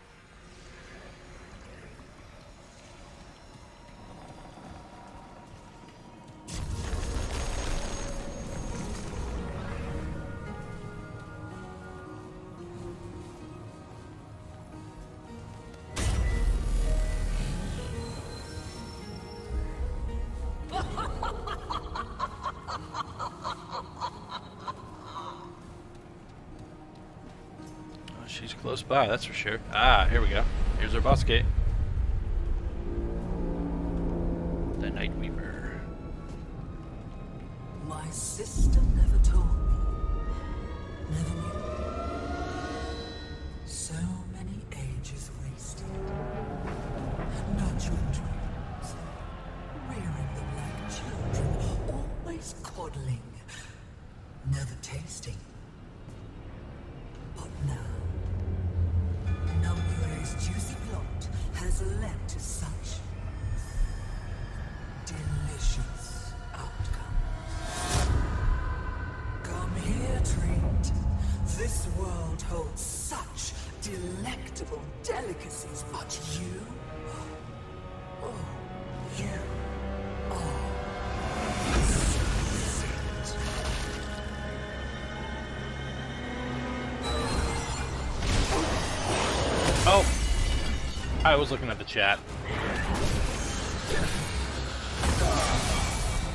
S1: She's close by, that's for sure. Ah, here we go. Here's our boss gate. The Nightweaver.
S12: My sister never told me. Never knew. So many ages wasted. Nurturing dreams. Rearing them like children. Always coddling. Never tasting. But now, Nightweaver's juicy plot has led to such delicious outcomes. Come here, treat. This world holds such delectable delicacies, but you, oh, you are sweet.
S1: Oh! I was looking at the chat.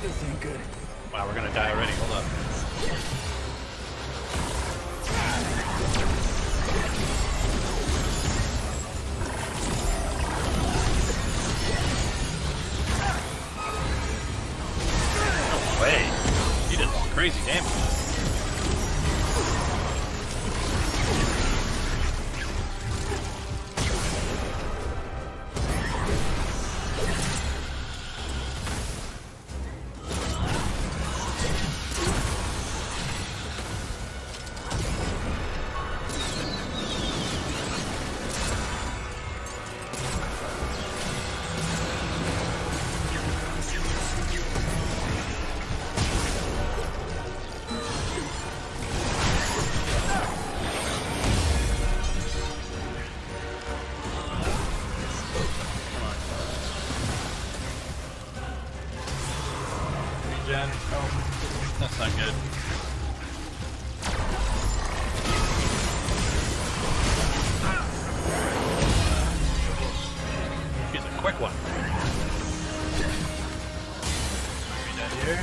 S11: This ain't good.
S1: Wow, we're gonna die already. Hold up. No way. He did some crazy damage. Regen. Oh, that's not good. He's a quick one. Read that here.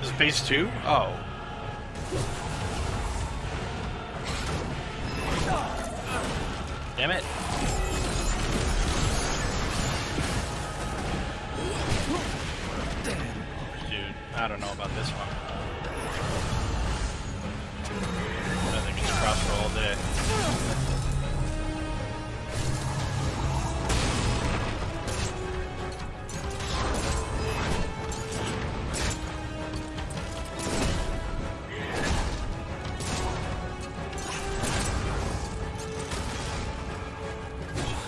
S1: This is phase 2? Oh. Damn it. Dude, I don't know about this one. I think it's crossbow all day.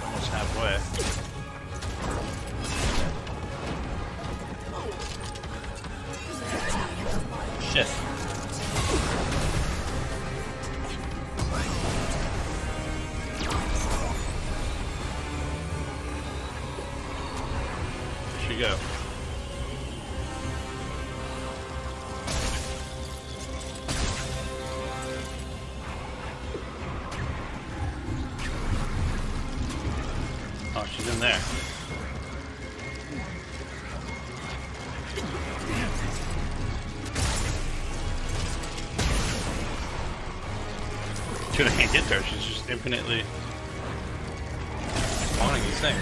S1: Almost halfway. Shit. There she go. Oh, she's in there. Dude, I can't get to her. She's just infinitely spawning these things.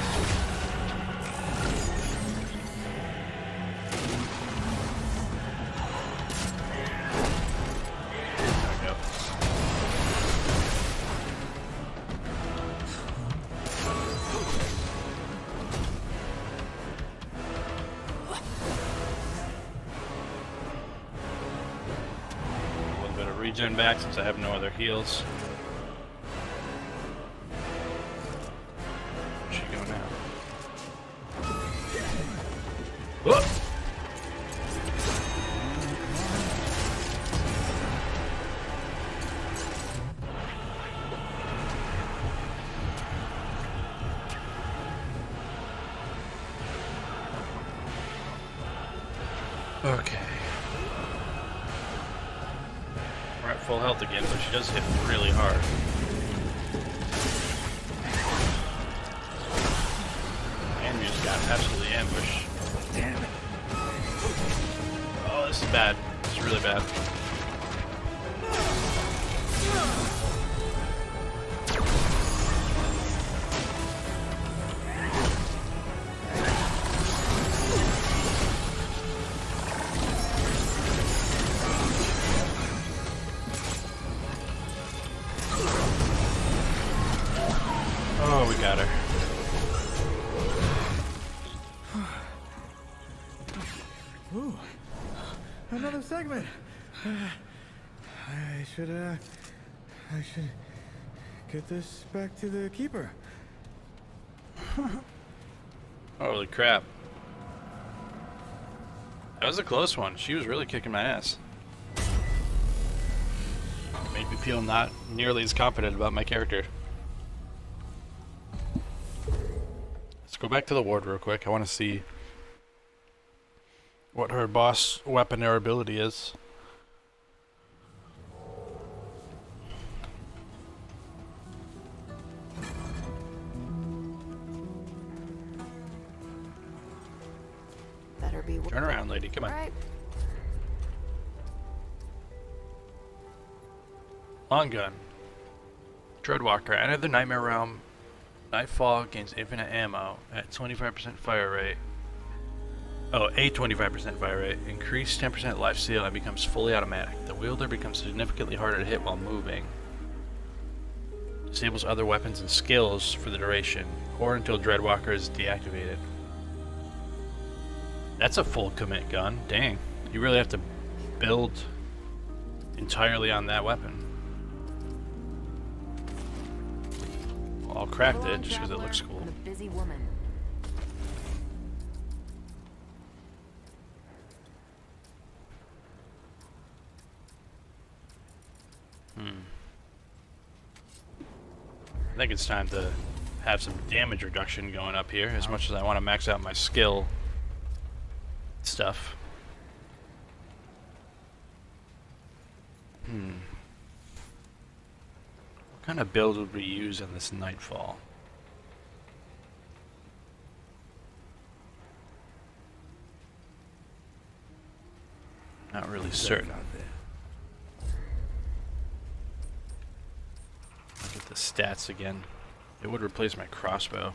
S1: There we go. A little bit of regen back since I have no other heals. Where'd she go now? Whoop! Okay. We're at full health again, but she does hit really hard. And we just got absolutely ambushed. Damn it. Oh, this is bad. This is really bad. Oh, we got her.
S11: Ooh, another segment. I should get this back to the keeper.
S1: Holy crap. That was a close one. She was really kicking my ass. Made me feel not nearly as confident about my character. Let's go back to the ward real quick. I want to see what her boss weapon or ability is.
S7: Better be.
S1: Turn around, lady. Come on.
S7: All right.
S1: Long gun. Dreadwalker. Enter the Nightmare Realm. Nightfall gains infinite ammo at 25% fire rate. Oh, a 25% fire rate. Increase 10% life steal and becomes fully automatic. The wielder becomes significantly harder to hit while moving. Disables other weapons and skills for the duration, or until Dreadwalker is deactivated. That's a full commit gun. Dang. You really have to build entirely on that weapon. Well, I'll craft it just because it looks cool.
S7: A busy woman.
S1: I think it's time to have some damage reduction going up here, as much as I want to max out my skill stuff. What kind of build would we use in this Nightfall? Not really certain. Look at the stats again. It would replace my crossbow,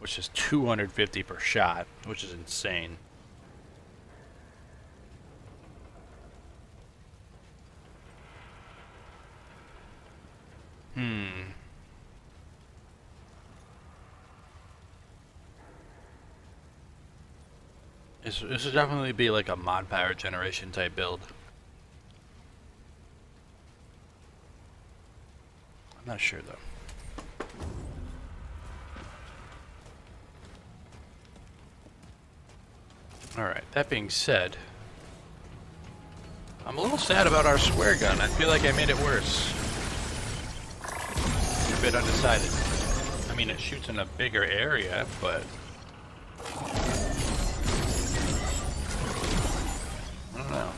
S1: which is 250 per shot, which is insane. This would definitely be like a mod power generation type build. I'm not sure though. Alright, that being said, I'm a little sad about our square gun. I feel like I made it worse. I'm a bit undecided. I mean, it shoots in a bigger area, but I don't know.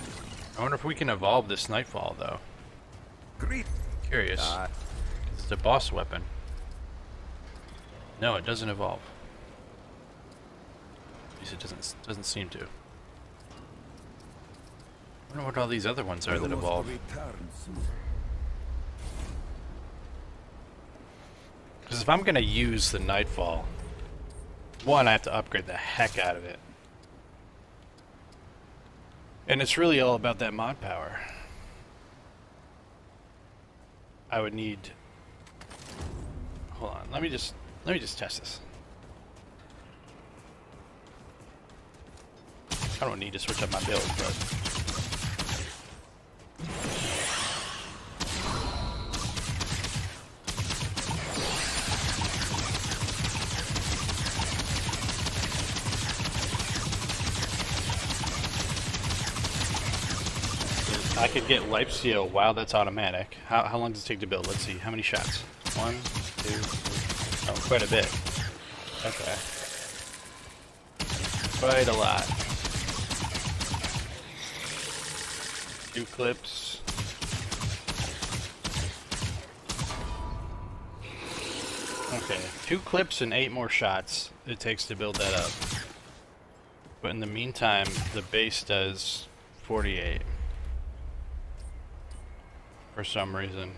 S1: I wonder if we can evolve this Nightfall, though. Curious. It's a boss weapon. No, it doesn't evolve. At least it doesn't seem to. I wonder what all these other ones are that evolve. Because if I'm gonna use the Nightfall, one, I have to upgrade the heck out of it. And it's really all about that mod power. I would need... Hold on, let me just test this. I don't need to switch up my build, but... I could get life steal while that's automatic. How long does it take to build? Let's see. How many shots? 1, 2, 3. Oh, quite a bit. Okay. Quite a lot. 2 clips. Okay. 2 clips and 8 more shots it takes to build that up. But in the meantime, the base does 48. For some reason.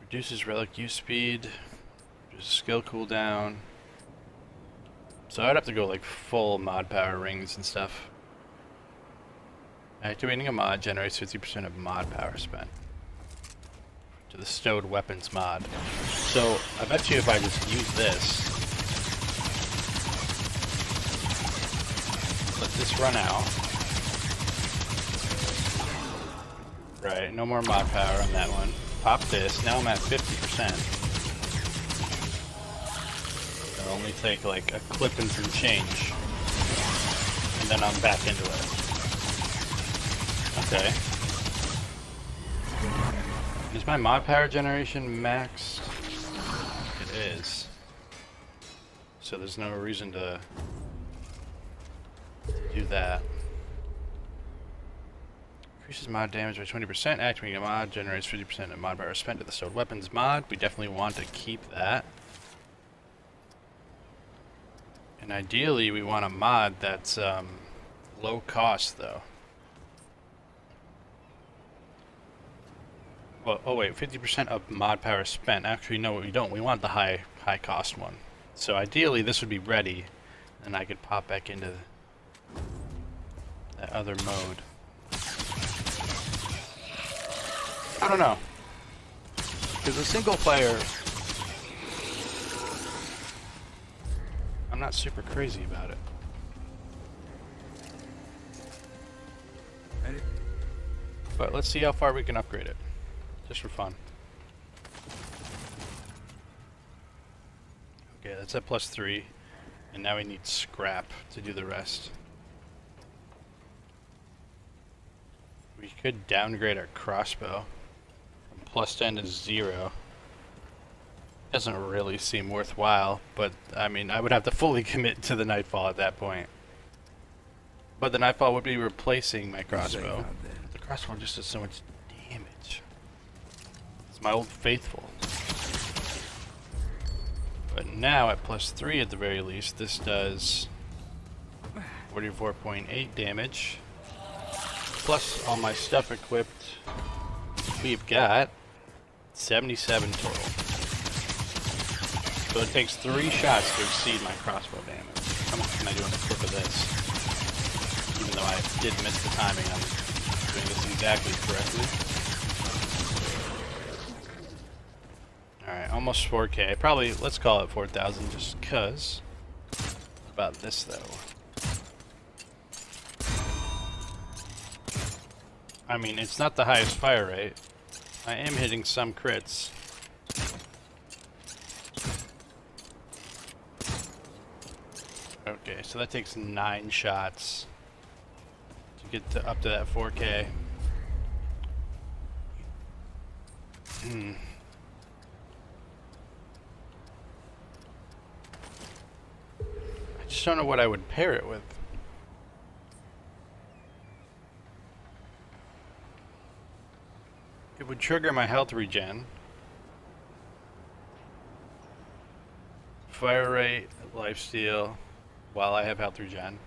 S1: Reduces relic use speed, reduces skill cooldown. So I'd have to go like full mod power rings and stuff. Activating a mod generates 50% of mod power spent. To the stowed weapons mod. So I bet you if I just use this, let this run out. Right, no more mod power on that one. Pop this, now I'm at 50%. It'll only take like a clip and some change. And then I'm back into it. Okay. Is my mod power generation maxed? It is. So there's no reason to do that. Increases mod damage by 20%. Activating a mod generates 50% of mod power spent to the stowed weapons mod. We definitely want to keep that. And ideally, we want a mod that's low cost, though. Well, oh wait, 50% of mod power spent. Actually, no, we don't. We want the high cost one. So ideally, this would be ready, and I could pop back into that other mode. I don't know. Because a single player, I'm not super crazy about it. But let's see how far we can upgrade it. Just for fun. Okay, that's at +3. And now we need scrap to do the rest. We could downgrade our crossbow from +10 to 0. Doesn't really seem worthwhile, but I mean, I would have to fully commit to the Nightfall at that point. But the Nightfall would be replacing my crossbow. The crossbow just does so much damage. It's my old faithful. But now at +3 at the very least, this does 44.8 damage. Plus all my stuff equipped, we've got 77 total. So it takes 3 shots to exceed my crossbow damage. How much can I do in a clip of this? Even though I did miss the timing, I'm doing this exactly correctly. Alright, almost 4K. Probably, let's call it 4,000 just because. What about this though? I mean, it's not the highest fire rate. I am hitting some crits. Okay, so that takes 9 shots to get up to that 4K. I just don't know what I would pair it with. It would trigger my health regen. Fire rate, lifesteal, while I have health regen.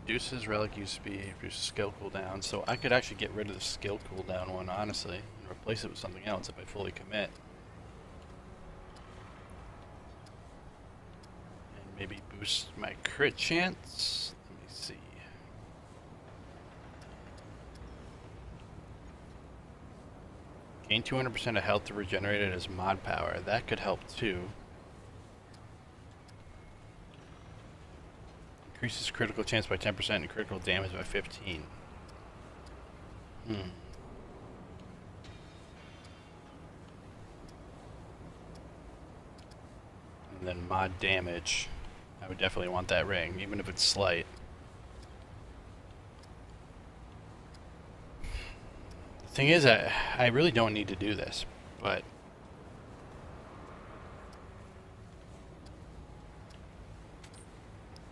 S1: Reduces relic use speed, reduces skill cooldown. So I could actually get rid of the skill cooldown one, honestly, and replace it with something else if I fully commit. And maybe boost my crit chance. Let me see. Gain 200% of health to regenerate it as mod power. That could help too. Increases critical chance by 10% and critical damage by 15. And then mod damage. I would definitely want that ring, even if it's slight. The thing is, I really don't need to do this, but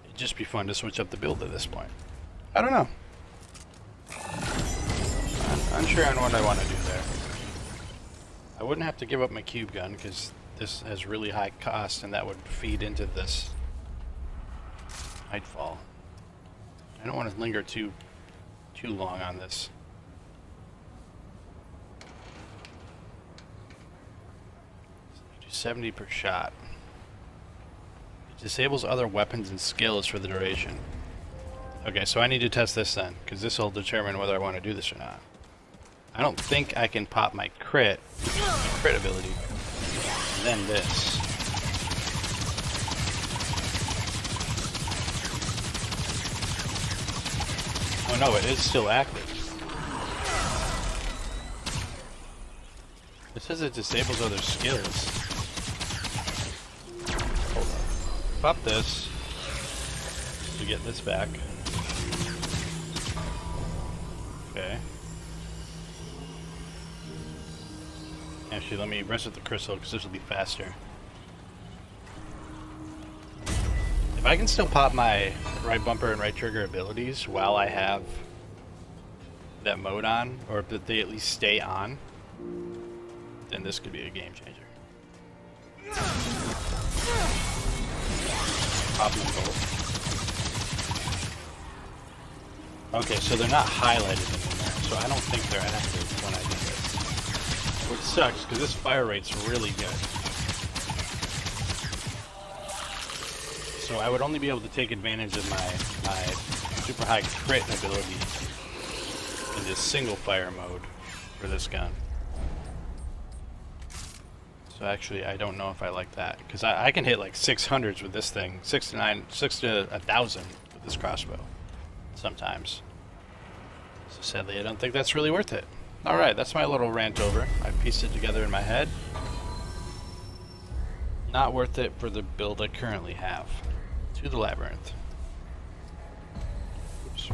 S1: it'd just be fun to switch up the build at this point. I don't know. I'm unsure on what I want to do there. I wouldn't have to give up my cube gun because this has really high cost, and that would feed into this nightfall. I don't want to linger too long on this. 70 per shot. It disables other weapons and skills for the duration. Okay, so I need to test this then, because this will determine whether I want to do this or not. I don't think I can pop my crit ability, and then this. Oh no, it is still active. It says it disables other skills. Pop this to get this back. Okay. Actually, let me reset the crystal because this will be faster. If I can still pop my right bumper and right trigger abilities while I have that mode on, or that they at least stay on, then this could be a game changer. Pop them both. Okay, so they're not highlighted anymore, so I don't think they're active when I do this. Which sucks, because this fire rate's really good. So I would only be able to take advantage of my super high crit ability in this single fire mode for this gun. So actually, I don't know if I like that, because I can hit like 600s with this thing, 6 to 1,000 with this crossbow, sometimes. So sadly, I don't think that's really worth it. All right, that's my little rant over. I pieced it together in my head. Not worth it for the build I currently have. To the labyrinth. Oops.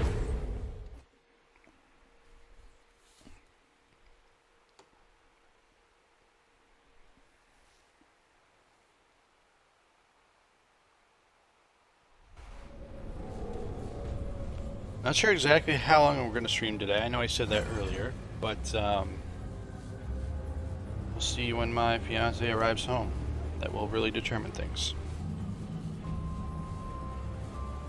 S1: Not sure exactly how long we're going to stream today. I know I said that earlier, but we'll see when my fiance arrives home. That will really determine things.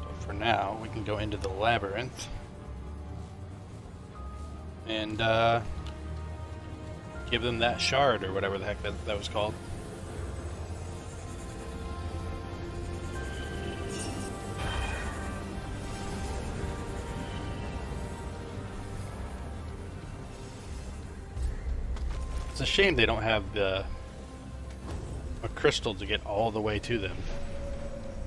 S1: So for now, we can go into the labyrinth and give them that shard or whatever the heck that was called. It's a shame they don't have a crystal to get all the way to them.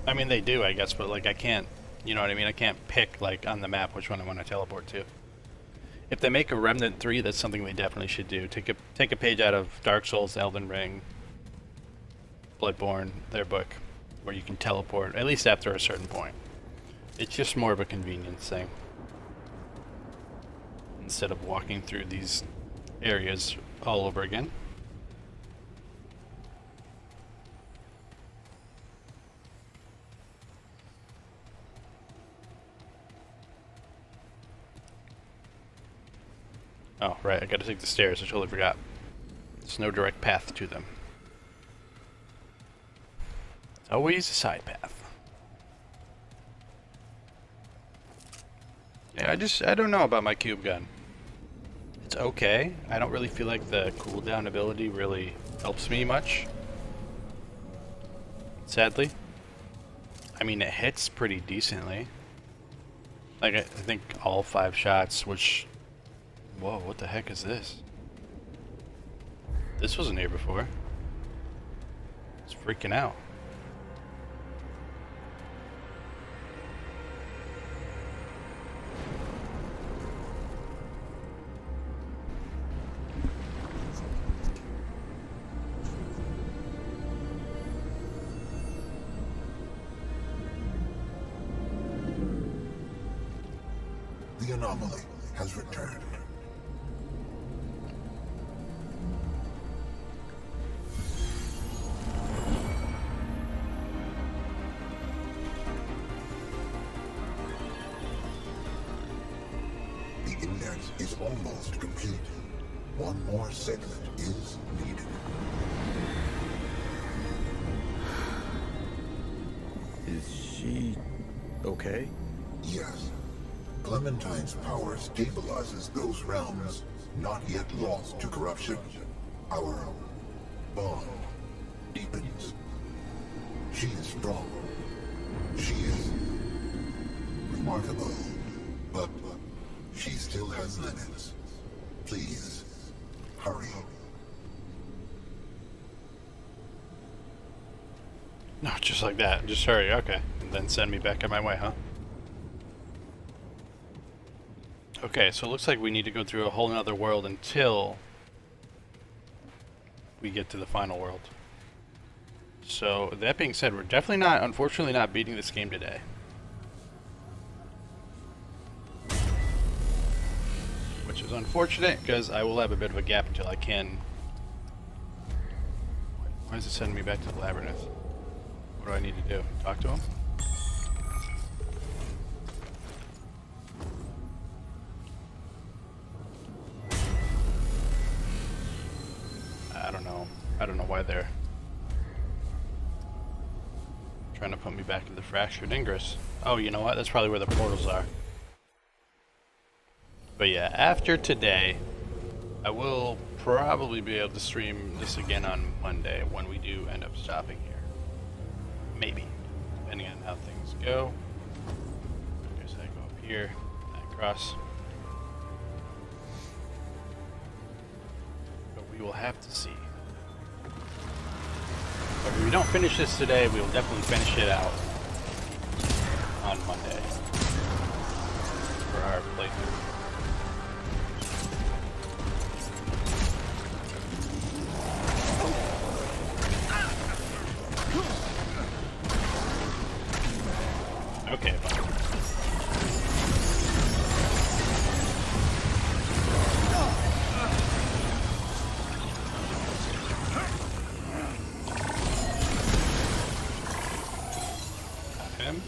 S1: I mean, they do, I guess, but like I can't, you know what I mean? I can't pick like on the map which one I want to teleport to. If they make a Remnant 3, that's something they definitely should do. Take a page out of Dark Souls, Elden Ring, Bloodborne, their book, where you can teleport, at least after a certain point. It's just more of a convenience thing. Instead of walking through these areas all over again. Oh, right, I gotta take the stairs, I totally forgot. There's no direct path to them. It's always a side path. Yeah, I don't know about my cube gun. It's okay. I don't really feel like the cooldown ability really helps me much. Sadly. I mean, it hits pretty decently. Like, I think all 5 shots, which... Whoa, what the heck is this? This wasn't here before. It's freaking out.
S10: The anomaly has returned. The index is almost complete. One more segment is needed.
S11: Is she okay?
S10: Yes. Clementine's power stabilizes those realms, not yet lost to corruption. Our bond deepens. She is strong. She is remarkable. But she still has limits. Please, hurry.
S1: No, just like that. Just hurry, okay. And then send me back on my way, huh? Okay, so it looks like we need to go through a whole nother world until we get to the final world. So, that being said, we're definitely not, unfortunately not beating this game today. Which is unfortunate, because I will have a bit of a gap until I can... Why is it sending me back to the labyrinth? What do I need to do? Talk to him? I don't know why they're trying to put me back to the fractured ingress. Oh, you know what? That's probably where the portals are. But yeah, after today, I will probably be able to stream this again on Monday when we do end up stopping here. Maybe, depending on how things go. I guess I go up here, and across. But we will have to see. But if we don't finish this today, we will definitely finish it out on Monday for our playthrough. Okay, fine. Him?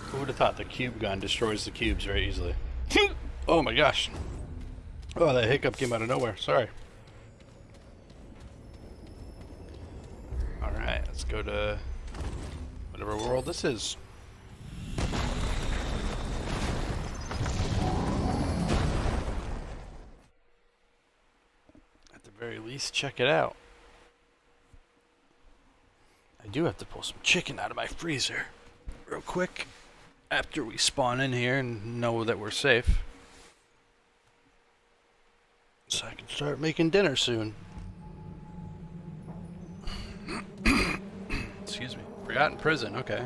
S1: Who would have thought the cube gun destroys the cubes very easily? Oh my gosh. Oh, that hiccup came out of nowhere. Sorry. Alright, let's go to whatever world this is. At the very least, check it out. I do have to pull some chicken out of my freezer real quick after we spawn in here and know that we're safe. So I can start making dinner soon. Excuse me. Forgotten prison, okay.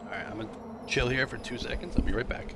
S1: Alright, I'm gonna chill here for 2 seconds. I'll be right back.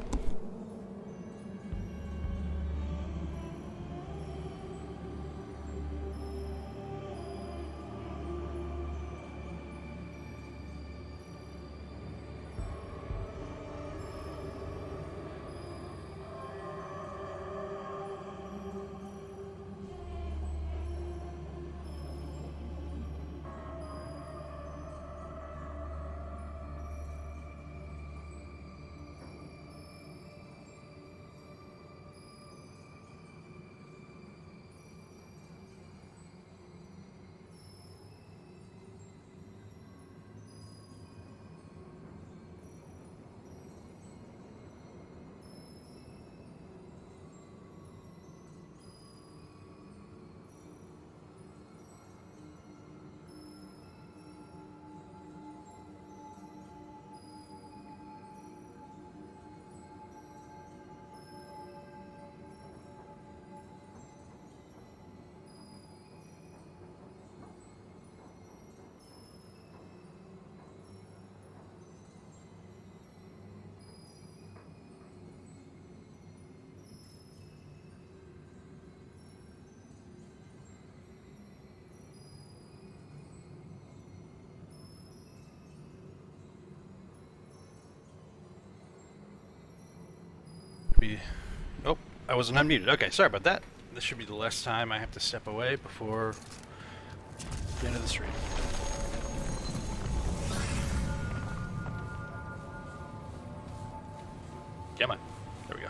S1: Oh, I wasn't unmuted. Okay, sorry about that. This should be the last time I have to step away before the end of the stream. Come on. There we go.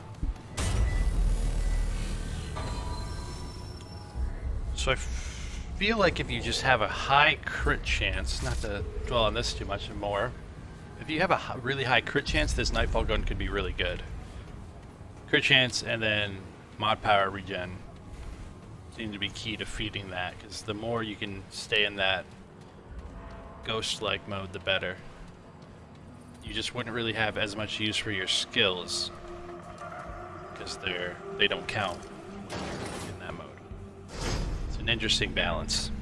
S1: So I feel like if you just have a high crit chance, not to dwell on this too much more, if you have a really high crit chance, this Nightfall gun could be really good. Crit chance and then mod power regen seem to be key to feeding that, because the more you can stay in that ghost-like mode, the better. You just wouldn't really have as much use for your skills because they don't count in that mode. It's an interesting balance.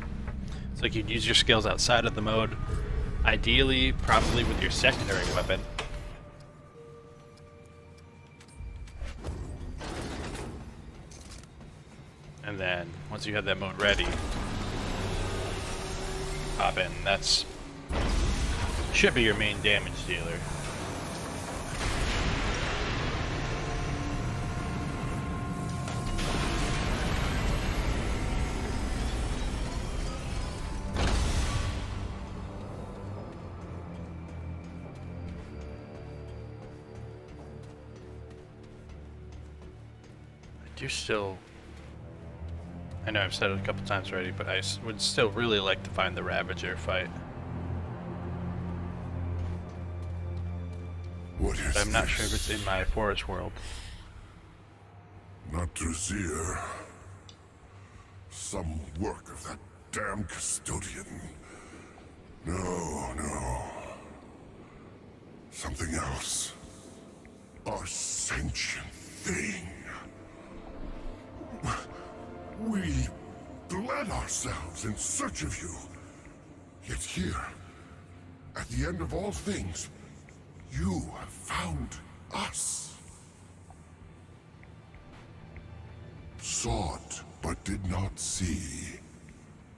S1: It's like you'd use your skills outside of the mode, ideally probably with your secondary weapon. And then, once you have that mode ready, pop in. That's should be your main damage dealer. I do still... I know I've said it a couple times already, but I would still really like to find the Ravager fight.
S10: What is
S1: I'm not
S10: this?
S1: sure if it's in my forest world.
S10: Not Drasier. Some work of that damn custodian. No. Something else. A sentient thing. We bled ourselves in search of you. Yet here, at the end of all things, you have found us. Sought, but did not see.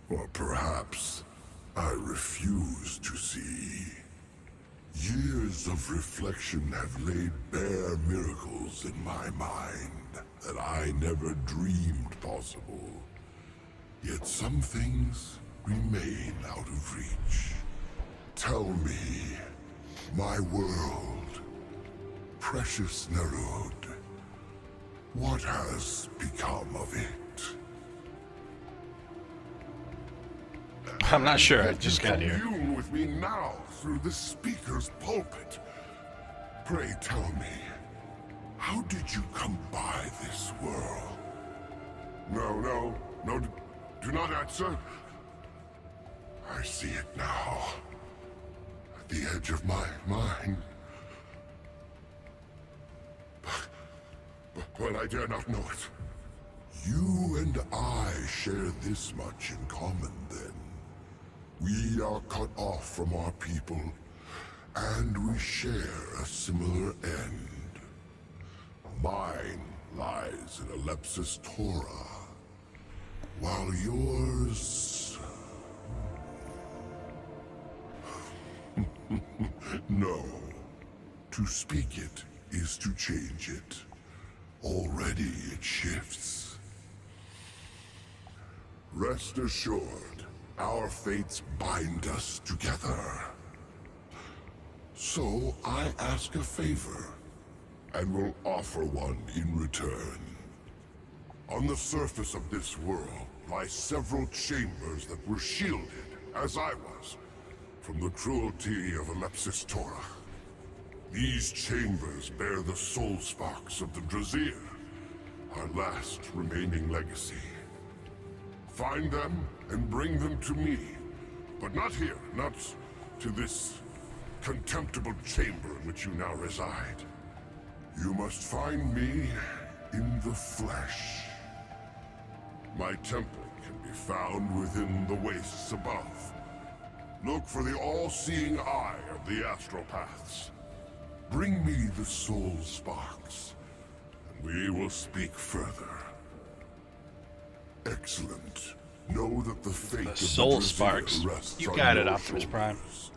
S10: Or perhaps I refuse to see. Years of reflection have laid bare miracles in my mind that I never dreamed possible. Yet some things remain out of reach. Tell me, my world, precious Nerud, what has become of it?
S1: I'm not sure. I just got here.
S10: Commune with me now through the speaker's pulpit. Pray tell me, how did you come by this world? No, do not answer. I see it now. At the edge of my mind. But I dare not know it. You and I share this much in common, then. We are cut off from our people, and we share a similar end. Mine lies in Alepsis Torah, while yours... No. To speak it is to change it. Already it shifts. Rest assured, our fates bind us together. So I ask a favor, and will offer one in return. On the surface of this world lie several chambers that were shielded, as I was, from the cruelty of Alepsis Torah. These chambers bear the soul sparks of the Drazir, our last remaining legacy. Find them and bring them to me, but not here, not to this contemptible chamber in which you now reside. You must find me in the flesh. My temple can be found within the wastes above. Look for the all-seeing eye of the astral paths. Bring me the soul sparks, and we will speak further. Excellent. Know that the fate
S1: The
S10: of
S1: soul
S10: the
S1: sparks.
S10: rests
S1: You
S10: on
S1: got it,
S10: your
S1: Optimus Prime.
S10: shoulders.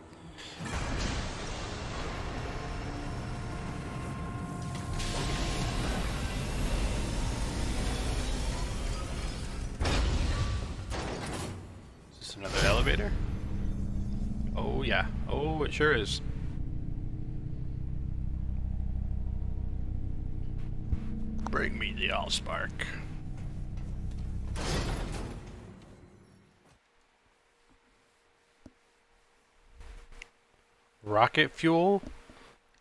S1: Is this another elevator? Oh yeah. Oh, it sure is. Bring me the Allspark. Rocket fuel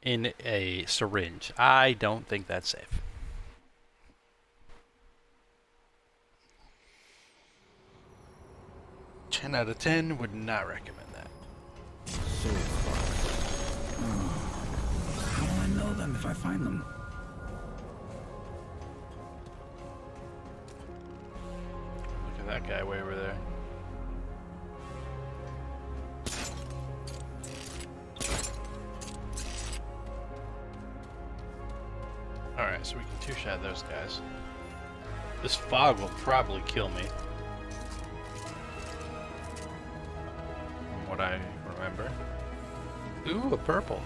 S1: in a syringe. I don't think that's safe. Ten out of 10 would not recommend that.
S4: So far. How will I know them if I find them?
S1: Look at that guy way over there. Alright, so we can two-shot those guys. This fog will probably kill me. From what I remember. Ooh, a purple.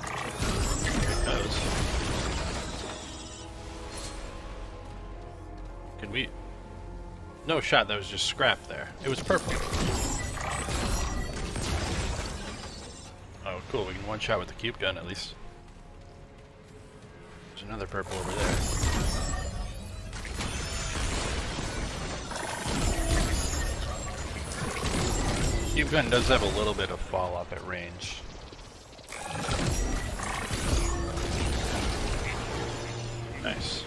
S1: Here it goes. Can we... No shot, that was just scrap there. It was purple. Oh, cool, we can one-shot with the cube gun at least. There's another purple over there. Cube gun does have a little bit of fall off at range. Nice.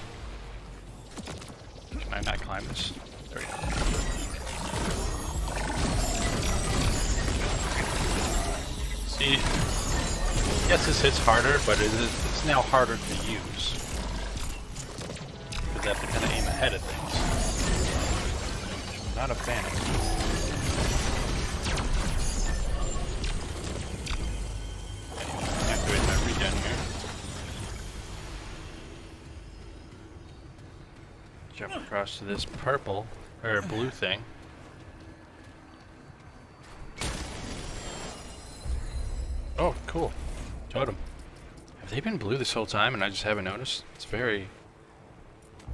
S1: Can I not climb this? There we go. See, yes, this hits harder, but it's now harder to use. Because I have to kind of aim ahead of things. Not a fan of it. Activate my regen here. Jump across to this purple, or blue thing. Oh, cool. Totem. Have they been blue this whole time and I just haven't noticed? It's very,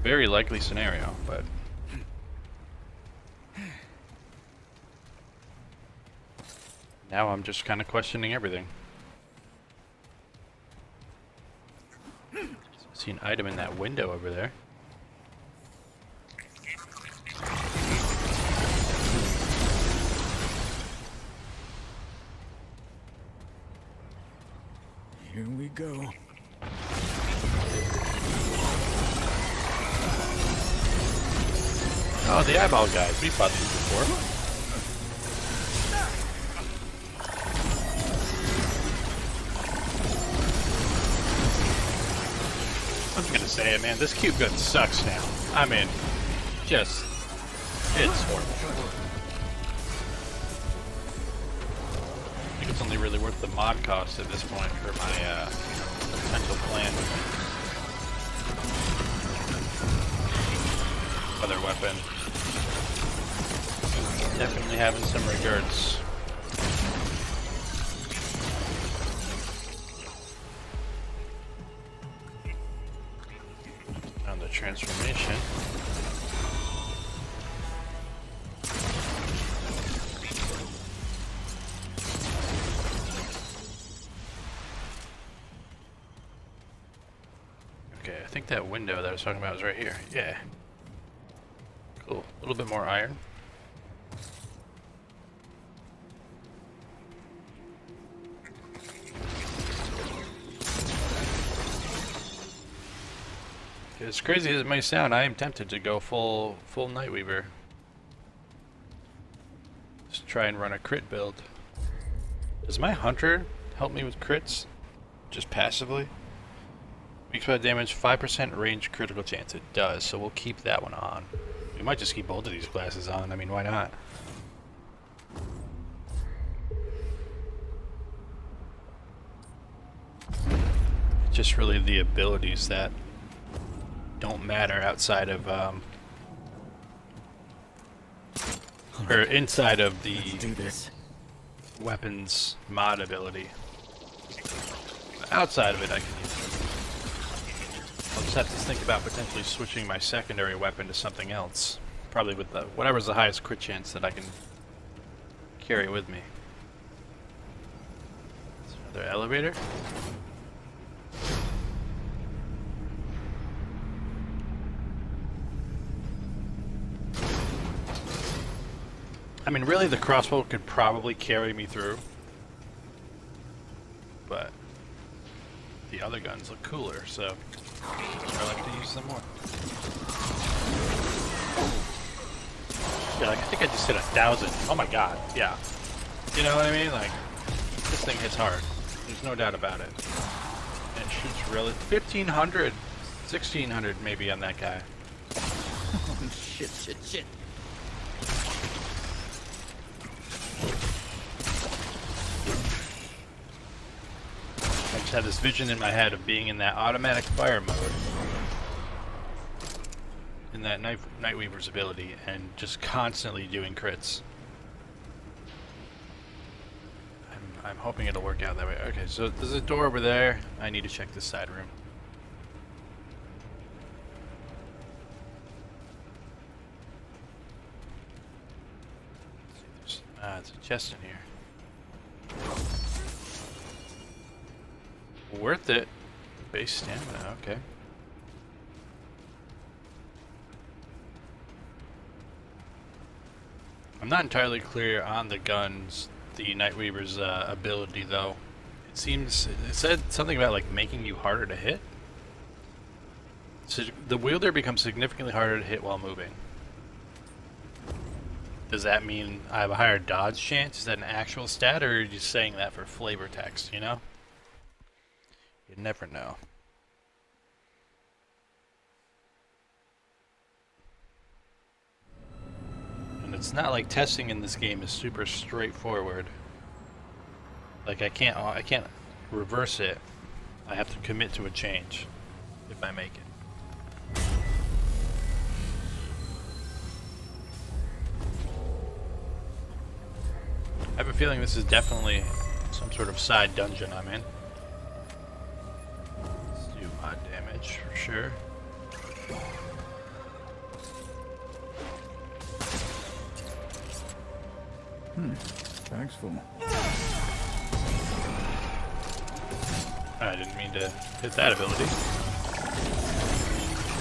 S1: very likely scenario, but... Now I'm just kind of questioning everything. I see an item in that window over there.
S4: go.
S1: Oh, the eyeball guys. We fought these before. I was gonna say it, man. This cube gun sucks now. I mean, it's horrible. I think it's only really worth the mod cost at this point for my potential plan with other weapon. Definitely having some regrets. On the transformation. Okay, I think that window that I was talking about is right here. Yeah. Cool. A little bit more iron. As crazy as it may sound, I am tempted to go full Nightweaver. Just try and run a crit build. Does my hunter help me with crits? Just passively? Weak spot damage, 5% range critical chance. It does, so we'll keep that one on. We might just keep both of these classes on. I mean, why not? It's just really the abilities that don't matter outside of or inside of the weapons mod ability. Outside of it, I can use it. I'll just have to think about potentially switching my secondary weapon to something else, probably with the whatever's the highest crit chance that I can carry with me. Is there another elevator? I mean, really, the crossbow could probably carry me through, but the other guns look cooler, so I like to use them more. Yeah, like, I think I just hit 1,000. Oh my god, yeah. You know what I mean? Like, this thing hits hard. There's no doubt about it. And it shoots really... 1,500, 1,600 maybe on that guy.
S9: Oh, shit.
S1: I just had this vision in my head of being in that automatic fire mode, in that Nightweaver's ability, and just constantly doing crits. I'm hoping it'll work out that way. Okay, so there's a door over there. I need to check this side room. It's a chest in here. Worth it. Base stamina, okay. I'm not entirely clear on the guns, the Nightweaver's ability though. It said something about like making you harder to hit. So the wielder becomes significantly harder to hit while moving. Does that mean I have a higher dodge chance? Is that an actual stat, or are you just saying that for flavor text, you know? You never know. And it's not like testing in this game is super straightforward. Like I can't reverse it. I have to commit to a change if I make it. I have a feeling this is definitely some sort of side dungeon I'm in. Let's do mod damage for sure.
S4: Bag's full.
S1: I didn't mean to hit that ability.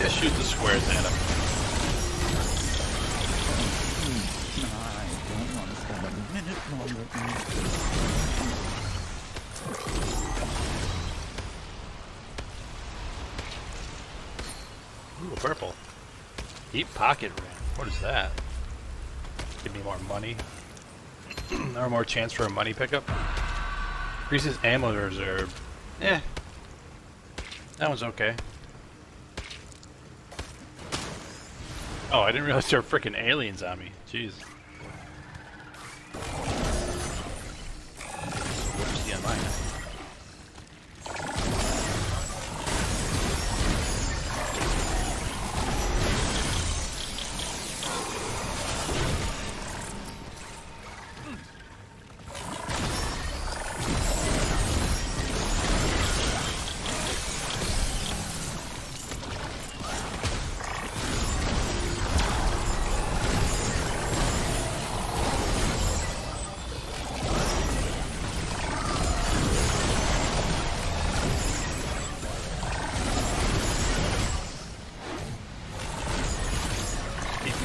S1: Just shoot the squares at him. purple. Deep pocket ring. What is that? Give me more money. Or more chance for a money pickup. Increases ammo reserve. Eh. That one's okay. Oh, I didn't realize there were freaking aliens on me. Jeez. Whoopsie on my head.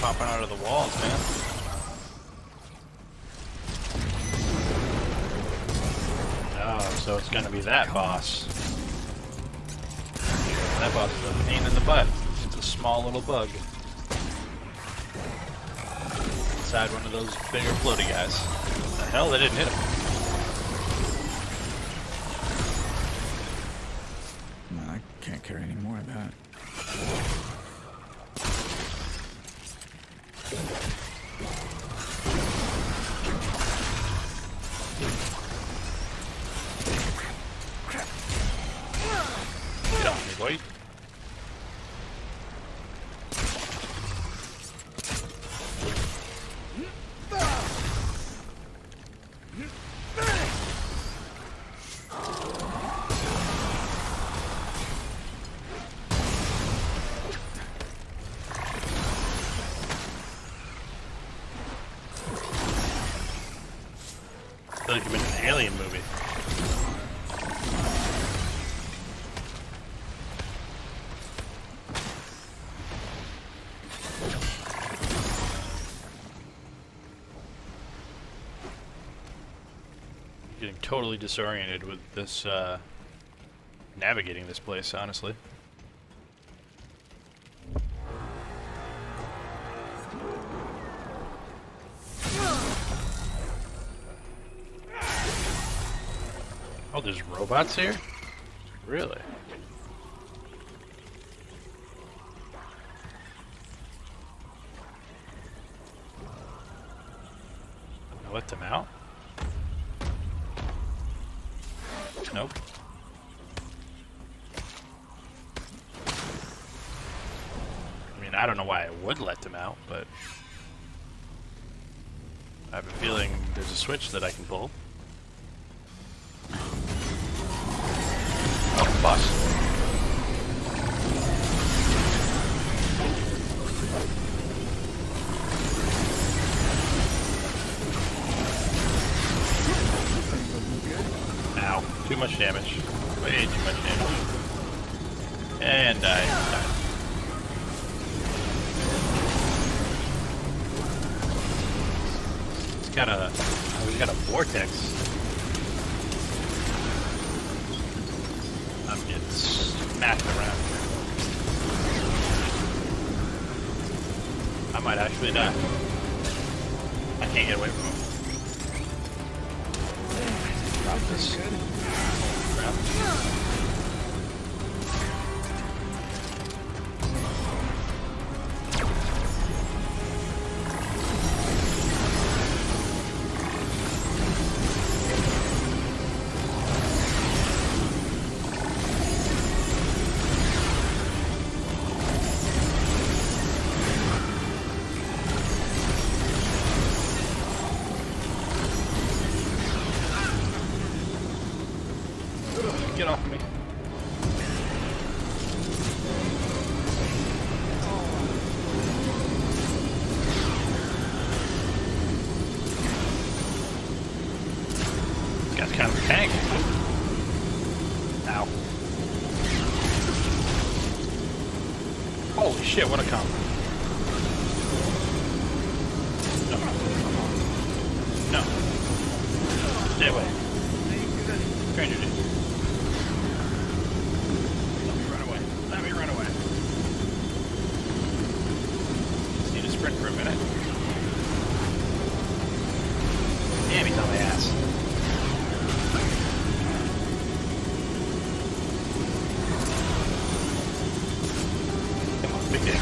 S1: Popping out of the walls, man. Oh, so it's gonna be that boss. That boss is a pain in the butt. It's a small little bug. Inside one of those bigger floaty guys. What the hell? They didn't hit him.
S11: No, I can't carry any more of that.
S1: Get off me, boy. I feel like I'm in an alien movie. Getting totally disoriented with this, navigating this place, honestly. Oh, there's robots here? Really? I let them out? Nope. I mean, I don't know why I would let them out, but I have a feeling there's a switch that I can pull. Oh, boss. Ow. Too much damage. Way too much damage. And I died. It's got a... Oh, it's got a vortex. I'm getting smacked around. I might actually die. I can't get away from him. Drop this. Crap. Get off me. This guy's kind of a tank. Ow. Holy shit, what a combo. No. Stay away. Stranger dude. Let me run away. enemies on my ass. Come on, big game.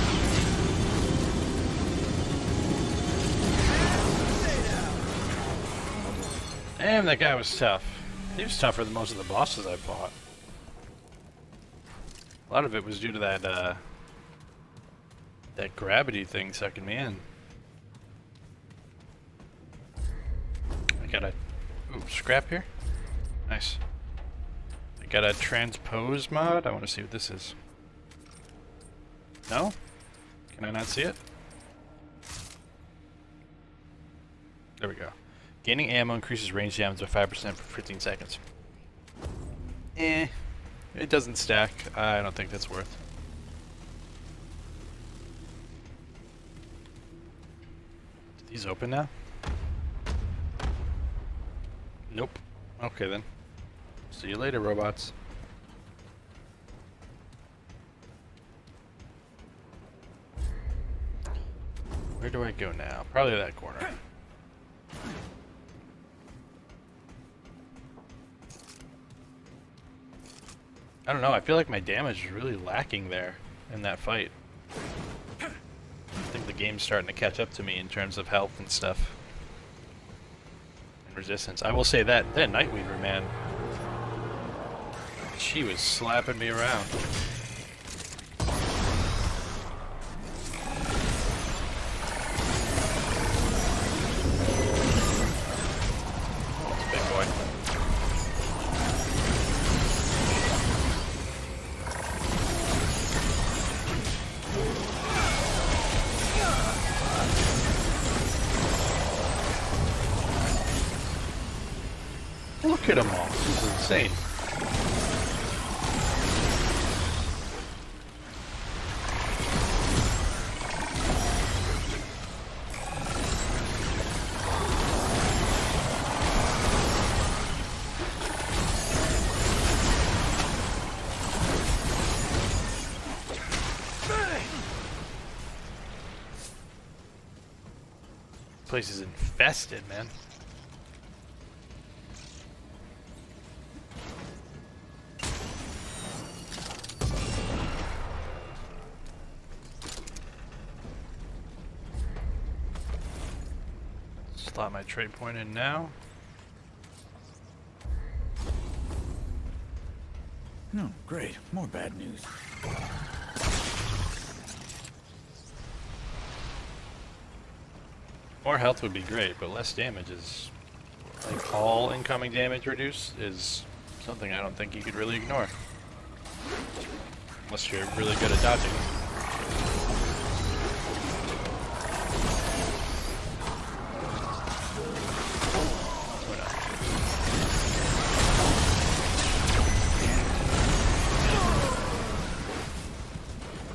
S1: Damn, that guy was tough. He was tougher than most of the bosses I fought. A lot of it was due to that, that gravity thing sucking me in. I got a... Ooh, scrap here? Nice. I got a transpose mod. I want to see what this is. No? Can I not see it? There we go. Gaining ammo increases range damage by 5% for 15 seconds. Eh. It doesn't stack. I don't think that's worth. Did these open now? Nope. Okay then. See you later, robots. Where do I go now? Probably that corner. I don't know, I feel like my damage is really lacking there in that fight. I think the game's starting to catch up to me in terms of health and stuff. And resistance. I will say that Nightweaver, man. She was slapping me around. Look at them all. This is insane. This place is infested, man. Slot my trade point in now.
S11: No, great. More bad news.
S1: More health would be great, but less damage is... like, all incoming damage reduced is something I don't think you could really ignore. Unless you're really good at dodging.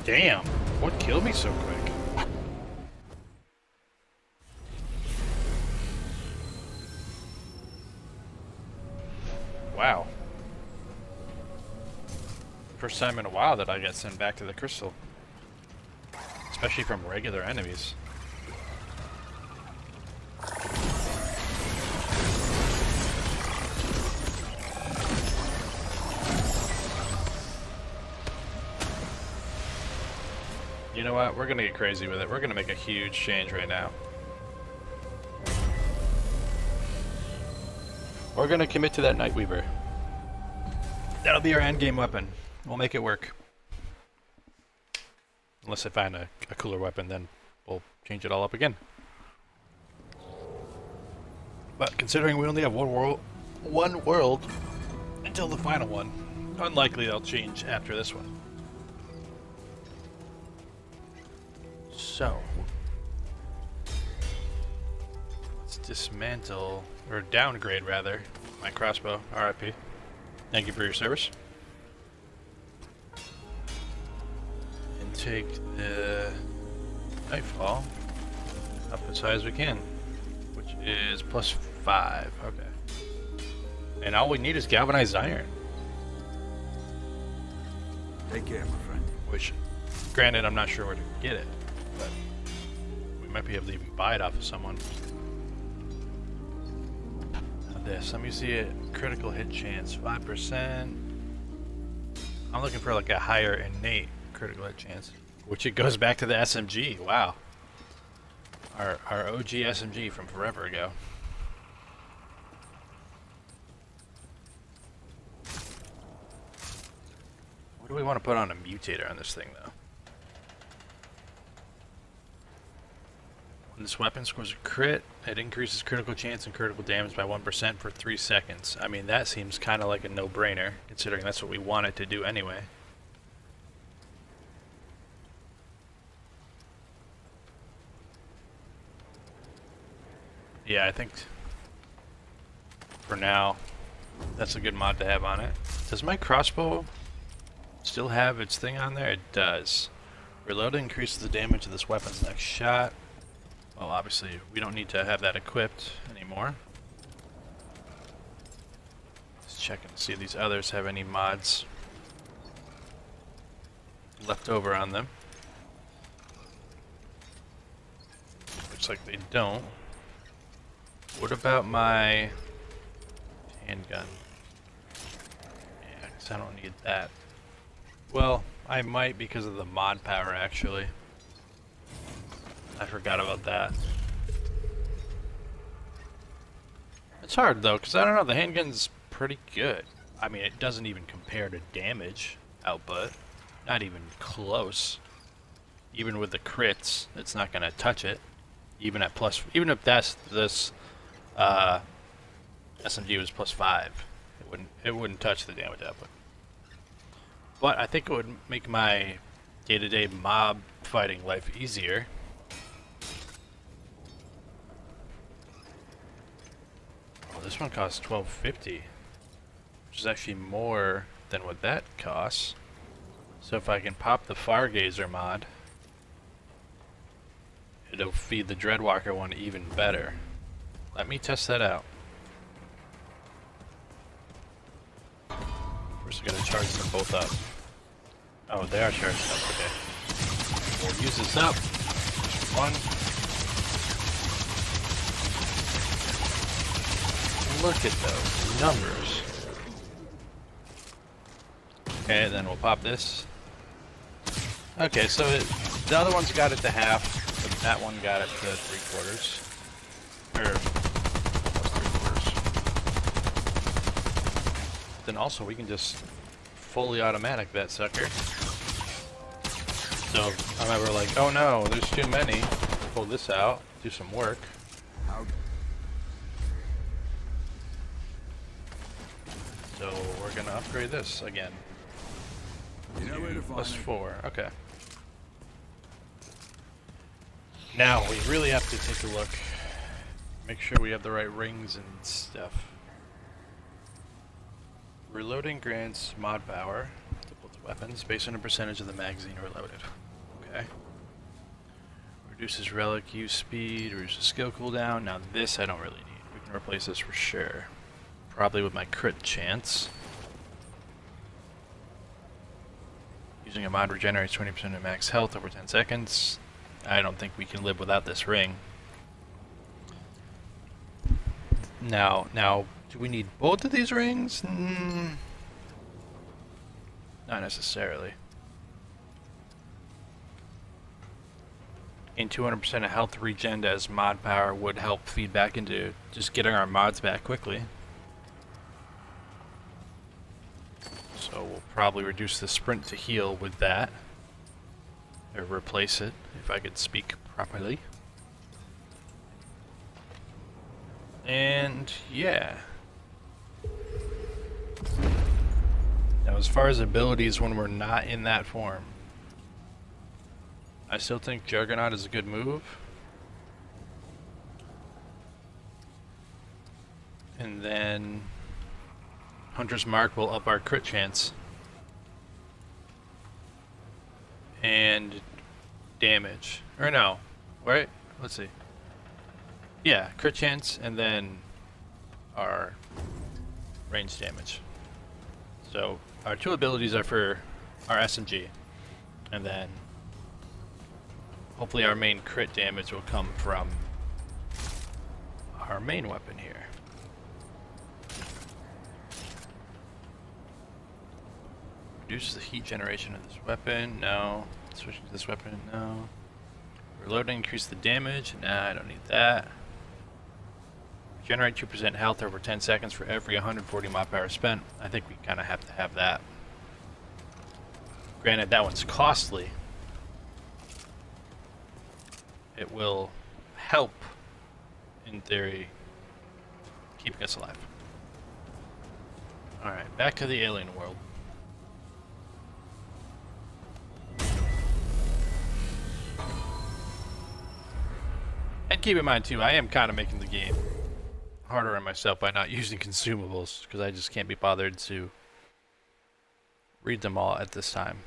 S1: Damn, what killed me so quick? Wow. First time in a while that I get sent back to the crystal. Especially from regular enemies. You know what? We're gonna get crazy with it. We're gonna make a huge change right now. We're gonna commit to that Nightweaver. That'll be our endgame weapon. We'll make it work. Unless I find a cooler weapon, then we'll change it all up again. But considering we only have one world until the final one, unlikely they'll change after this one. So, let's dismantle, or downgrade rather, my crossbow, RIP. Thank you for your service. And take the Nightfall up as high as we can, which is +5, okay. And all we need is galvanized iron.
S4: Take care, my friend.
S1: Which, granted, I'm not sure where to get it. But we might be able to even buy it off of someone. mod this. Let me see it. Critical hit chance, 5%. I'm looking for like a higher innate critical hit chance, which it goes back to the SMG. Wow. Our OG SMG from forever ago. What do we want to put on a mutator on this thing, though? When this weapon scores a crit, it increases critical chance and critical damage by 1% for 3 seconds. I mean, that seems kind of like a no-brainer, considering that's what we want it to do anyway. Yeah, I think for now, that's a good mod to have on it. Does my crossbow still have its thing on there? It does. Reload increases the damage of this weapon's next shot. Well, obviously, we don't need to have that equipped anymore. Let's check and see if these others have any mods left over on them. Looks like they don't. What about my handgun? Yeah, because I don't need that. Well, I might because of the mod power, actually. I forgot about that. It's hard though, because I don't know, the handgun's pretty good. I mean, it doesn't even compare to damage output. Not even close. Even with the crits, it's not gonna touch it. Even at plus, even if this SMG was +5, it wouldn't touch the damage output. But I think it would make my day-to-day mob fighting life easier. This one costs $12.50, which is actually more than what that costs. So if I can pop the Fargazer mod, it'll feed the Dreadwalker one even better. Let me test that out. First I gotta charge them both up. Oh, they are charged up, okay. We'll use this up. One. Look at those numbers. Okay, then we'll pop this. Okay, so the other one's got it to half, but that one got it to 3/4. Or almost 3/4. Then also we can just fully automatic that sucker. So I remember like, oh no, there's too many. Pull this out, do some work. So we're gonna upgrade this again.
S4: You know where to find me.
S1: +4, okay. Now we really have to take a look. Make sure we have the right rings and stuff. Reloading grants mod power to both weapons based on a percentage of the magazine reloaded. Okay. Reduces relic use speed, reduces skill cooldown. Now this I don't really need. We can replace this for sure. Probably with my crit chance. Using a mod regenerates 20% of max health over 10 seconds. I don't think we can live without this ring. Now, do we need both of these rings? Not necessarily. And 200% of health regen as mod power would help feed back into just getting our mods back quickly. So we'll probably reduce the sprint to heal with that. Or replace it, if I could speak properly. And yeah. Now as far as abilities when we're not in that form, I still think Juggernaut is a good move. And then Hunter's Mark will up our crit chance. And damage. Or no. Right? Let's see. Yeah, crit chance and then our range damage. So our two abilities are for our SMG. And then hopefully our main crit damage will come from our main weapon here. Reduce the heat generation of this weapon. No. Switching to this weapon. No. Reloading. Increase the damage. Nah, I don't need that. Generate 2% health over 10 seconds for every 140 mod power spent. I think we kind of have to have that. Granted, that one's costly. It will help, in theory, keeping us alive. Alright, back to the alien world. And keep in mind too, I am kind of making the game harder on myself by not using consumables, because I just can't be bothered to read them all at this time.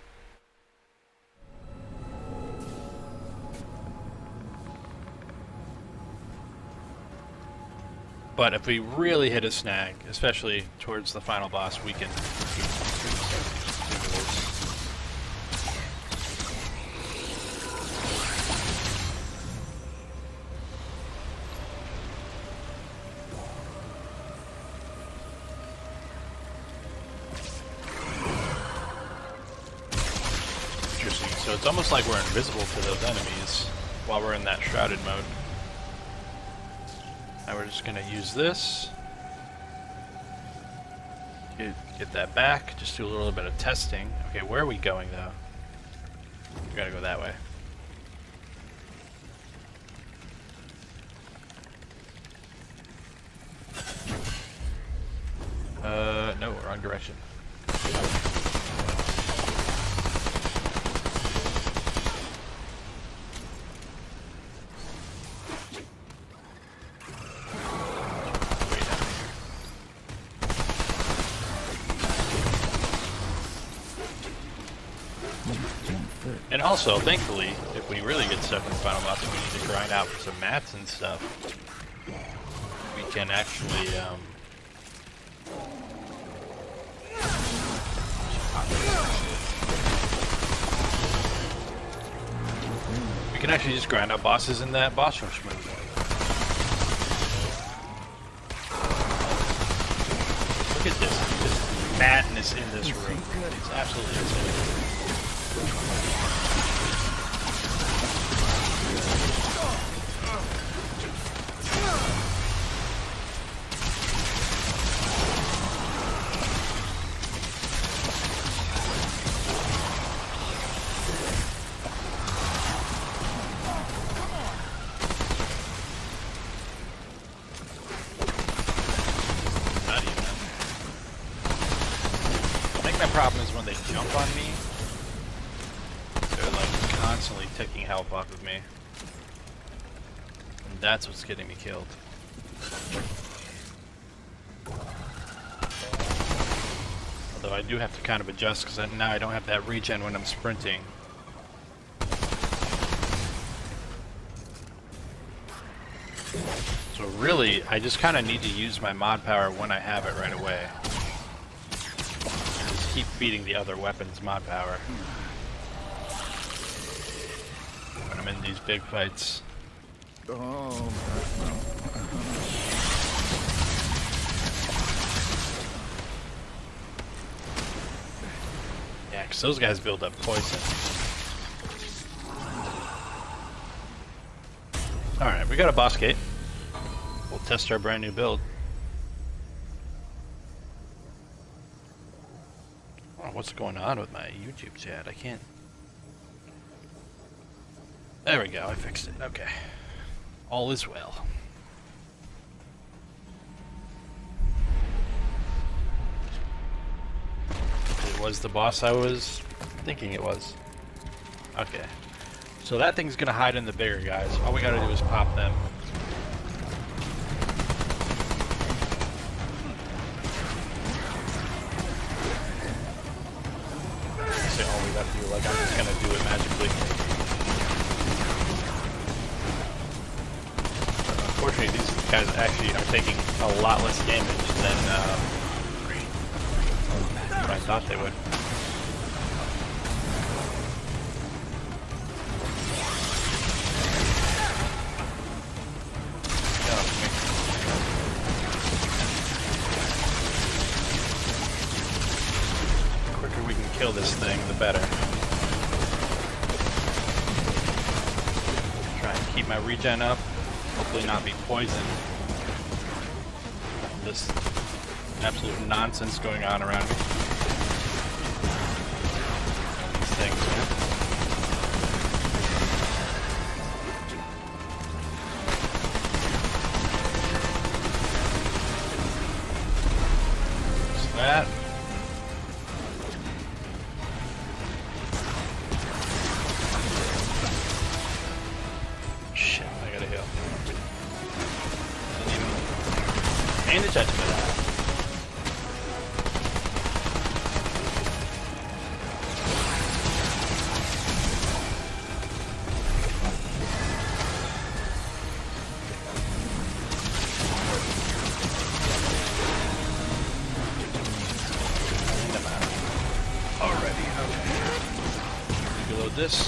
S1: But if we really hit a snag, especially towards the final boss, we can interesting. So it's almost like we're invisible to those enemies while we're in that shrouded mode. Now we're just gonna use this. Get that back. Just do a little bit of testing. Okay, where are we going though? We gotta go that way. No, wrong direction. And also, thankfully, if we really get stuck in the final boss and we need to grind out for some mats and stuff, we can actually, just grind out bosses in that boss rush mode. Look at this madness in this room. It's absolutely insane. I think my problem is when they jump on me, they're like constantly taking health off of me. And that's what's getting me killed. Although I do have to kind of adjust because now I don't have that regen when I'm sprinting. So really, I just kind of need to use my mod power when I have it right away. Just keep feeding the other weapons mod power when I'm in these big fights.
S11: Oh,
S1: Yeah, because those guys build up poison. Alright, we got a boss gate. We'll test our brand new build. Oh, what's going on with my YouTube chat? I can't... There we go, I fixed it. Okay. All is well. It was the boss I was thinking it was. Okay. So that thing's gonna hide in the bigger guys. All we gotta do is pop them. Say all we gotta do, like I'm just gonna do it magically. Unfortunately, these guys actually are taking a lot less damage than what I thought they would. kill this thing, the better. Try and keep my regen up. Hopefully not be poisoned. This absolute nonsense going on around me. These things, man. That. Shit, I gotta heal. Didn't even pay attention to that. This.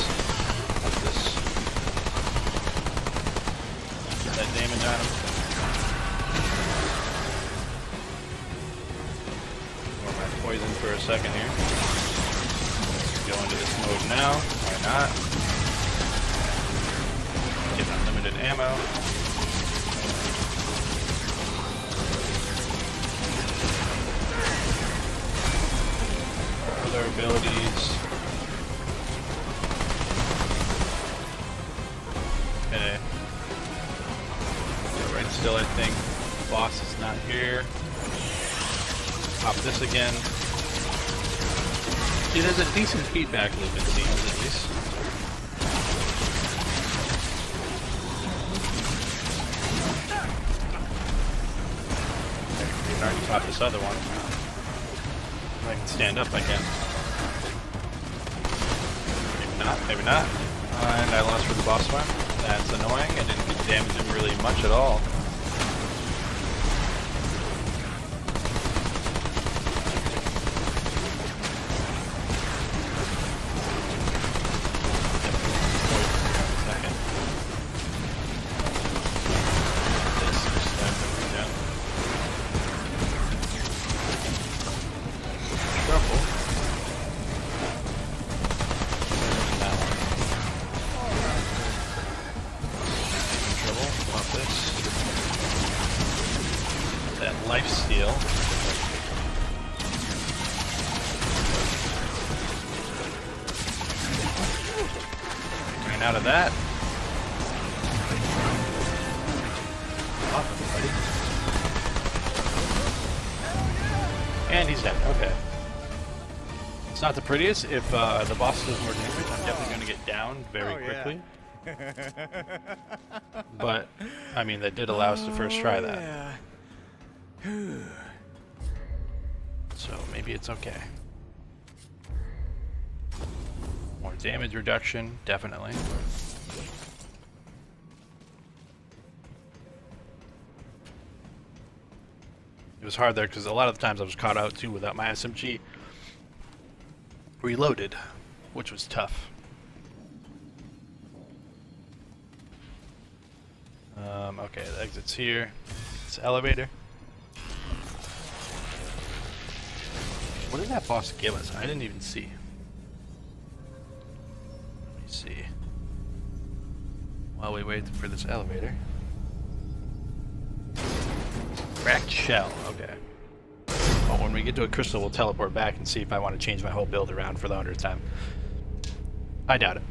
S1: Get that damage on him. Ignore my poison for a second here. Go into this mode now. Why not? Get unlimited ammo. Other abilities. Okay. Right still, I think. Boss is not here. Pop this again. It has a decent feedback loop, it seems, at least. I can already pop this other one. If I can stand up, I can. Maybe not, maybe not. And I lost for the boss one. That's annoying. I didn't damage him really much at all. Out of that. And he's dead. Okay. It's not the prettiest. If the boss does more damage, I'm definitely going to get down very quickly. But, I mean, that did allow us to first try that. So maybe it's okay. More damage reduction, definitely. It was hard there because a lot of the times I was caught out too without my SMG reloaded, which was tough. Okay, the exit's here. It's the elevator. What did that boss give us? I didn't even see. See. While we wait for this elevator. Cracked shell, okay. Well, when we get to a crystal, we'll teleport back and see if I want to change my whole build around for the 100th time. I doubt it.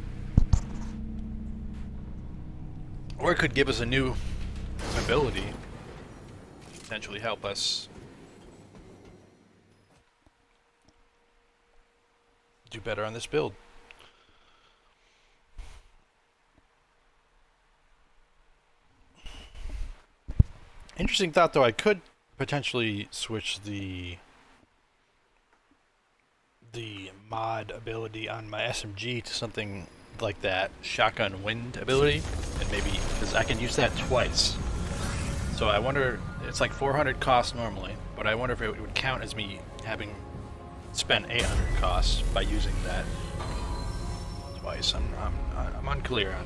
S1: Or it could give us a new ability. Potentially help us do better on this build. Interesting thought, though. I could potentially switch the mod ability on my SMG to something like that shotgun wind ability, and maybe because I can use that twice. So I wonder, it's like 400 cost normally, but I wonder if it would count as me having spent 800 costs by using that twice. I'm unclear on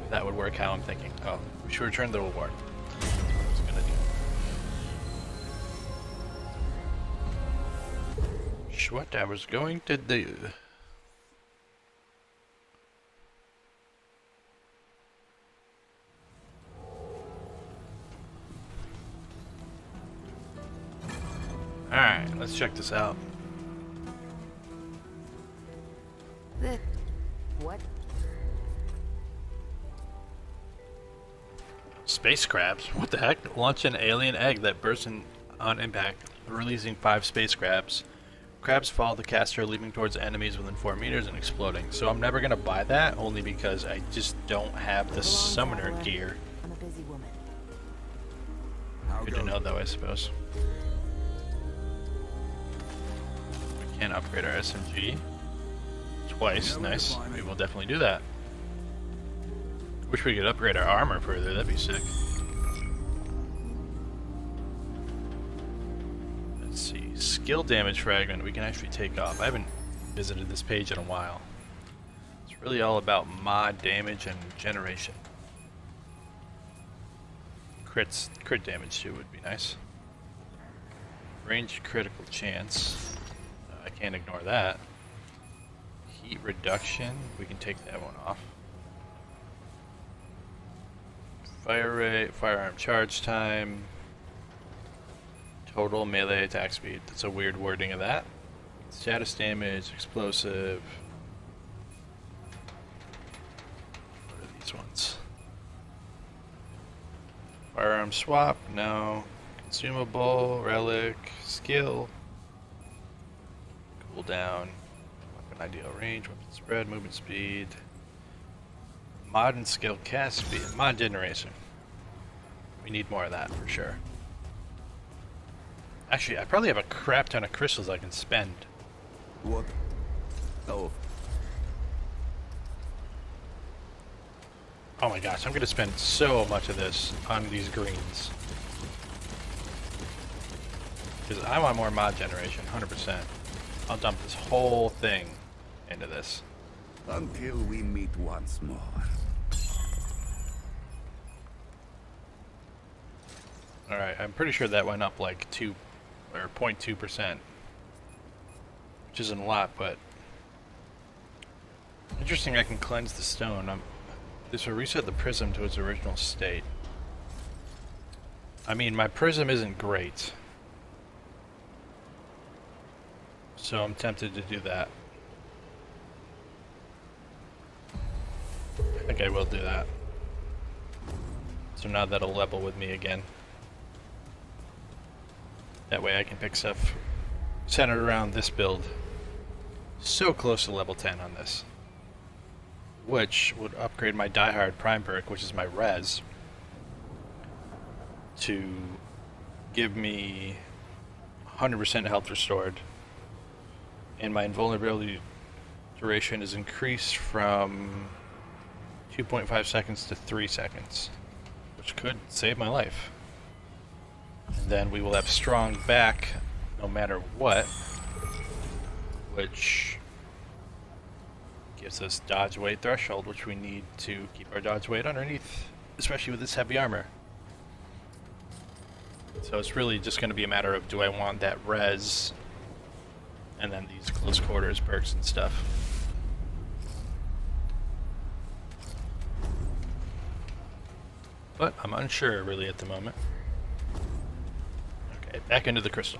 S1: if that would work. How I'm thinking. Oh, we should return the reward. finish what I was going to do. Alright, let's check this out.
S7: What?
S1: Space crabs? What the heck? Launch an alien egg that bursts on impact, releasing 5 space crabs. Crabs follow the caster, leaping towards enemies within 4 meters and exploding. So I'm never gonna buy that, only because I just don't have the summoner gear.
S7: I'm a busy woman.
S1: Good to know, though, I suppose. We can upgrade our SMG twice. Nice. We will definitely do that. Wish we could upgrade our armor further. That'd be sick. Let's see. Skill damage fragment we can actually take off. I haven't visited this page in a while. It's really all about mod damage and generation. Crit damage too would be nice. Range critical chance. I can't ignore that. Heat reduction. We can take that one off. Fire rate, firearm charge time, total melee attack speed. That's a weird wording of that. Status damage, explosive. What are these ones? Firearm swap, no. Consumable, relic, skill. Cooldown, weapon ideal range, weapon spread, movement speed. Mod and skill cast speed, mod generation. We need more of that for sure. Actually, I probably have a crap ton of crystals I can spend.
S11: What? Oh.
S1: Oh my gosh, I'm gonna spend so much of this on these greens. Because I want more mod generation, 100%. I'll dump this whole thing into this.
S11: Until we meet once more.
S1: Alright, I'm pretty sure that went up like 2 or 0.2%. Which isn't a lot, but interesting I can cleanse the stone. This will reset the prism to its original state. I mean, my prism isn't great. So I'm tempted to do that. I think I will do that. So now that'll level with me again. That way I can pick stuff centered around this build. So close to level 10 on this. Which would upgrade my Die Hard Prime perk, which is my res, to give me 100% health restored. And my invulnerability duration is increased from 2.5 seconds to 3 seconds, which could save my life. And then we will have strong back no matter what, which gives us dodge weight threshold, which we need to keep our dodge weight underneath, especially with this heavy armor. So it's really just going to be a matter of, do I want that res and then these close quarters perks and stuff. But I'm unsure really at the moment. Okay, back into the crystal.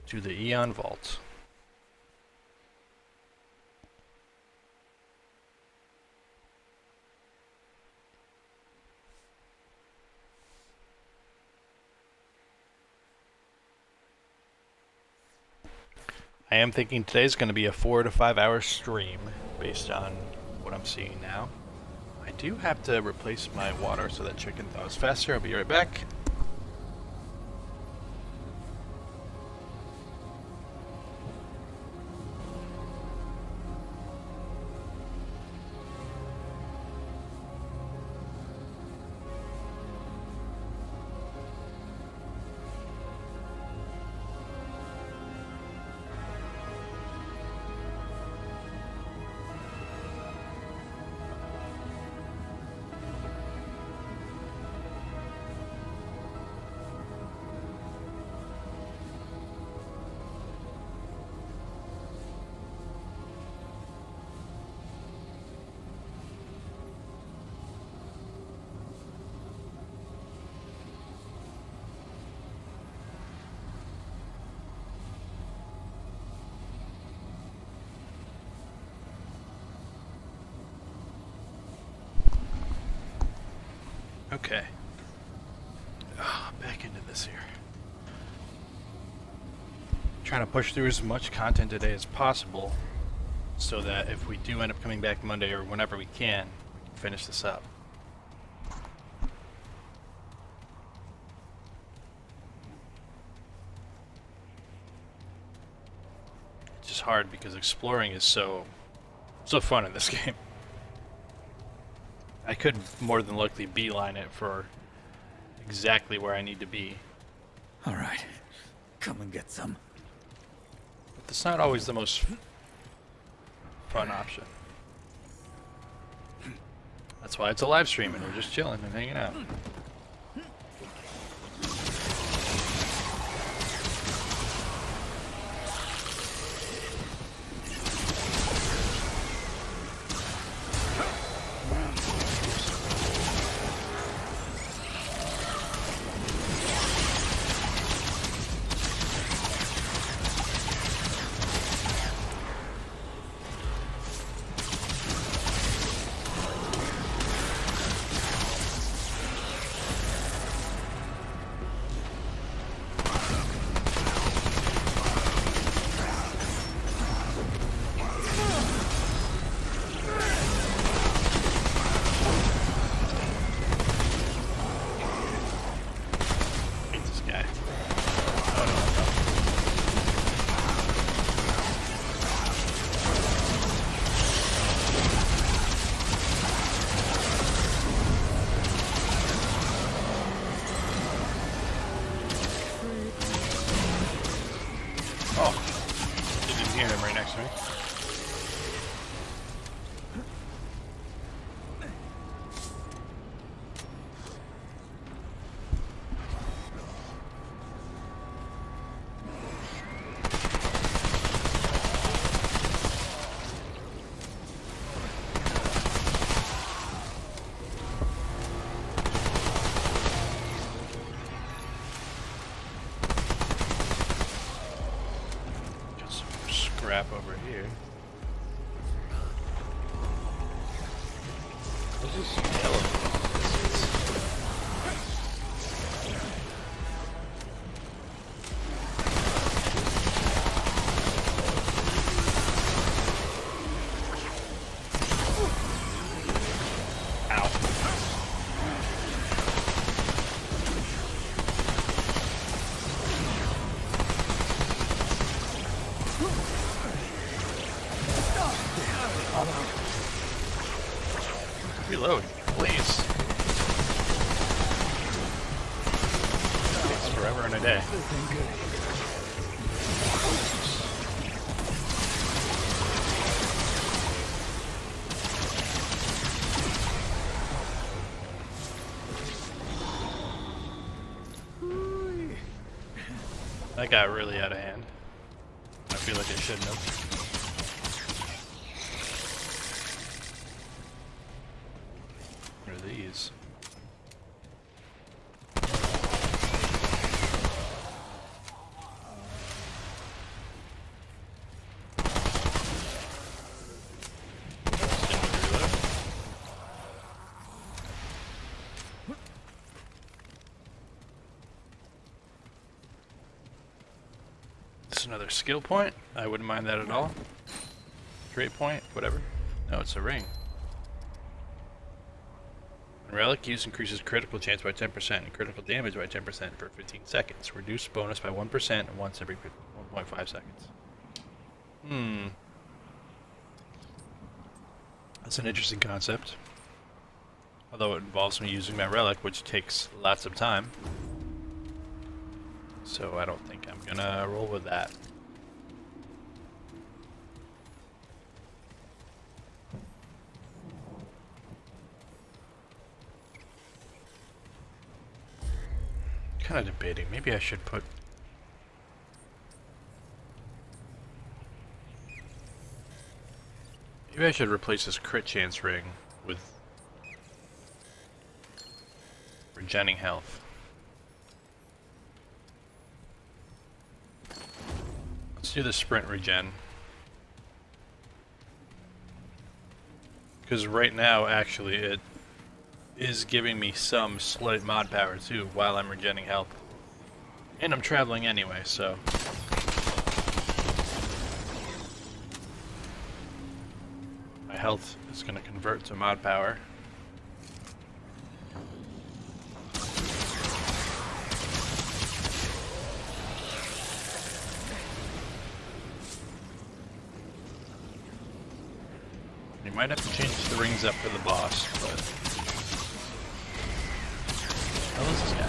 S1: To the Eon Vault. I am thinking today's going to be a 4 to 5 hour stream based on what I'm seeing now. I do have to replace my water so that chicken thaws faster. I'll be right back. Okay. Back into this here. Trying to push through as much content today as possible so that if we do end up coming back Monday or whenever we can finish this up. It's just hard because exploring is so fun in this game. I could more than likely beeline it for exactly where I need to be.
S4: All right, come and get some.
S1: But that's not always the most fun option. That's why it's a live stream and we're just chilling and hanging out. Over here. There's just some yellow. Reload, please. Takes forever and a day. That got really out of hand. I feel like it shouldn't have. These. This is another skill point. I wouldn't mind that at all. Trait point, whatever. No, it's a ring. Relic use increases critical chance by 10% and critical damage by 10% for 15 seconds. Reduce bonus by 1% once every 1.5 seconds. That's an interesting concept. Although it involves me using my relic, which takes lots of time. So I don't think I'm gonna roll with that. Kind of debating. Maybe I should put. Maybe I should replace this crit chance ring with regenning health. Let's do the sprint regen. Because right now, actually, is giving me some slight mod power too while I'm regenerating health. And I'm traveling anyway, so. My health is going to convert to mod power. You might have to change the rings up for the boss, but... What the hell is this guy?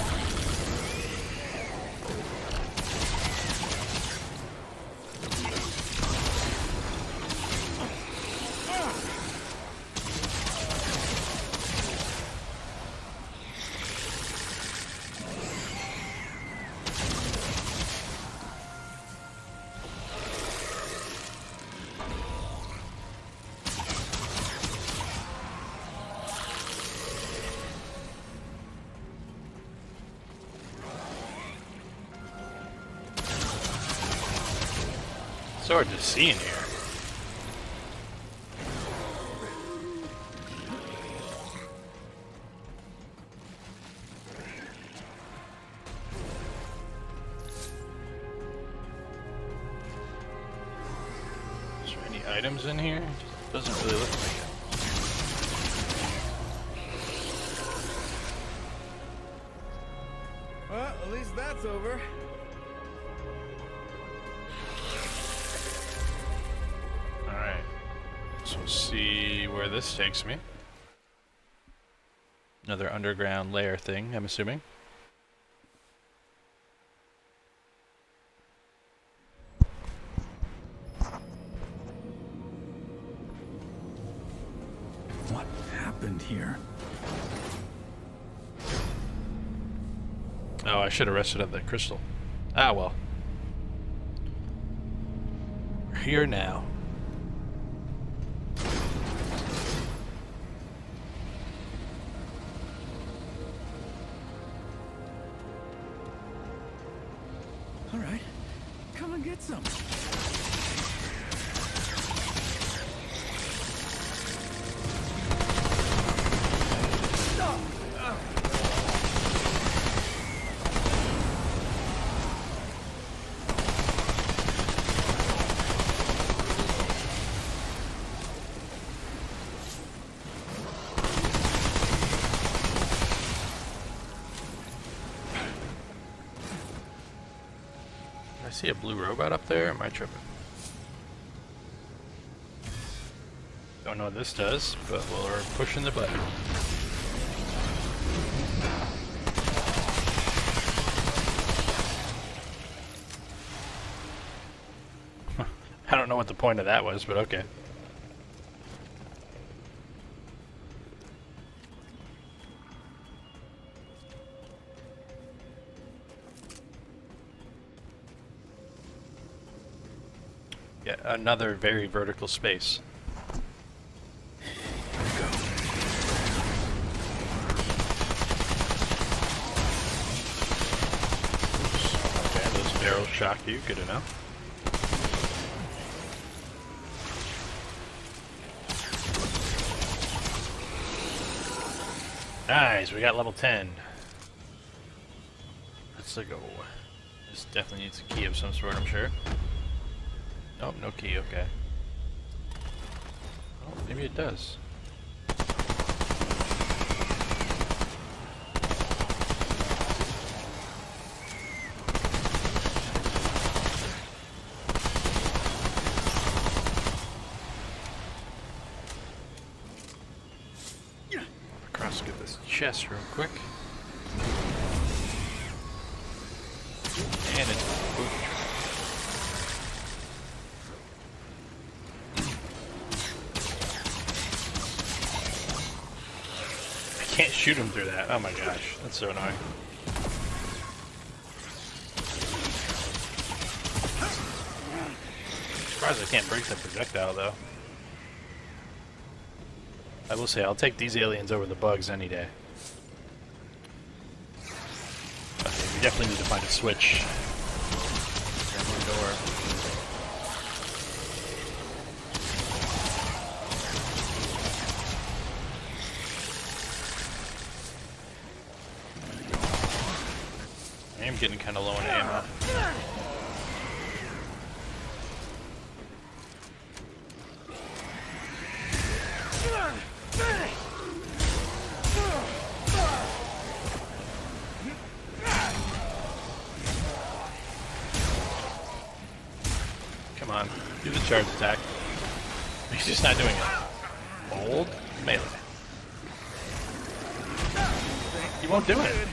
S1: It's hard to see in here. Is there any items in here? It doesn't really look like it.
S9: Well, at least that's over.
S1: Alright. So we'll see where this takes me. Another underground lair thing, I'm assuming.
S4: What happened here?
S1: Oh, I should have rested at that crystal. Ah, well. We're here now.
S4: All right, come and get some.
S1: I see a blue robot up there. Am I tripping? Don't know what this does, but we're pushing the button. I don't know what the point of that was, but okay. Yeah, another very vertical space. Okay, those barrels shock you, good enough. Nice, we got level 10. Let's go. This definitely needs a key of some sort, I'm sure. Nope, no key, okay. Oh, maybe it does. Across, get this chest real quick. And it's booby trap. Can't shoot him through that. Oh my gosh, that's so annoying. Surprised I can't break the projectile though. I will say I'll take these aliens over the bugs any day. Okay, we definitely need to find a switch. One door. getting kind of low on ammo. Come on, do the charge attack. He's just not doing it. Hold melee. He won't do it.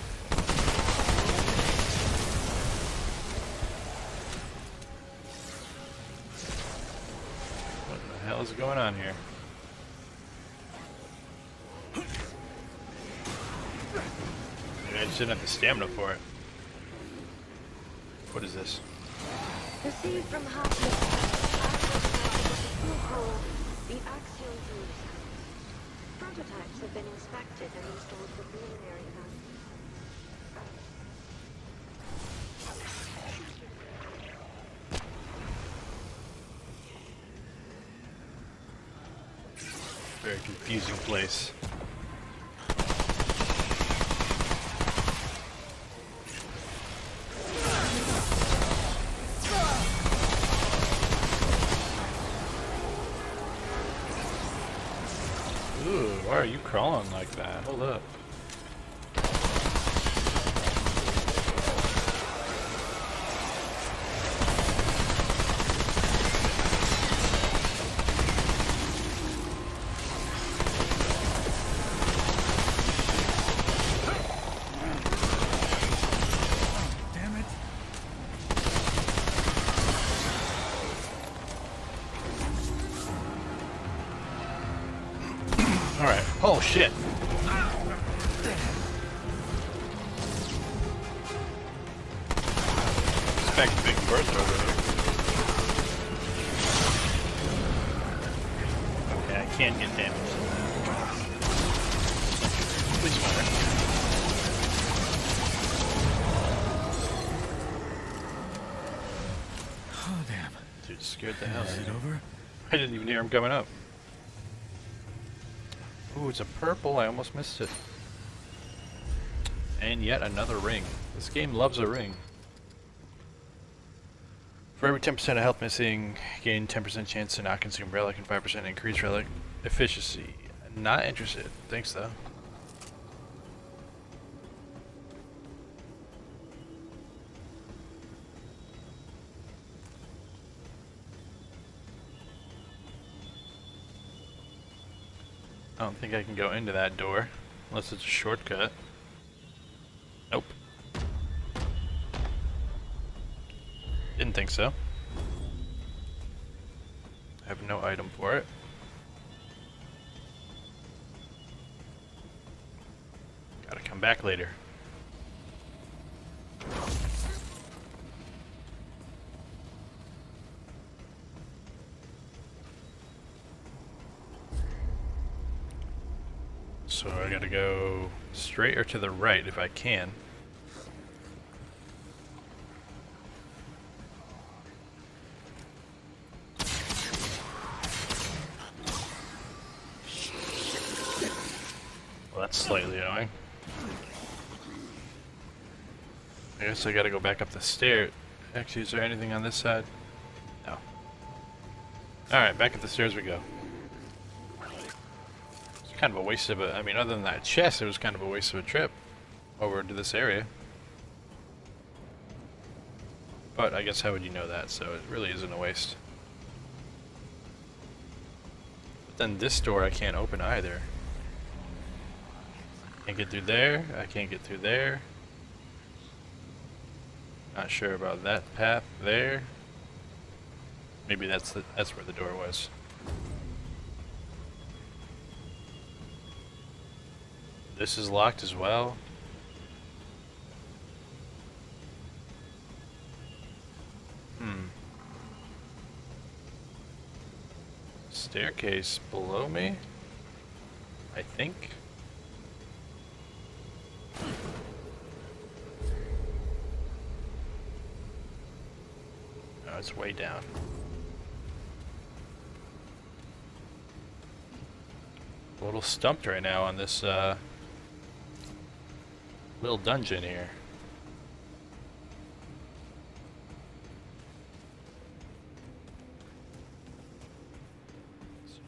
S1: What the hell is going on here? Maybe I just didn't have the stamina for it. What is this?
S13: Received from Hartley. The axial views. Prototypes have been inspected and installed for preliminary evaluation.
S1: Very confusing place. Ooh, why are you crawling like that? Hold up. Alright. Oh shit. Expect Big Bertha over here. Okay, I can get damage. Please fire.
S4: Oh, damn.
S1: Dude, scared the hell out of
S4: Is
S1: me.
S4: it over?
S1: I didn't even hear him coming up. Ooh, it's a purple. I almost missed it. And yet another ring. This game loves a ring. For every 10% of health missing, gain 10% chance to not consume relic and 5% increase relic efficiency. Not interested. Thanks though. I don't think I can go into that door, unless it's a shortcut. Nope. Didn't think so. I have no item for it. Gotta come back later. So I gotta go straight or to the right if I can. Well, that's slightly annoying. I guess I gotta go back up the stairs. Actually, is there anything on this side? No. Alright, back up the stairs we go. Kind of a waste of I mean, other than that chest, it was kind of a waste of a trip over to this area. But I guess how would you know that? So it really isn't a waste. But then this door I can't open either. Can't get through there. I can't get through there. Not sure about that path there. Maybe that's where the door was. This is locked as well. Staircase below me, I think. Oh, it's way down. A little stumped right now on this little dungeon here.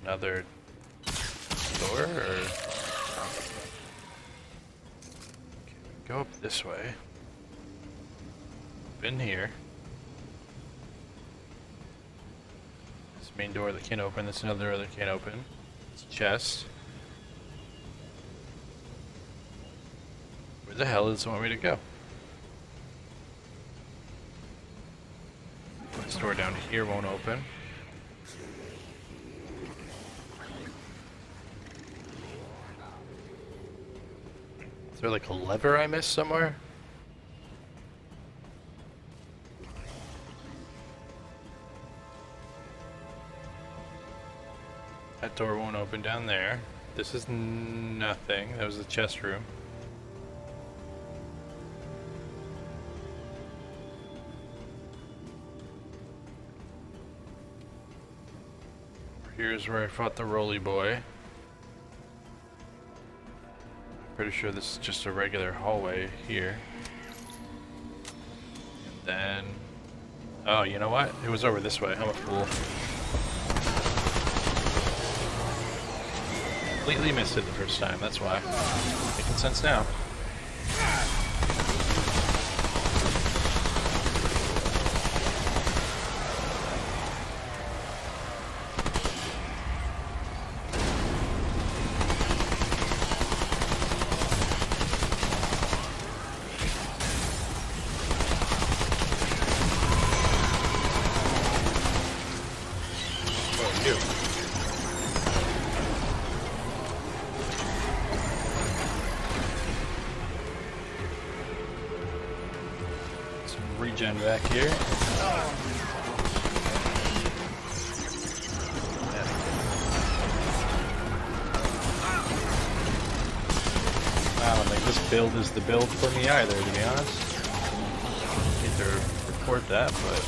S1: Another door, or... Okay, go up this way. In here. This main door that can't open, that's another door that can't open. It's a chest. Where the hell does it want me to go? This door down here won't open. Is there like a lever I missed somewhere? That door won't open down there. This is nothing. That was the chest room. Here's where I fought the Roly Boy. Pretty sure this is just a regular hallway here. And then... oh, you know what? It was over this way. I'm a fool. Completely missed it the first time, that's why. Making sense now. Regen back here. I don't think this build is the build for me either, to be honest. I hate to report that, but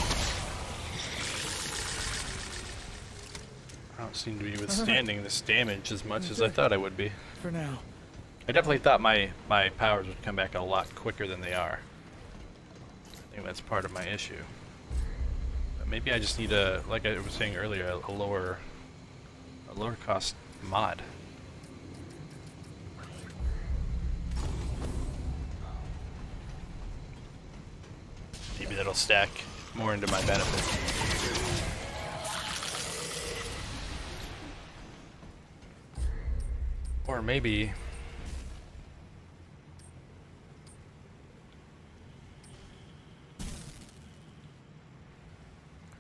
S1: I don't seem to be withstanding this damage as much as I thought I would be.
S4: For now.
S1: I definitely thought my powers would come back a lot quicker than they are. I think that's part of my issue. But maybe I just need a, like I was saying earlier, a lower cost mod. Maybe that'll stack more into my benefit. Or maybe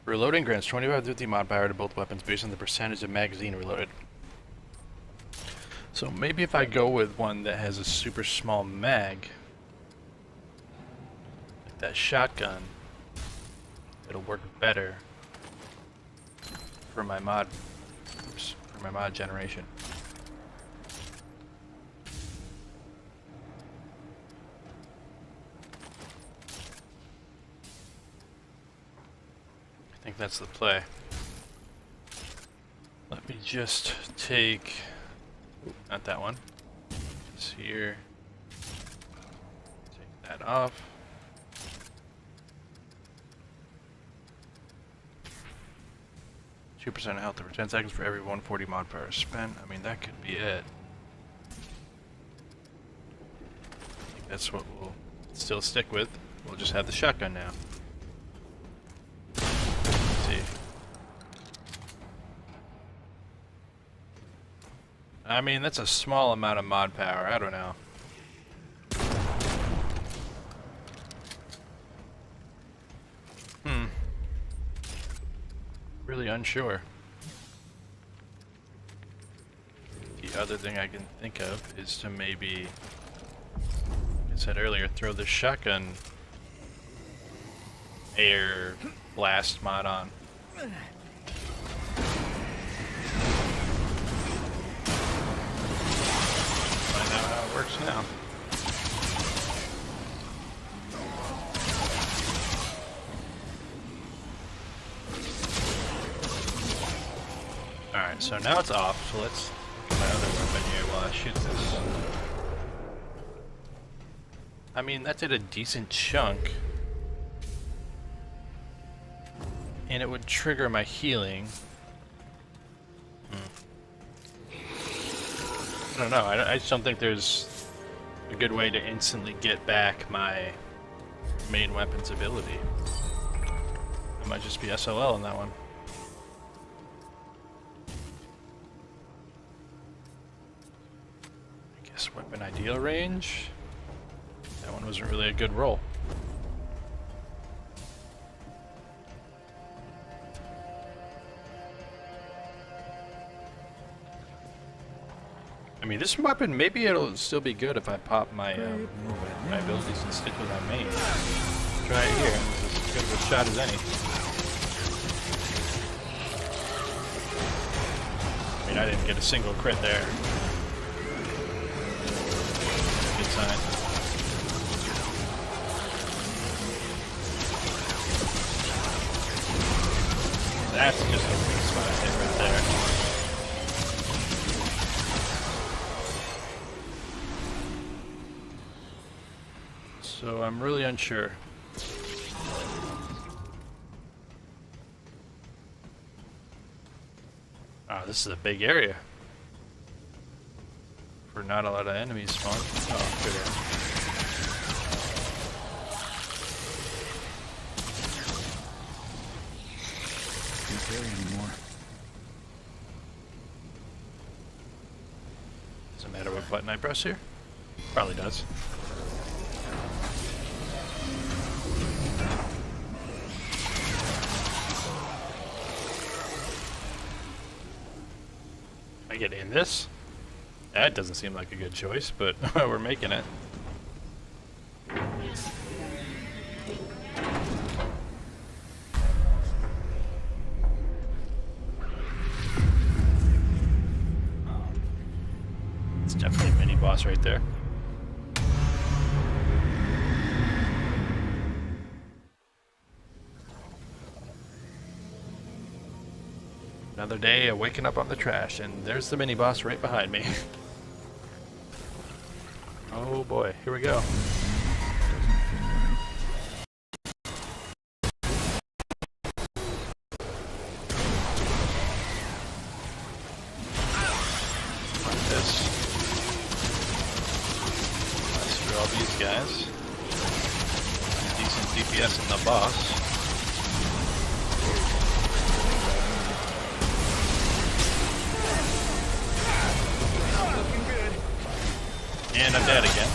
S1: reloading grants 25 to 50 mod power to both weapons based on the percentage of magazine reloaded. So maybe if I go with one that has a super small mag, like that shotgun, it'll work better for my mod, for my mod generation. I think that's the play. Let me just take, not that one, just here, take that off. Two % health over 10 seconds for every 140 mod power spent. I mean, that could be it. I think that's what we'll still stick with. We'll just have the shotgun now. I mean, that's a small amount of mod power. I don't know. Really unsure. The other thing I can think of is to maybe, like I said earlier, throw the shotgun air blast mod on. Works now. Alright, so now it's off, so let's look at my other weapon here while I shoot this. I mean, that did a decent chunk. And it would trigger my healing. don't know. I just don't think there's a good way to instantly get back my main weapon's ability. It might just be SOL in that one. I guess weapon ideal range. That one wasn't really a good roll. I mean, this weapon, maybe it'll still be good if I pop my my abilities and stick with my main. Try it here. It's as good of a shot as any. I mean, I didn't get a single crit there. Good sign. That's just a weak spot hit right there. So I'm really unsure. Ah, this is a big area. For not a lot of enemies spawn. Oh, good area.
S4: Can't carry anymore.
S1: Doesn't matter what button I press here. Probably does. I get in this? That doesn't seem like a good choice, but we're making it. It's definitely a mini boss right there. Another day of waking up on the trash, and there's the mini boss right behind me. Oh boy, here we go. Like this. Let's do all these guys. Decent DPS in the boss. And I'm dead again.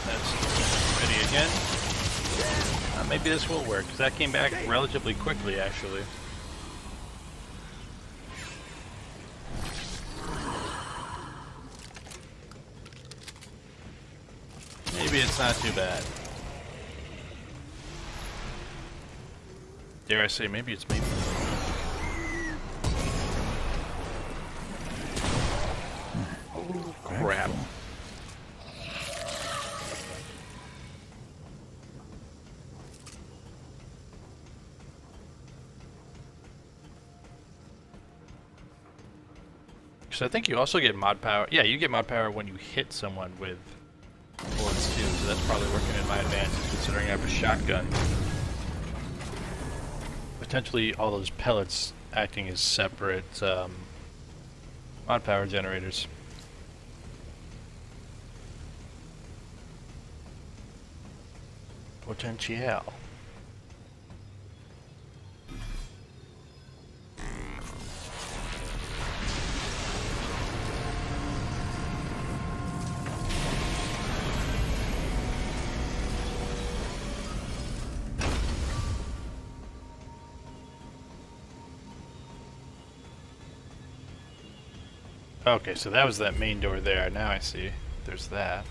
S1: That's ready again. Maybe this will work, because that came back relatively quickly, actually. Maybe it's not too bad. Dare I say, maybe it's maybe. Oh, crap. So I think you also get mod power. Yeah, you get mod power when you hit someone with bullets too, so that's probably working in my advantage considering I have a shotgun. Potentially all those pellets acting as separate mod power generators. Potential. Okay, so that was that main door there. Now I see. There's that.